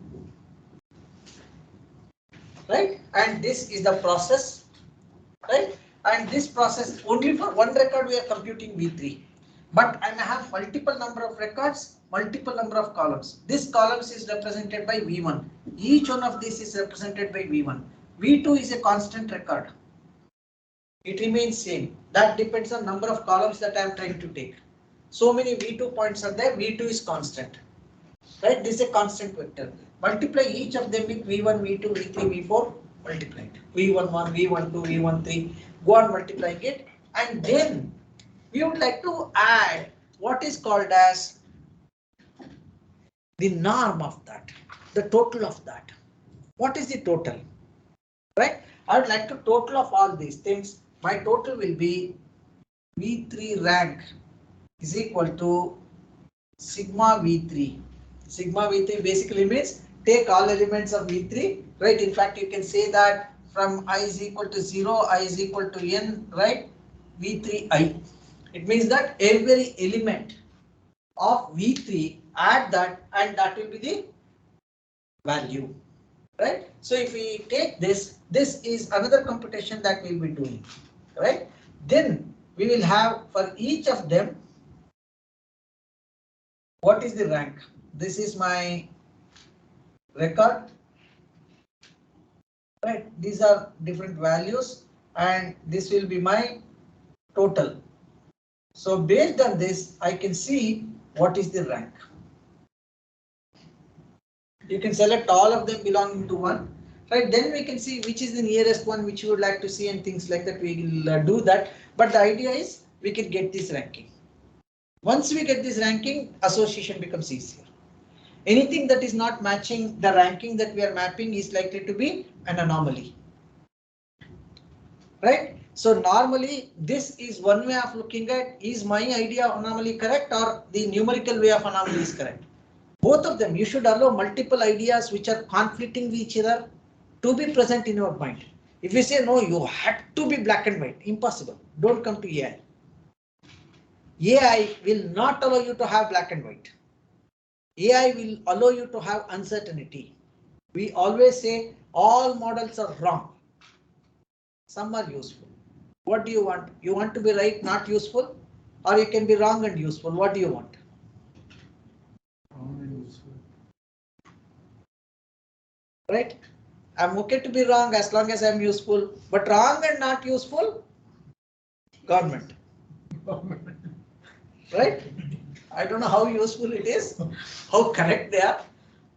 Right? And this is the process. Right? And this process only for one record we are computing V3. But I may have multiple number of records, multiple number of columns. This columns is represented by V1. Each one of these is represented by V1. V2 is a constant record. It remains same. That depends on number of columns that I am trying to take. So many V2 points are there. V2 is constant. Right? This is a constant vector. Multiply each of them with V1, V2, V3, V4. multiply it. V11, V12, V13, go on multiplying it, and then we would like to add what is called as the norm of that, the total of that. What is the total? Right? I would like to total of all these things. My total will be V3 rank is equal to sigma V3. Sigma V3 basically means take all elements of V3, right? In fact, you can say that from I is equal to 0, I is equal to n, right? V3i. It means that every element of V3, add that, and that will be the value, right? So if we take this, this is another computation that we'll be doing, right? Then we will have for each of them, what is the rank? This is my record, right? These are different values, and this will be my total. So based on this, I can see what is the rank. You can select all of them belonging to one, right? Then we can see which is the nearest one which you would like to see and things like that. We will do that. But the idea is we can get this ranking. Once we get this ranking, association becomes easier. Anything that is not matching the ranking that we are mapping is likely to be an anomaly. Right? So normally this is one way of looking at, is my idea of anomaly correct or the numerical way of anomaly is correct? Both of them, you should allow multiple ideas which are conflicting with each other to be present in your mind. If you say no, you had to be black and white, impossible. Don't come to AI. AI will not allow you to have black and white. AI will allow you to have uncertainty. We always say all models are wrong. Some are useful. What do you want? You want to be right, not useful? Or you can be wrong and useful. What do you want? Wrong and useful. Right? I'm okay to be wrong as long as I'm useful, but wrong and not useful, government. Right? I don't know how useful it is, how correct they are,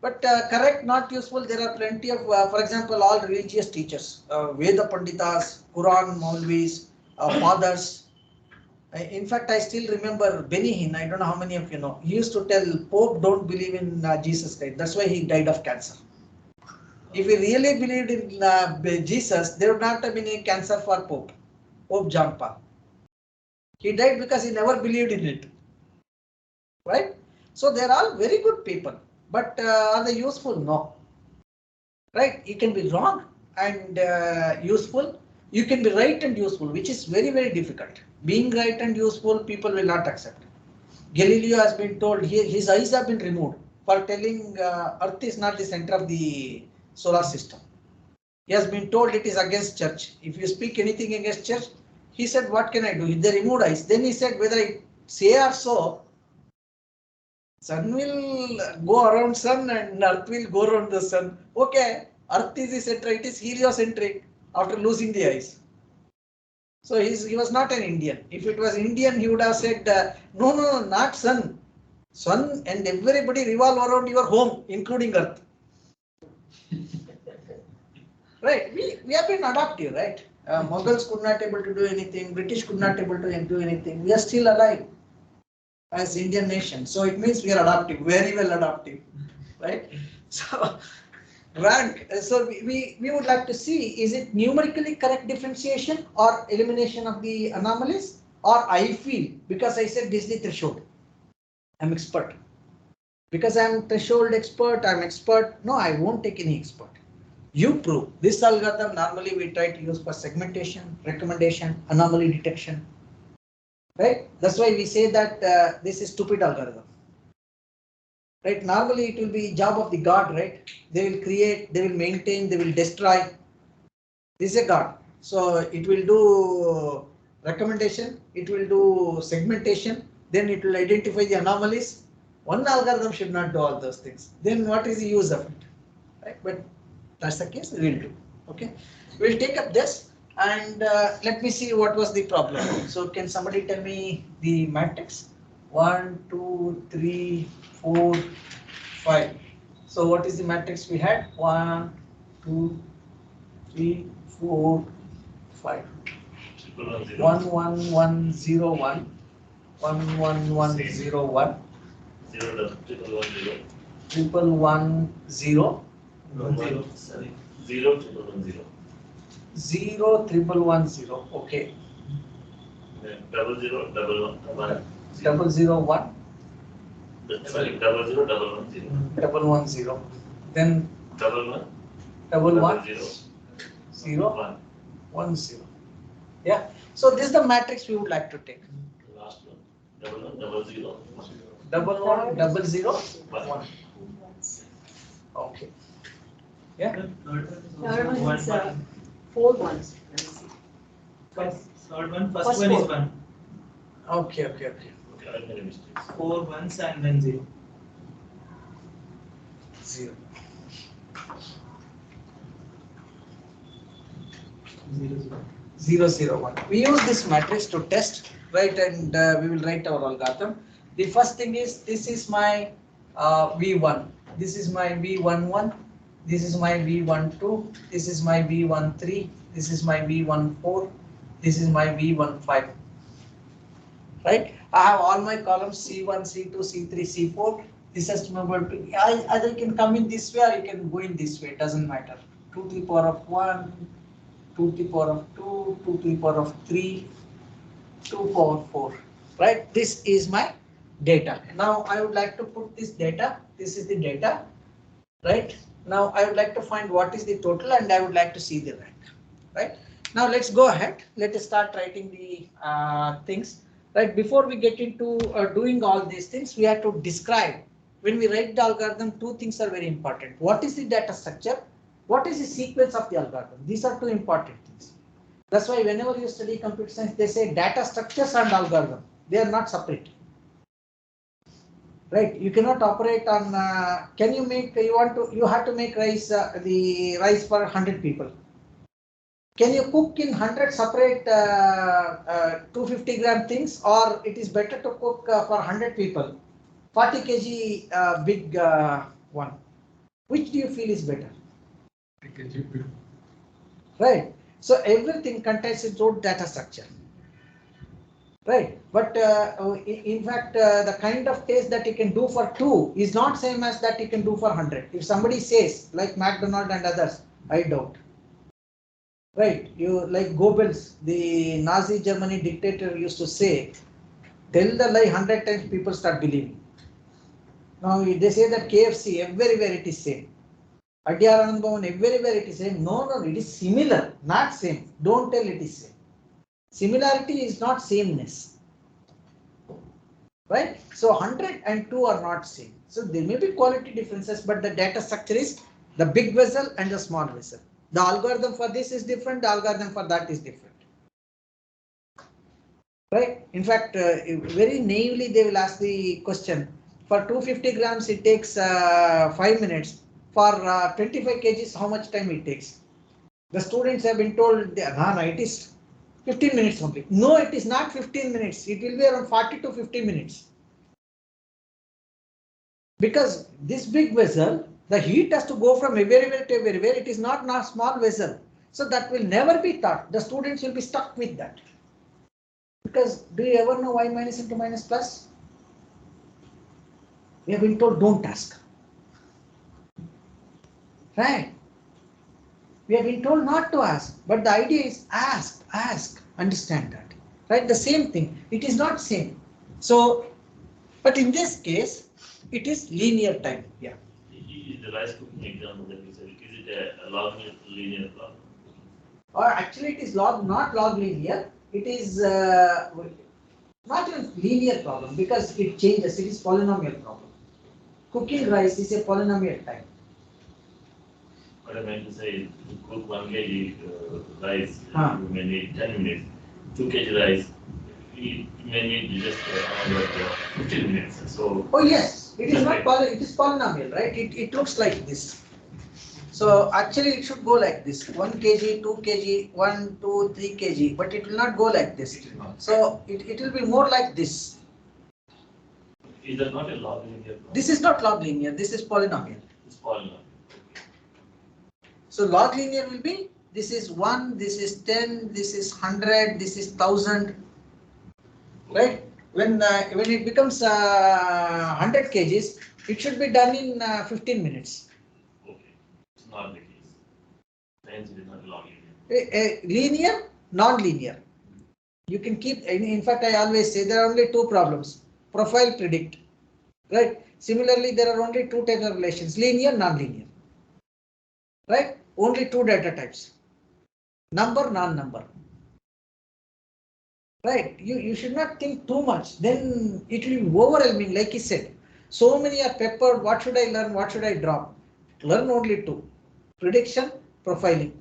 but correct, not useful. There are plenty of, for example, all religious teachers, Veda Panditas, Quran Maulvis, fathers. In fact, I still remember Benny Hinn. I don't know how many of you know. He used to tell Pope don't believe in Jesus Christ. That's why he died of cancer. If he really believed in Jesus, there would not have been any cancer for Pope John Paul. He died because he never believed in it. Right? So they're all very good people, but are they useful? No. Right? You can be wrong and useful. You can be right and useful, which is very, very difficult. Being right and useful, people will not accept. Galileo has been told his eyes have been removed for telling Earth is not the center of the solar system. He has been told it is against church. If you speak anything against church, he said, what can I do? They removed eyes. Then he said, whether I say or so, sun will go around sun and earth will go around the sun. Okay, earth is the center, it is heliocentric after losing the eyes. So he was not an Indian. If it was Indian, he would have said, no, no, no, not sun. Sun and everybody revolve around your home, including earth. Right, we have been adaptive, right? Mughals could not able to do anything, British could not able to do anything. We are still alive as Indian nation. So it means we are adaptive, very well adaptive, right? So rank, so we would like to see, is it numerically correct differentiation or elimination of the anomalies? Or I feel, because I said this is the threshold, I'm expert. Because I'm threshold expert, I'm expert. No, I won't take any expert. You prove. This algorithm normally we try to use for segmentation, recommendation, anomaly detection. Right? That's why we say that this is stupid algorithm. Right? Normally it will be job of the God, right? They will create, they will maintain, they will destroy. This is a God. So it will do recommendation, it will do segmentation, then it will identify the anomalies. One algorithm should not do all those things. Then what is the use of it? Right? But that's the case, we will do. Okay. We'll take up this and let me see what was the problem. So can somebody tell me the matrix? 1, 2, 3, 4, 5. So what is the matrix we had? 1, 2, 3, 4, 5. 110. 11101. 11101. 11110. 01110. Okay. 001. Sorry, 00110. 110. Then 11. 010. Yeah. So this is the matrix we would like to take. Last one. 1100. 110001. Okay. Yeah. Third one is 4 ones. third one, first one is 1. Okay. Okay, I made a mistake. 4 ones and then 0. 0. 001. We use this matrix to test, right? And we will write our algorithm. The first thing is this is my V1. This is my V11. This is my V12. This is my V13. This is my V14. This is my V15. Right? I have all my columns C1, C2, C3, C4. This has to be either you can come in this way or you can go in this way. It doesn't matter. 2 to the power of 1, 2 to the power of 2, 2 to the power of 3, 2 power of 4. Right? This is my data. Now I would like to put this data. This is the data. Right? Now I would like to find what is the total and I would like to see the rank. Right? Now let's go ahead. Let us start writing the things. Right? Before we get into doing all these things, we have to describe. When we write the algorithm, two things are very important. What is the data structure? What is the sequence of the algorithm? These are two important things. That's why whenever you study computer science, they say data structures and algorithm. They are not separate. Right? You cannot operate on. Can you make? You have to make rice. The rice for 100 people. Can you cook in 100 separate 250 gram things, or it is better to cook for 100 people, 40 kg big one? Which do you feel is better? Right. So everything contains its own data structure. Right. But in fact, the kind of taste that you can do for 2 is not same as that you can do for 100. If somebody says like McDonald and others, I doubt. Right. You like Goebbels, the Nazi Germany dictator, used to say, tell the lie 100 times, people start believing. Now they say that KFC, everywhere it is same. Adyar Anand Bhavan, everywhere it is same. No, it is similar, not same. Don't tell it is same. Similarity is not sameness. Right? So 100 and 2 are not same. So there may be quality differences, but the data structure is the big vessel and the small vessel. The algorithm for this is different, the algorithm for that is different. Right? In fact, very naively they will ask the question, for 250 grams it takes 5 minutes, for 25 kgs how much time it takes? The students have been told, it is 15 minutes only. No, it is not 15 minutes, it will be around 40 to 50 minutes. Because this big vessel, the heat has to go from everywhere to everywhere, it is not a small vessel. So that will never be taught, the students will be stuck with that. Because do you ever know y minus into minus plus? We have been told don't ask. Right? We have been told not to ask, but the idea is ask, understand that. Right? The same thing. It is not same. So, but in this case, it is linear time. Yeah. Is the rice cooking example that we said, is it a log linear problem? Or actually, it is not log linear. It is not even linear problem because it changes. It is polynomial problem. Cooking rice is a polynomial time. What I meant to say is, to cook 1 kg rice, you may need 10 minutes. 2 kg rice, you may need just around 15 minutes. So. Oh yes, it is not it is polynomial, right? It looks like this. So actually it should go like this, 1 kg, 2 kg, 1, 2, 3 kg, but it will not go like this. So it will be more like this. Is that not a log linear problem? This is not log linear, this is polynomial. It's polynomial. So log linear will be this is 1, this is 10, this is 100, this is 1000, right? When it becomes 100 kgs, it should be done in 15 minutes. Okay, it's not the case. Hence, it is not linear. Linear, non-linear. You can keep, in fact, I always say there are only two problems: profile, predict, right? Similarly, there are only two types of relations: linear, non-linear, right? Only two data types: number, non-number. Right, you should not think too much, then it will be overwhelming. Like he said, so many are peppered. What should I learn? What should I drop? Learn only two: prediction, profiling.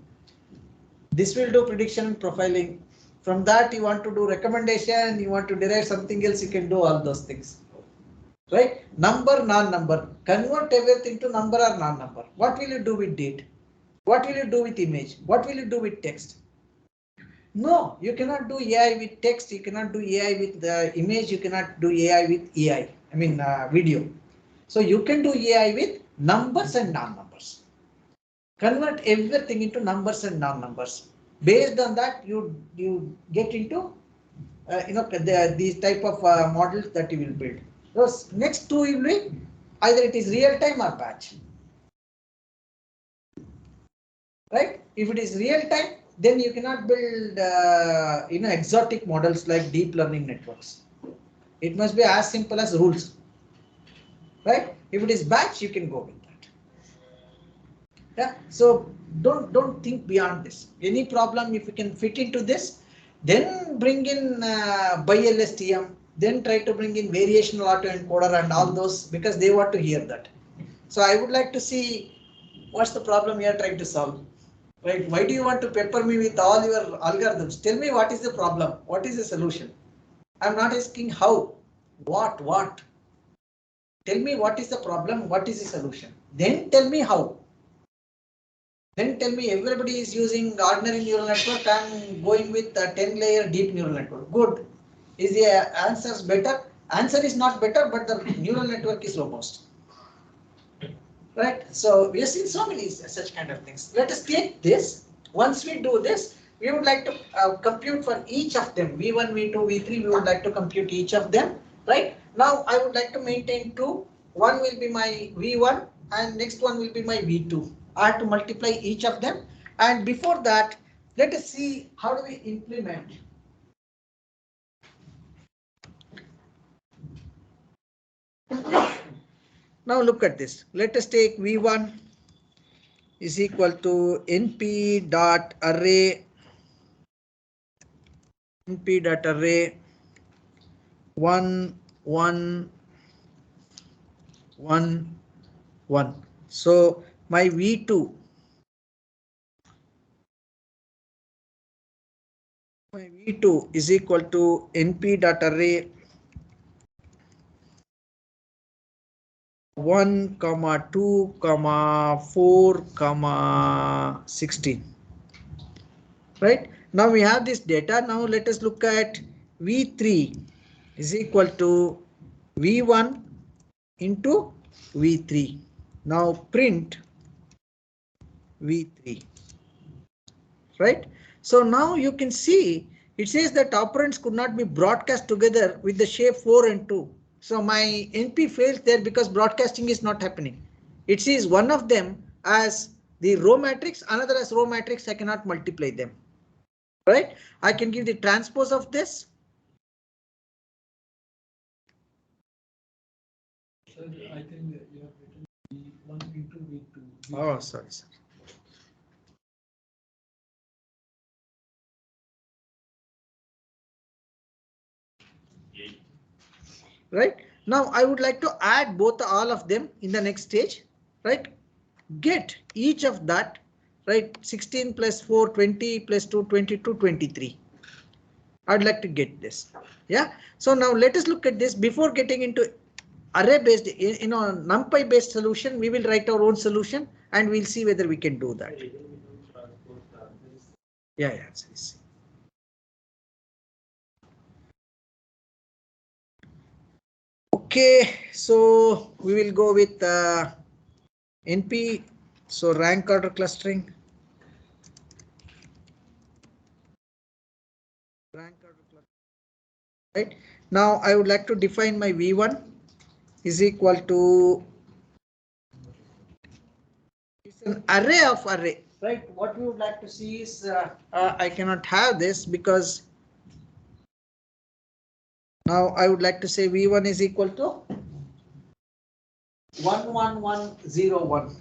This will do prediction and profiling. From that, you want to do recommendation, you want to derive something else, you can do all those things. Right? Number, non-number. Convert everything to number or non-number. What will you do with date? What will you do with image? What will you do with text? No, you cannot do AI with text, you cannot do AI with the image, you cannot do AI with video. So you can do AI with numbers and non-numbers. Convert everything into numbers and non-numbers. Based on that, you get into these type of models that you will build. Those next two will be either it is real time or batch. Right? If it is real time, then you cannot build exotic models like deep learning networks. It must be as simple as rules. Right? If it is batch, you can go with that. Yeah. So don't think beyond this. Any problem, if you can fit into this, then bring in BiLSTM, then try to bring in variational autoencoder and all those, because they want to hear that. So I would like to see what's the problem you are trying to solve. Right? Why do you want to pepper me with all your algorithms? Tell me what is the problem? What is the solution? I'm not asking how. What? Tell me what is the problem? What is the solution? Then tell me how. Then tell me everybody is using ordinary neural network. I'm going with a 10-layer deep neural network. Good. Is the answers better? Answer is not better, but the neural network is robust. Right? So we have seen so many such kind of things. Let us take this. Once we do this, we would like to compute for each of them. V1, V2, V3, we would like to compute each of them. Right? Now I would like to maintain two. One will be my V1 and next one will be my V2. I have to multiply each of them. And before that, let us see how do we implement. Now look at this. Let us take V1 is equal to np dot array 1 1 1 1. So my V2 is equal to np dot array 1, 2, 4, 16. Right? Now we have this data. Now let us look at V3 is equal to V1 into V3. Now print V3. Right? So now you can see it says that operands could not be broadcast together with the shape 4 and 2. So my NP fails there because broadcasting is not happening. It sees one of them as the row matrix, another as row matrix. I cannot multiply them. Right? I can give the transpose of this. Sir, I think that you have written V1 into V2. Oh, sorry. Right? Now I would like to add both all of them in the next stage. Right? Get each of that. Right? 16 plus 4, 20 plus 2, 22, 23. I'd like to get this. Yeah. So now let us look at this before getting into array based, NumPy based solution. We will write our own solution and we'll see whether we can do that. Yeah. Okay, so we will go with NP. So rank order clustering. right? Now I would like to define my V1 is equal to, it's an array of array, right? What we would like to see is I cannot have this because now I would like to say V1 is equal to 11101.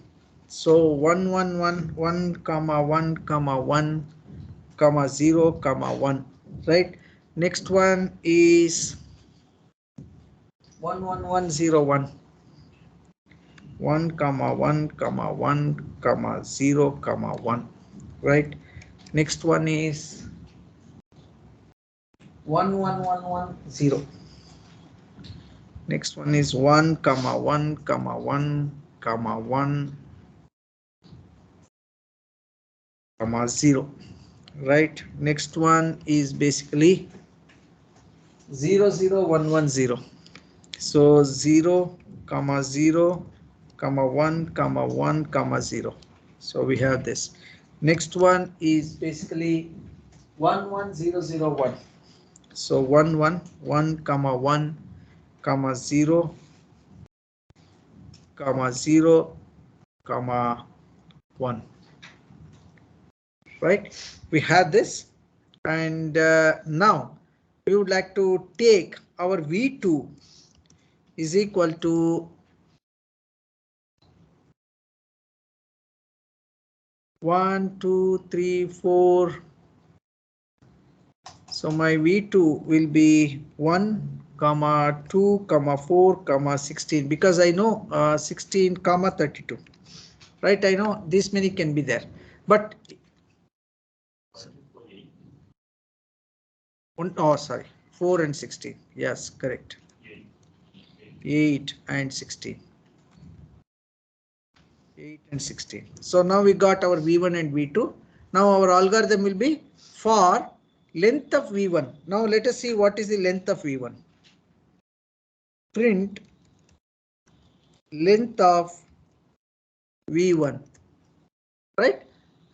So 1111 comma 1 comma 1 comma 0 comma 1, right? Next one is 11101. 1 comma 1 comma 1 comma 0 comma 1, right? Next one is 11110. Next one is 1 comma 1 comma 1 comma 1 comma 0, right? Next one is basically 00110. So 0 comma 0 comma 1 comma 1 comma 0. So we have this. Next one is basically 11001. So 111 comma 1 comma 0 comma 0 comma 1, right? We have this, and now we would like to take our V2 is equal to 1 2 3 4. So my V2 will be 1 comma 2 comma 4 comma 16, because I know 16 comma 32, right? I know this many can be there, but oh sorry, 4 and 16, yes, correct. 8 and 16. 8 and 16. So now we got our V1 and V2. Now our algorithm will be for length of V1. Now let us see what is the length of V1. Print length of V1, right?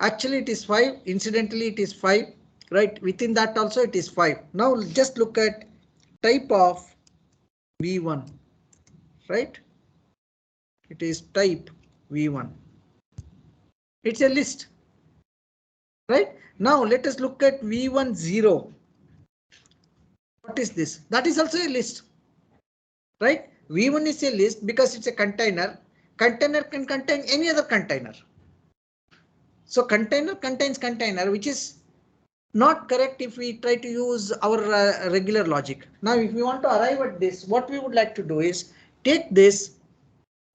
Actually it is 5. Incidentally it is 5, right? Within that also it is 5. Now just look at type of V1, right? It is type V1. It's a list, right? Now let us look at V10. What is this? That is also a list, right? V1 is a list because it's a container. Container can contain any other container. So container contains container, which is not correct if we try to use our regular logic. Now, if we want to arrive at this, what we would like to do is take this,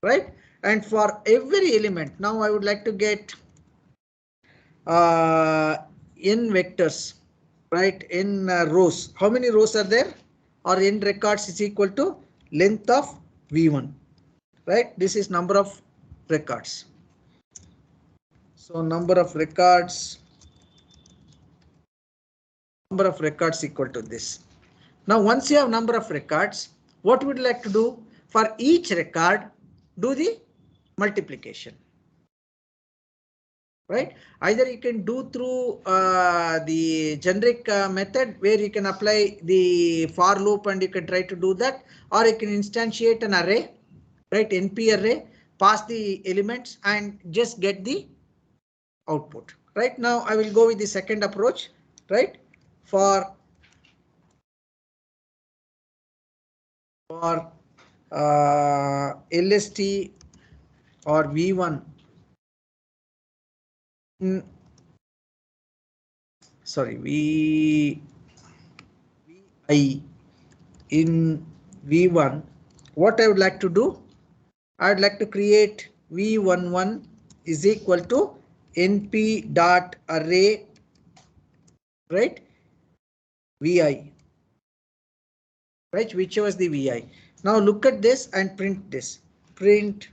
right? And for every element, now I would like to get n vectors, right? In rows. How many rows are there? Or n records is equal to length of V1, right? This is number of records. So number of records equal to this. Now once you have number of records, what would you like to do? For each record, do the multiplication, right? Either you can do through the generic method where you can apply the for loop and you can try to do that, or you can instantiate an array, right? NP array, pass the elements and just get the output. Right now I will go with the second approach, right? For LST or V1 sorry VI in V1, what I would like to do, I would like to create V11 is equal to np dot array, right? VI, right? Whichever is the VI. Now look at this and print this. Print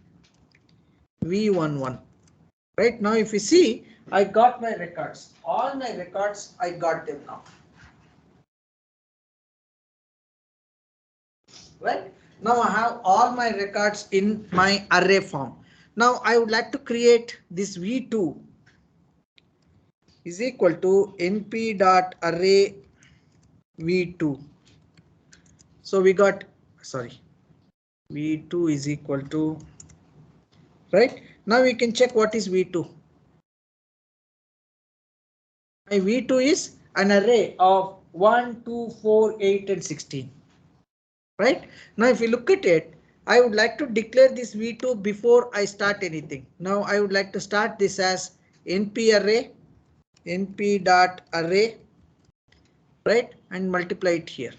V11. Right now, if you see, I got my records. All my records, I got them now. Right now, I have all my records in my array form. Now, I would like to create this V2 is equal to np dot array V2. So we got, sorry, V2 is equal to, right? Now we can check what is V2. My V2 is an array of 1, 2, 4, 8 and 16. Right? Now if you look at it, I would like to declare this V2 before I start anything. Now I would like to start this as np array, np dot array, right? And multiply it here.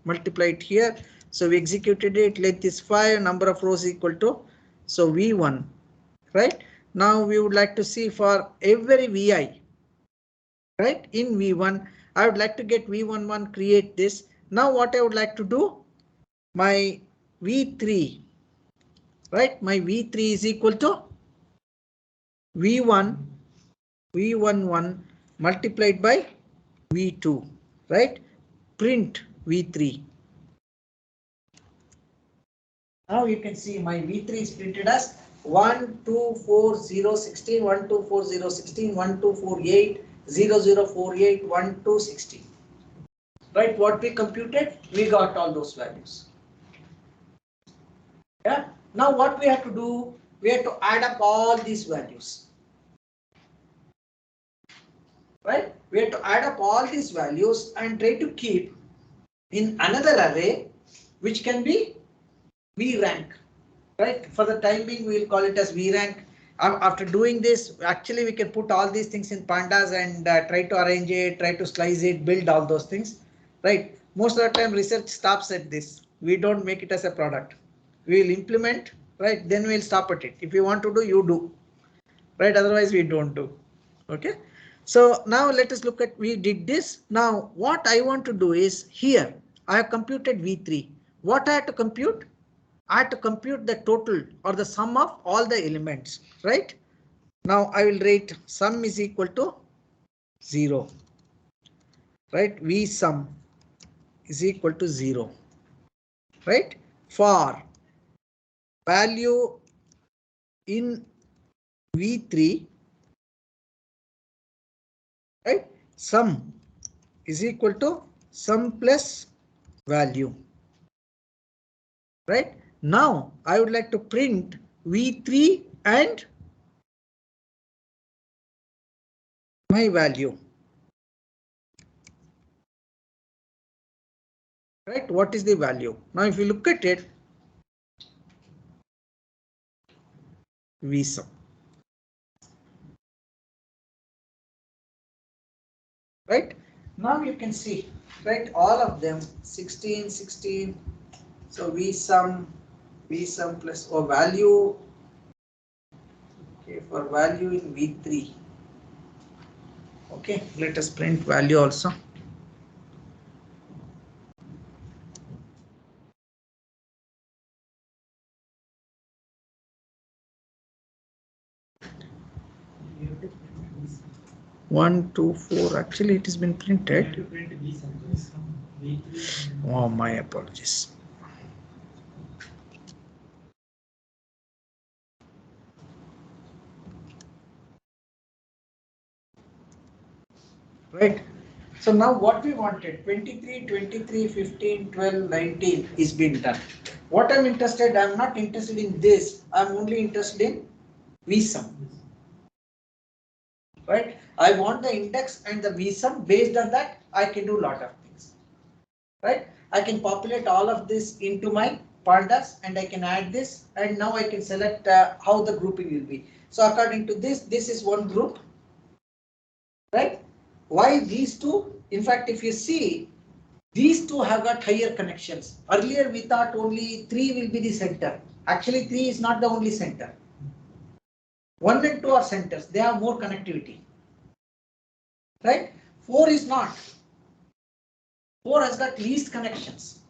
Multiply it here. So we executed it, length is 5, number of rows equal to, so V1, right? Now we would like to see for every Vi, right? In V1, I would like to get V11, create this. Now what I would like to do, my V3, right? My V3 is equal to V1, V11 multiplied by V2, right? Print V3. Now you can see my V3 is printed as 124016, 124016, 1248, 0048, 1216. Right? What we computed, we got all those values. Yeah. Now what we have to do, we have to add up all these values. Right? We have to add up all these values and try to keep in another array which can be V rank. Right? For the time being, we will call it as V rank. After doing this, actually we can put all these things in pandas and try to arrange it, try to slice it, build all those things. Right? Most of the time research stops at this. We don't make it as a product. We will implement, right? Then we'll stop at it. If you want to do, you do. Right? Otherwise we don't do. Okay. So now let us look at, we did this. Now what I want to do is here, I have computed V3. What I have to compute? I have to compute the total or the sum of all the elements, right? Now I will write sum is equal to 0, right? V sum is equal to 0, right? For value in V3, right? Sum is equal to sum plus value, right? Now I would like to print V3 and my value, right? What is the value? Now if you look at it, V sum, right? Now you can see, right, all of them 16, 16. So V sum plus or value, okay, for value in V3. Okay, let us print value also. One, two, four. Actually, it has been printed. Oh, my apologies. Right. So now what we wanted, 23, 23, 15, 12, 19 is being done. What I'm interested, I'm not interested in this. I'm only interested in V sum. Right. I want the index and the V sum. Based on that, I can do a lot of things. Right. I can populate all of this into my pandas and I can add this, and now I can select how the grouping will be. So according to this, this is one group. Right. Why these two? In fact, if you see, these two have got higher connections. Earlier we thought only 3 will be the center. Actually 3 is not the only center. 1 and 2 are centers. They have more connectivity. Right? 4 is not. 4 has got least connections.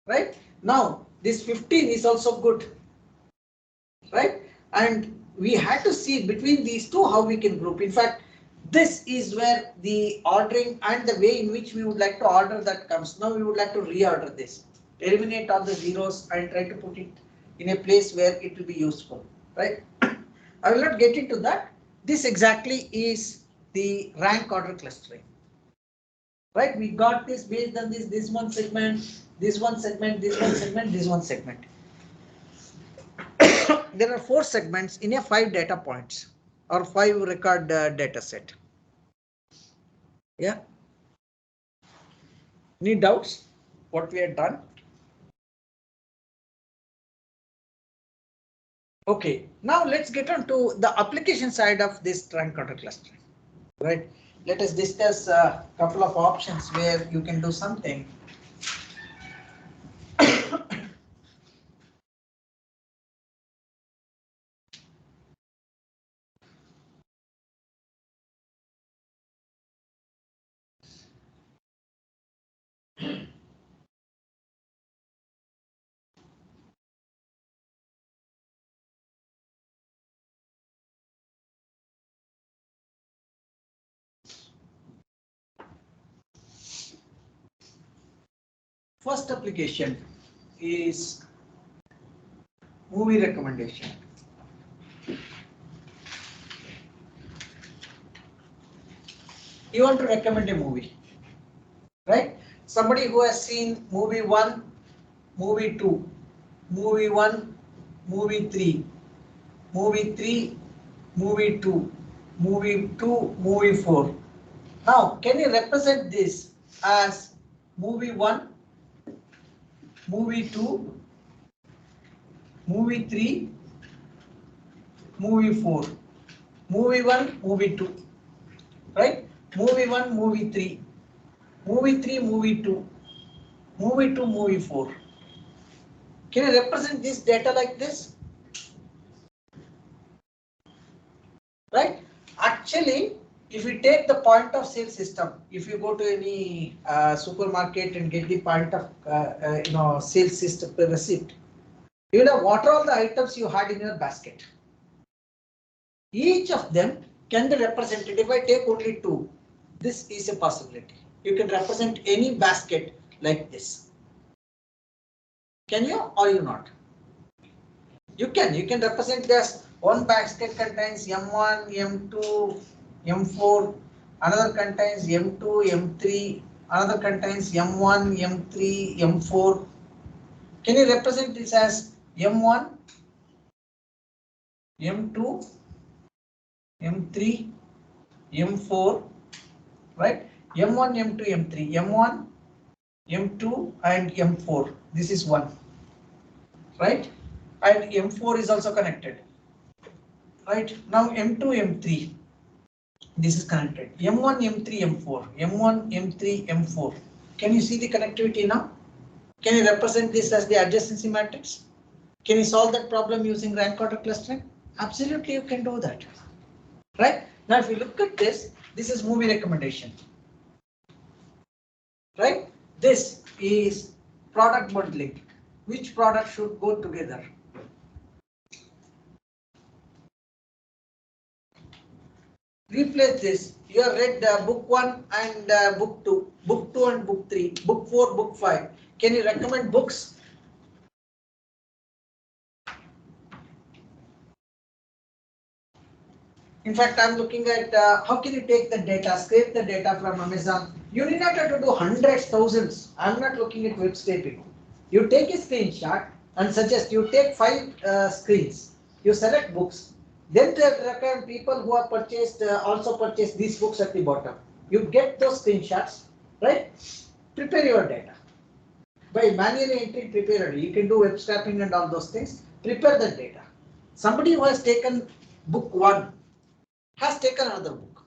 Right? Now this 15 is also good. Right? And we had to see between these two how we can group. In fact, this is where the ordering and the way in which we would like to order that comes. Now we would like to reorder this. Eliminate all the zeros and try to put it in a place where it will be useful. Right? I will not get into that. This exactly is the rank order clustering. Right? We got this based on this one segment, this one segment, this one segment, this one segment. There are 4 segments in a 5 data points or 5 record data set. Yeah. Any doubts? What we have done? Okay. Now let's get on to the application side of this triangle clustering. Right. Let us discuss a couple of options where you can do something. First application is movie recommendation. You want to recommend a movie, right? Somebody who has seen movie 1, movie 2, movie 1, movie 3, movie 3, movie 2, movie 2, movie 4. Now, can you represent this as movie 1, movie 2, movie 3, movie 4, movie 1, movie 2, right? Movie 1, movie 3, movie 3, movie 2, movie 2, movie 4. Can you represent this data like this? Right? Actually, if you take the point of sale system, if you go to any supermarket and get the point of sales system receipt, you know what are all the items you had in your basket. Each of them can be represented. If I take only 2, this is a possibility. You can represent any basket like this. Can you or you not? You can represent this. One basket contains M1, M2, M4, another contains M2, M3, another contains M1, M3, M4. Can you represent this as M1, M2, M3, M4, right? M1, M2, M3, M1, M2 and M4. This is 1, right? And M4 is also connected. Right, now M2, M3, this is connected. M1, M3, M4, M1, M3, M4. Can you see the connectivity now? Can you represent this as the adjacency matrix? Can you solve that problem using rank order clustering? Absolutely, you can do that. Right, now if you look at this, this is movie recommendation. Right, this is product bundling. Which product should go together? Replace this. You have read book 1 and book 2, book 2 and book 3, book 4, book 5. Can you recommend books? In fact, I'm looking at how can you take the data, scrape the data from Amazon. You need not have to do hundreds, thousands. I'm not looking at web scraping. You take a screenshot and suggest you take 5 screens. You select books. Then there are people who have purchased also purchased these books at the bottom. You get those screenshots, right? Prepare your data. By manually entering, prepare it. You can do web scraping and all those things. Prepare the data. Somebody who has taken book 1 has taken another book.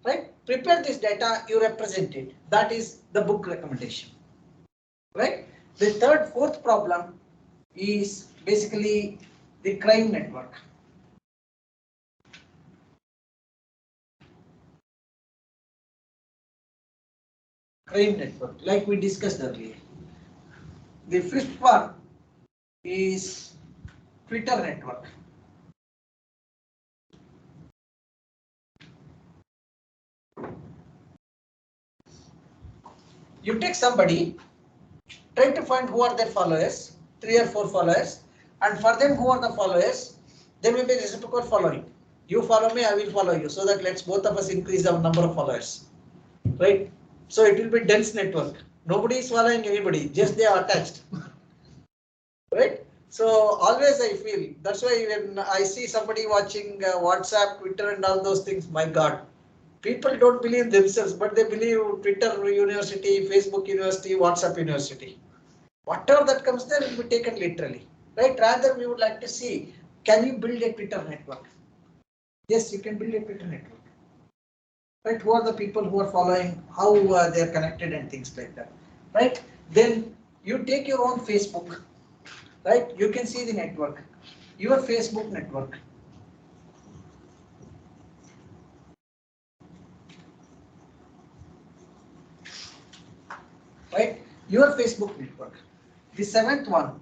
Right? Prepare this data, you represent it. That is the book recommendation. Right? The third, fourth problem is basically the crime network. Crime network, like we discussed earlier. The fifth one is Twitter network. You take somebody, try to find who are their followers, 3 or 4 followers, and for them who are the followers, there may be reciprocal following. You follow me, I will follow you, so that let's both of us increase our number of followers, right? So it will be dense network. Nobody is following anybody, just they are attached, right? So always I feel that's why when I see somebody watching WhatsApp, Twitter, and all those things, my God, people don't believe themselves, but they believe Twitter University, Facebook University, WhatsApp University. Whatever that comes there will be taken literally, right? Rather, we would like to see, can you build a Twitter network? Yes, you can build a Twitter network. Right? Who are the people who are following, how they are connected and things like that, right? Then you take your own Facebook, right? You can see the network, your Facebook network, right? Your Facebook network. The seventh one,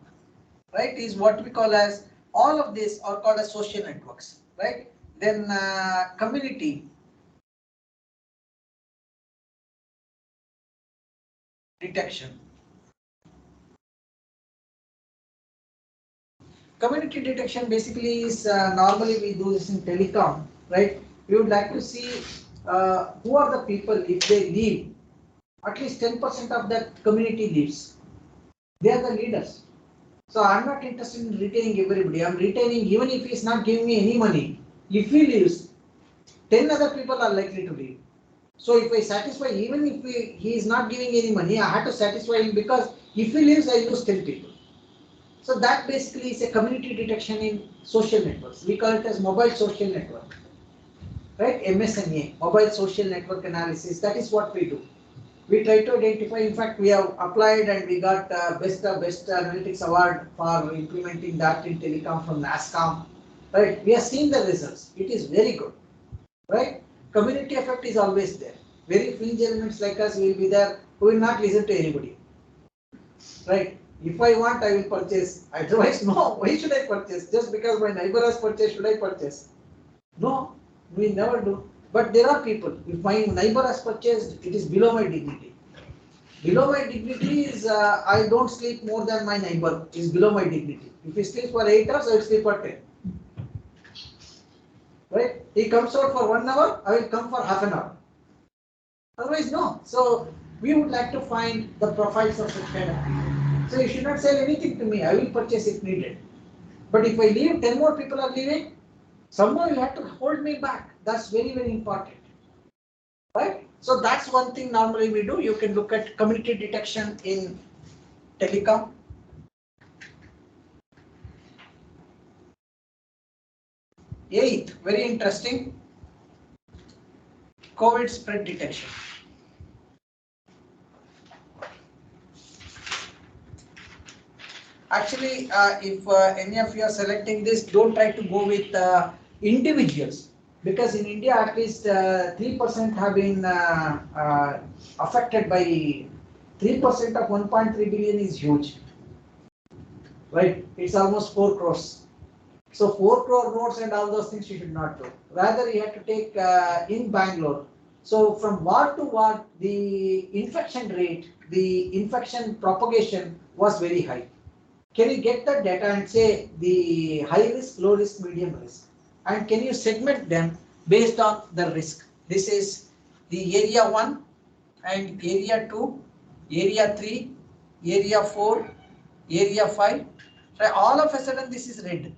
right, is what we call as, all of these are called as social networks, right? Then community detection. Community detection basically is, normally we do this in telecom, right? We would like to see who are the people, if they leave, at least 10% of that community leaves. They are the leaders. So I'm not interested in retaining everybody. I'm retaining even if he's not giving me any money. If he leaves, 10 other people are likely to leave. So if I satisfy, even if he is not giving any money, I have to satisfy him, because if he leaves, I lose 10 people. So that basically is a community detection in social networks. We call it as mobile social network, right? MSNA, mobile social network analysis. That is what we do. We try to identify. In fact, we have applied and we got best analytics award for implementing that in telecom from NASCOM. Right? We are seeing the results. It is very good. Right? Community effect is always there. Very fringe elements like us will be there who will not listen to anybody. Right? If I want, I will purchase. Otherwise, no. Why should I purchase? Just because my neighbor has purchased, should I purchase? No, we never do. But there are people. If my neighbor has purchased, it is below my dignity. Below my dignity is, I don't sleep more than my neighbor. Is below my dignity. If he sleeps for 8 hours, I will sleep for 10. Right? He comes out for 1 hour, I will come for half an hour. Otherwise, no. So we would like to find the profiles of such kind of people. So you should not sell anything to me. I will purchase if needed. But if I leave, 10 more people are leaving, someone will have to hold me back. That's very, very important. Right? So that's one thing normally we do. You can look at community detection in telecom. Eighth, very interesting, COVID spread detection. Actually, if any of you are selecting this, don't try to go with individuals, because in India at least 3% have been affected by 3% of 1.3 billion is huge, right? It's almost 4 crores. So 4 crore notes and all those things you should not do. Rather, you have to take in Bangalore. So from ward to ward, the infection rate, the infection propagation was very high. Can you get the data and say the high risk, low risk, medium risk? And can you segment them based on the risk? This is the area 1 and area 2, area 3, area 4, area 5. So all of a sudden this is red,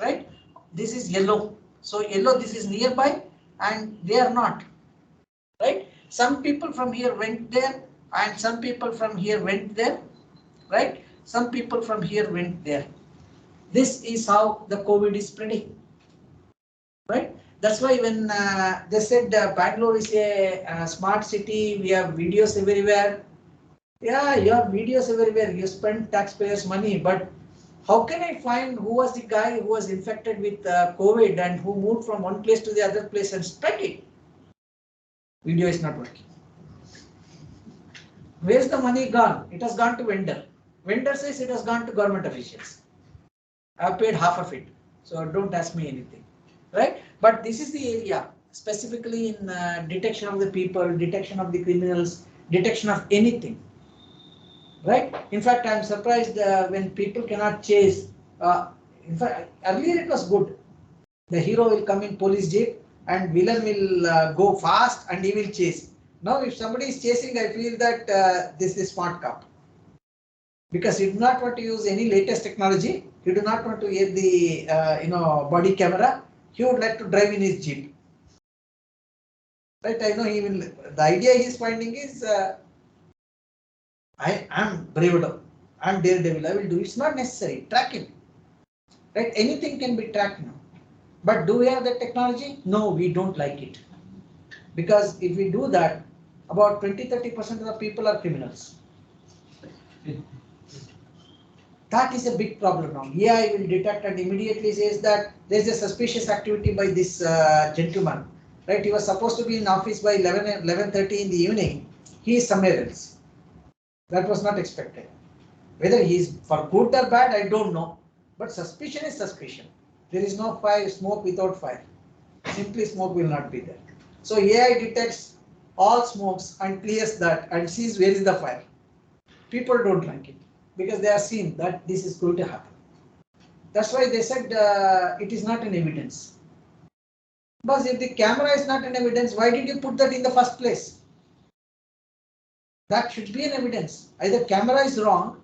right? This is yellow. So yellow, this is nearby and they are not, right? Some people from here went there and some people from here went there, right? Some people from here went there. This is how the COVID is spreading, right? That's why when they said Bangalore is a smart city, we have videos everywhere. Yeah, you have videos everywhere. You spend taxpayers' money, but how can I find who was the guy who was infected with COVID and who moved from one place to the other place and spread it? Video is not working. Where's the money gone? It has gone to vendor. Vendor says it has gone to government officials. I've paid half of it, so don't ask me anything, right? But this is the area specifically in detection of the people, detection of the criminals, detection of anything, right? In fact, I'm surprised when people cannot chase. In fact, earlier it was good. The hero will come in police jeep and villain will go fast and he will chase. Now if somebody is chasing, I feel that this is smart cop. Because he do not want to use any latest technology, he do not want to get the body camera, he would like to drive in his jeep. Right, I know he will. The idea he is finding is I am Bravado, I am Daredevil, I will do. It's not necessary. Track him. Right, anything can be tracked now. But do we have the technology? No, we don't like it. Because if we do that, about 20-30% of the people are criminals. That is a big problem now. AI will detect and immediately says that there is a suspicious activity by this gentleman. Right? He was supposed to be in office by 11:30 in the evening. He is somewhere else. That was not expected. Whether he is for good or bad, I don't know. But suspicion is suspicion. There is no fire, smoke without fire. Simply smoke will not be there. So AI detects all smokes and clears that and sees where is the fire. People don't like it because they are seen that this is going to happen. That's why they said it is not an evidence. But if the camera is not an evidence, why did you put that in the first place? That should be an evidence. Either camera is wrong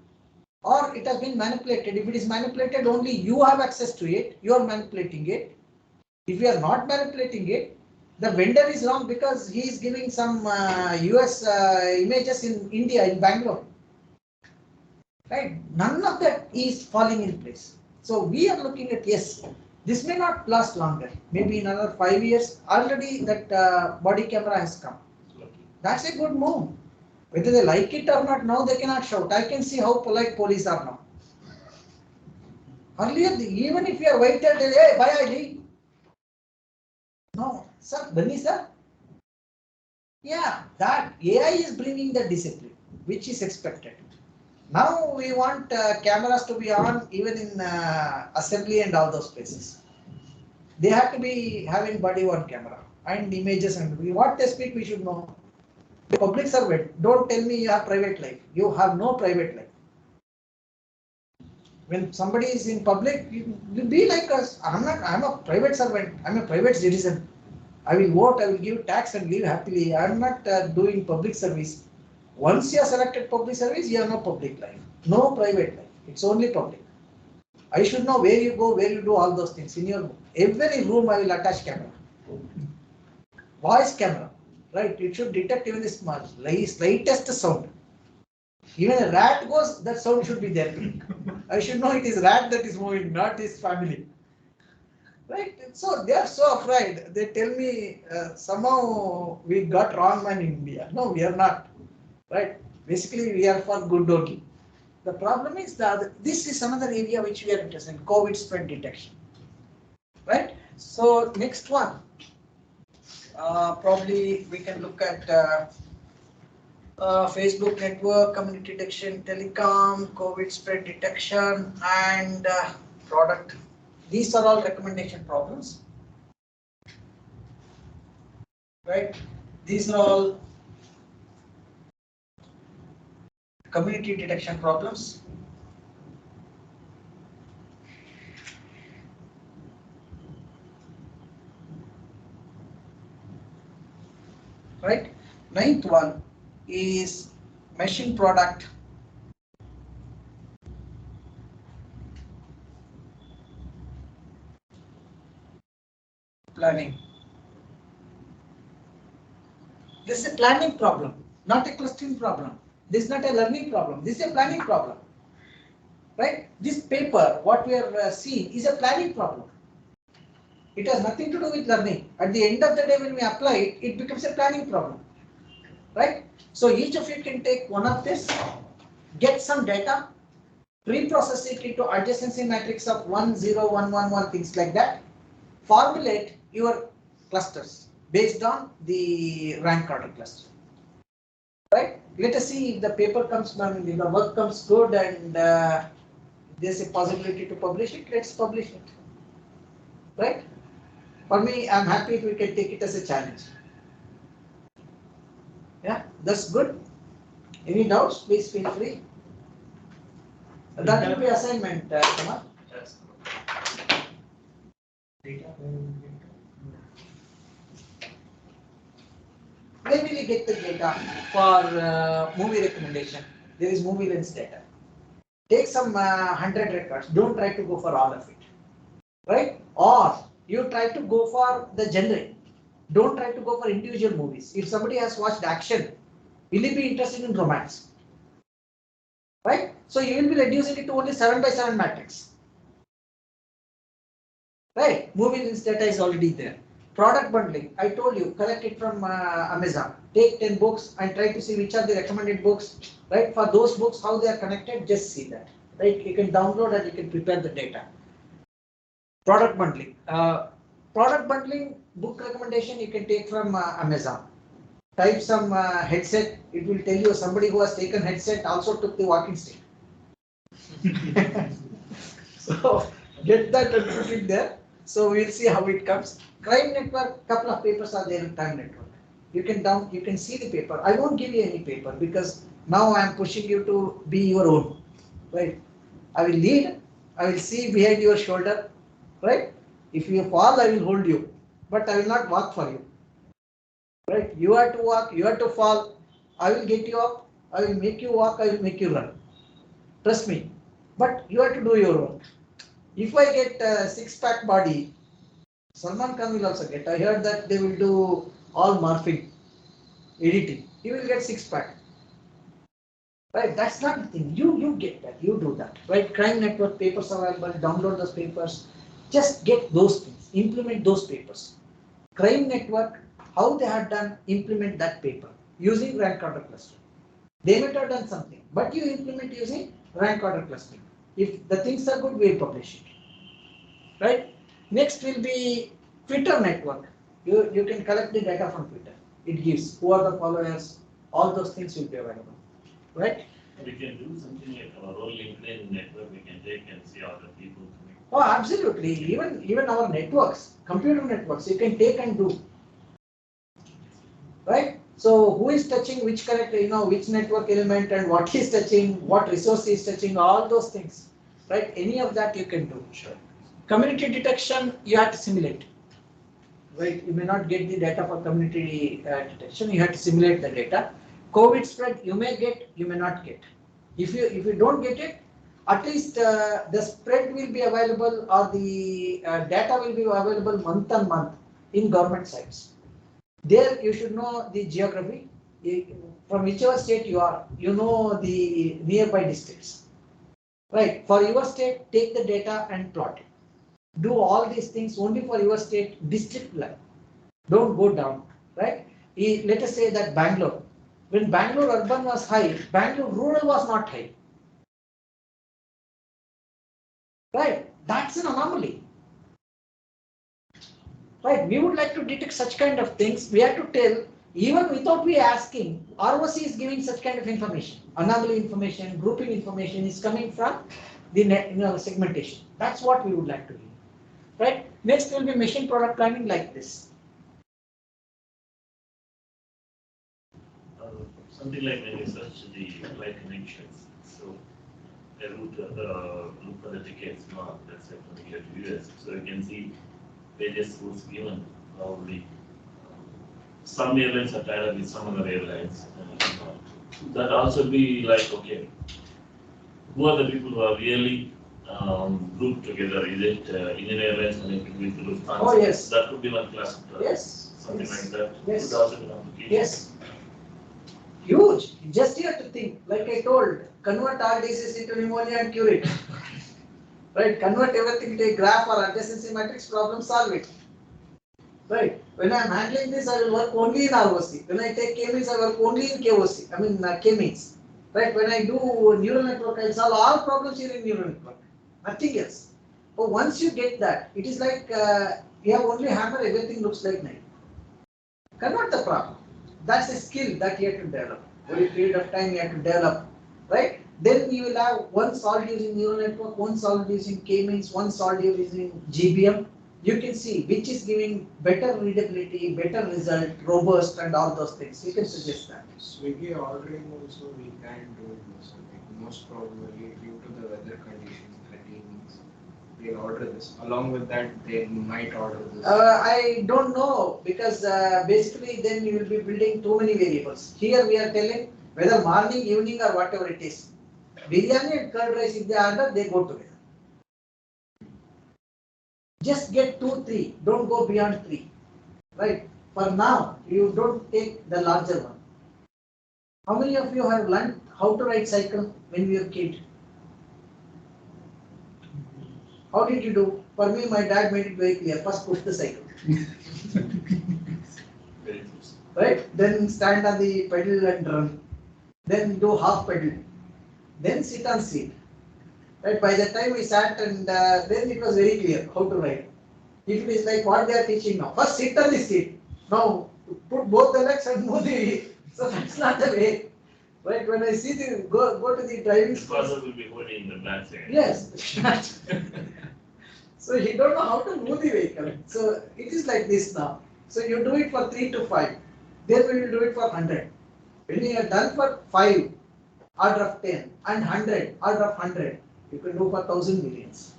or it has been manipulated. If it is manipulated, only you have access to it, you are manipulating it. If you are not manipulating it, the vendor is wrong because he is giving some US images in India, in Bangalore. Right? None of that is falling in place. So we are looking at, yes, this may not last longer. Maybe in another 5 years, already that body camera has come. That's a good move. Whether they like it or not, now they cannot shout. I can see how polite police are now. Earlier, even if you are waited, hey, bye, I leave. No, sir, Bani sir. Yeah, that AI is bringing the discipline, which is expected. Now we want cameras to be on even in assembly and all those places. They have to be having body worn camera and images and what they speak we should know. The public servant, don't tell me you have private life. You have no private life. When somebody is in public, you be like us. I'm a private servant. I'm a private citizen. I will vote, I will give tax and live happily. I'm not doing public service. Once you are selected public service, you have no public life. No private life. It's only public. I should know where you go, where you do all those things. In your every room, I will attach camera. Voice camera. Right? It should detect even the slightest sound. Even a rat goes, that sound should be there. I should know it is rat that is moving, not his family. Right? So they are so afraid. They tell me somehow we got wrong man in India. No, we are not. Right? Basically, we are for good only. The problem is that this is another area which we are interested in, COVID spread detection. Right? So next one, probably we can look at Facebook network, community detection, telecom, COVID spread detection, and product. These are all recommendation problems. Right? These are all community detection problems. Right? Ninth one is machine product planning. This is a planning problem, not a clustering problem. This is not a learning problem. This is a planning problem. Right? This paper, what we are seeing, is a planning problem. It has nothing to do with learning. At the end of the day, when we apply it, it becomes a planning problem. Right? So each of you can take one of this, get some data, pre-process it into adjacency matrix of 1, 0, 1, 1, 1, things like that. Formulate your clusters based on the rank order cluster. Right? Let us see if the paper comes, if the work comes good and there's a possibility to publish it, let's publish it. Right? For me, I'm happy if we can take it as a challenge. Yeah, that's good. Any doubts? Please feel free. That will be assignment, Kumar. Yes. Data. Where will you get the data for movie recommendation? There is movie lens data. Take some 100 records. Don't try to go for all of it, right? Or you try to go for the genre. Don't try to go for individual movies. If somebody has watched action, will he be interested in romance? Right? So you will be reducing it to only 7 by 7 matrix. Right? Movie lens data is already there. Product bundling, I told you, collect it from Amazon. Take 10 books and try to see which are the recommended books. Right? For those books, how they are connected, just see that. Right? You can download and you can prepare the data. Product bundling. Product bundling book recommendation you can take from Amazon. Type some headset. It will tell you somebody who has taken headset also took the walking stick. So get that and put it there. So we'll see how it comes. Crime Network, couple of papers are there in Crime Network. You can see the paper. I won't give you any paper because now I am pushing you to be your own. Right? I will lead. I will see behind your shoulder. Right? If you fall, I will hold you, but I will not walk for you. Right? You have to walk. You have to fall. I will get you up. I will make you walk. I will make you run. Trust me. But you have to do your work. If I get a six-pack body, Salman Khan will also get. I heard that they will do all morphing, editing. He will get six-pack. Right? That's not the thing. You get that. You do that. Right? Crime Network papers are available. Download those papers. Just get those things. Implement those papers. Crime Network, how they had done, implement that paper using rank order clustering. They might have done something, but you implement using rank order clustering. If the things are good, we'll publish it. Right? Next will be Twitter network. You can collect the data from Twitter. It gives who are the followers, all those things will be available. Right? We can do something like our own LinkedIn network. We can take and see other people coming. Oh, absolutely. Even our networks, computer networks, you can take and do. Right? So who is touching which character, which network element and what is touching, what resource is touching, all those things. Right? Any of that you can do. Sure. Community detection, you have to simulate. Right? You may not get the data for community detection, you have to simulate the data. COVID spread, you may get, you may not get. If you don't get it, at least the spread will be available or the data will be available month on month in government sites. There you should know the geography. From whichever state you are, you know the nearby districts. Right? For your state, take the data and plot it. Do all these things only for your state district level. Don't go down. Right? Let us say that Bangalore. When Bangalore urban was high, Bangalore rural was not high. Right? That's an anomaly. Right? We would like to detect such kind of things. We have to tell, even without we asking, ROC is giving such kind of information. Anomaly information, grouping information is coming from the segmentation. That's what we would like to do. Right? Next will be machine product planning like this. Something like when you search the flight connections. So a route, look for the tickets mark, let's say from here to US. So you can see various routes given, probably. Some airlines are tied up with some other airlines. That also be like, okay, who are the people who are really grouped together? Is it Indian Airlines connected with Lufthansa? Oh, yes. That could be one class. Yes. Something Yes. like that. Yes. Could also be an application. Yes. Huge. Just you have to think, like I told, convert all diseases into pneumonia and cure it. Right? Convert everything to a graph or adjacency matrix, problem, solve it. Right? When I am handling this, I will work only in ROC. When I take K-means, I work only in KOC. I mean K-means. Right? When I do neural network, I solve all problems here in neural network. Nothing else. But once you get that, it is like you have only hammer, everything looks like knife. Convert the problem. That's a skill that you have to develop. Over a period of time, you have to develop. Right? Then you will have one solved using neural network, one solved using K-means, one solved using GBM. You can see which is giving better readability, better result, robust, and all those things. You can suggest that. Swiggy ordering also we can do it also. Like most probably due to the weather conditions, the timings, they order this. Along with that, they might order this. I don't know, because basically then you will be building too many variables. Here we are telling whether morning, evening or whatever it is. Biryani and curd rice, if they order, they go together. Just get 2, 3. Don't go beyond 3. Right? For now, you don't take the larger one. How many of you have learned how to write cycle when you were a kid? How did you do? For me, my dad made it very clear. First push the cycle. Right? Then stand on the pedal and run. Then do half pedal. Then sit on seat. Right? By the time we sat, and then it was very clear how to write. If it is like what they are teaching now. First sit on the seat. Now put both the legs and move the. So that's not the way. Right? When I see the go to the driving The father will be holding the back side. Yes. So he don't know how to move the vehicle. So it is like this now. So you do it for 3 to 5. Then we will do it for 100. When you are done for 5, order of 10, and 100, order of 100, you can do for 1000 millions.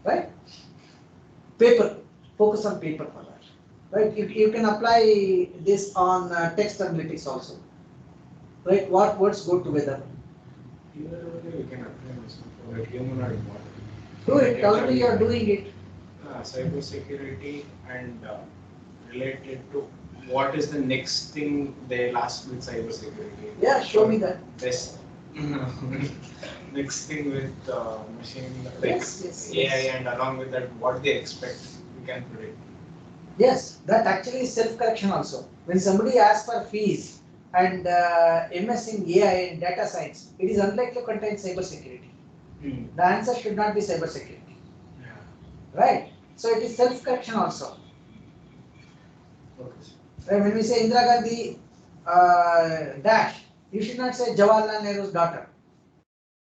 Right? Paper. Focus on paper for that. Right? You can apply this on text analytics also. Right? What words go together? Either way, we can apply also for a human or model. Do it. Already you are doing it. Cyber security and related to what is the next thing they'll ask with cyber security. Yeah, show me that. This next thing with machine like Yes, AI yes. and along with that what they expect we can predict. Yes, that actually is self-correction also. When somebody asks for fees and MS in AI and data science, it is unlikely to contain cyber security. The answer should not be cyber security. Yeah. Right? So it is self-correction also. Okay. Right? When we say Indira Gandhi dash, you should not say Jawaharlal Nehru's daughter.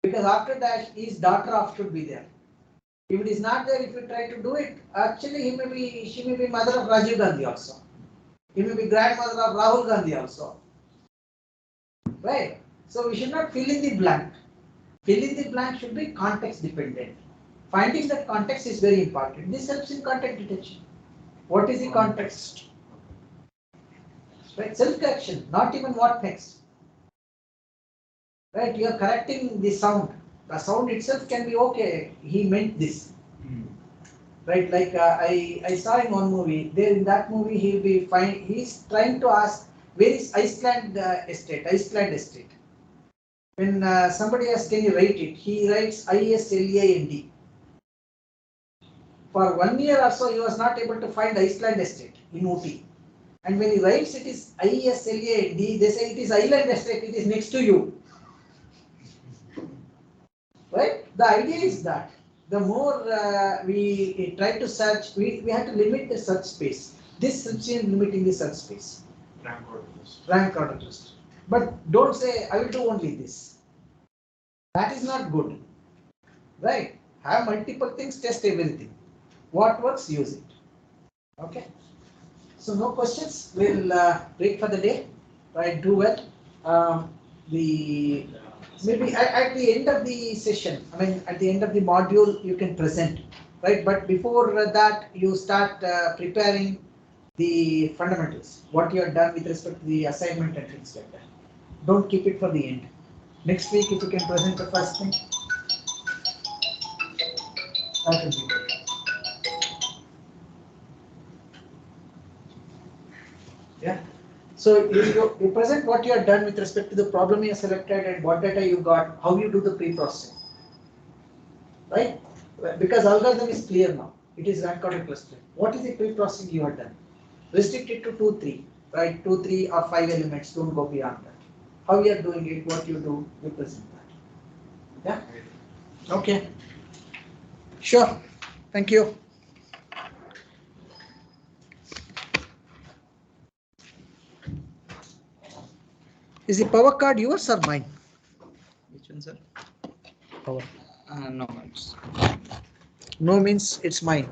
Because after dash, his daughter of should be there. If it is not there, if you try to do it, actually she may be mother of Rajiv Gandhi also. He may be grandmother of Rahul Gandhi also. Right? So we should not fill in the blank. Fill in the blank should be context dependent. Finding that context is very important. This helps in context detection. What is the context? Right? Self-correction, not even what next. Right? You are correcting the sound. The sound itself can be okay. He meant this. Right? Like I saw in one movie. There in that movie he'll be fine. He's trying to ask where is Iceland estate? Iceland estate. When somebody asks, can you write it? He writes ISLAND. For 1 year or so, he was not able to find Iceland estate in Ooty. And when he writes it is ISLAND, they say it is island estate, it is next to you. Right? The idea is that the more we try to search, we have to limit the search space. This helps in limiting the search space. Rank order list. Rank order list. But don't say, I will do only this. That is not good. Right? Have multiple things, test everything. What works, use it. Okay? So no questions. We'll break for the day. Right? Do well. The maybe at the end of the session, I mean at the end of the module, you can present. Right? But before that, you start preparing the fundamentals. What you have done with respect to the assignment and things like that. Don't keep it for the end. Next week, if you can present the first thing, that will be good. Yeah. So you present what you have done with respect to the problem you have selected and what data you got, how you do the pre-processing. Right? Because algorithm is clear now. It is rank order cluster. What is the pre-processing you have done? Restrict it to 2, 3. Right? 2, 3 or 5 elements. Don't go beyond that. How you are doing it, what you do, you present that. Yeah? Okay. Sure. Thank you. Is the power card yours or mine? Which one, sir? Power. No, it's No means it's mine.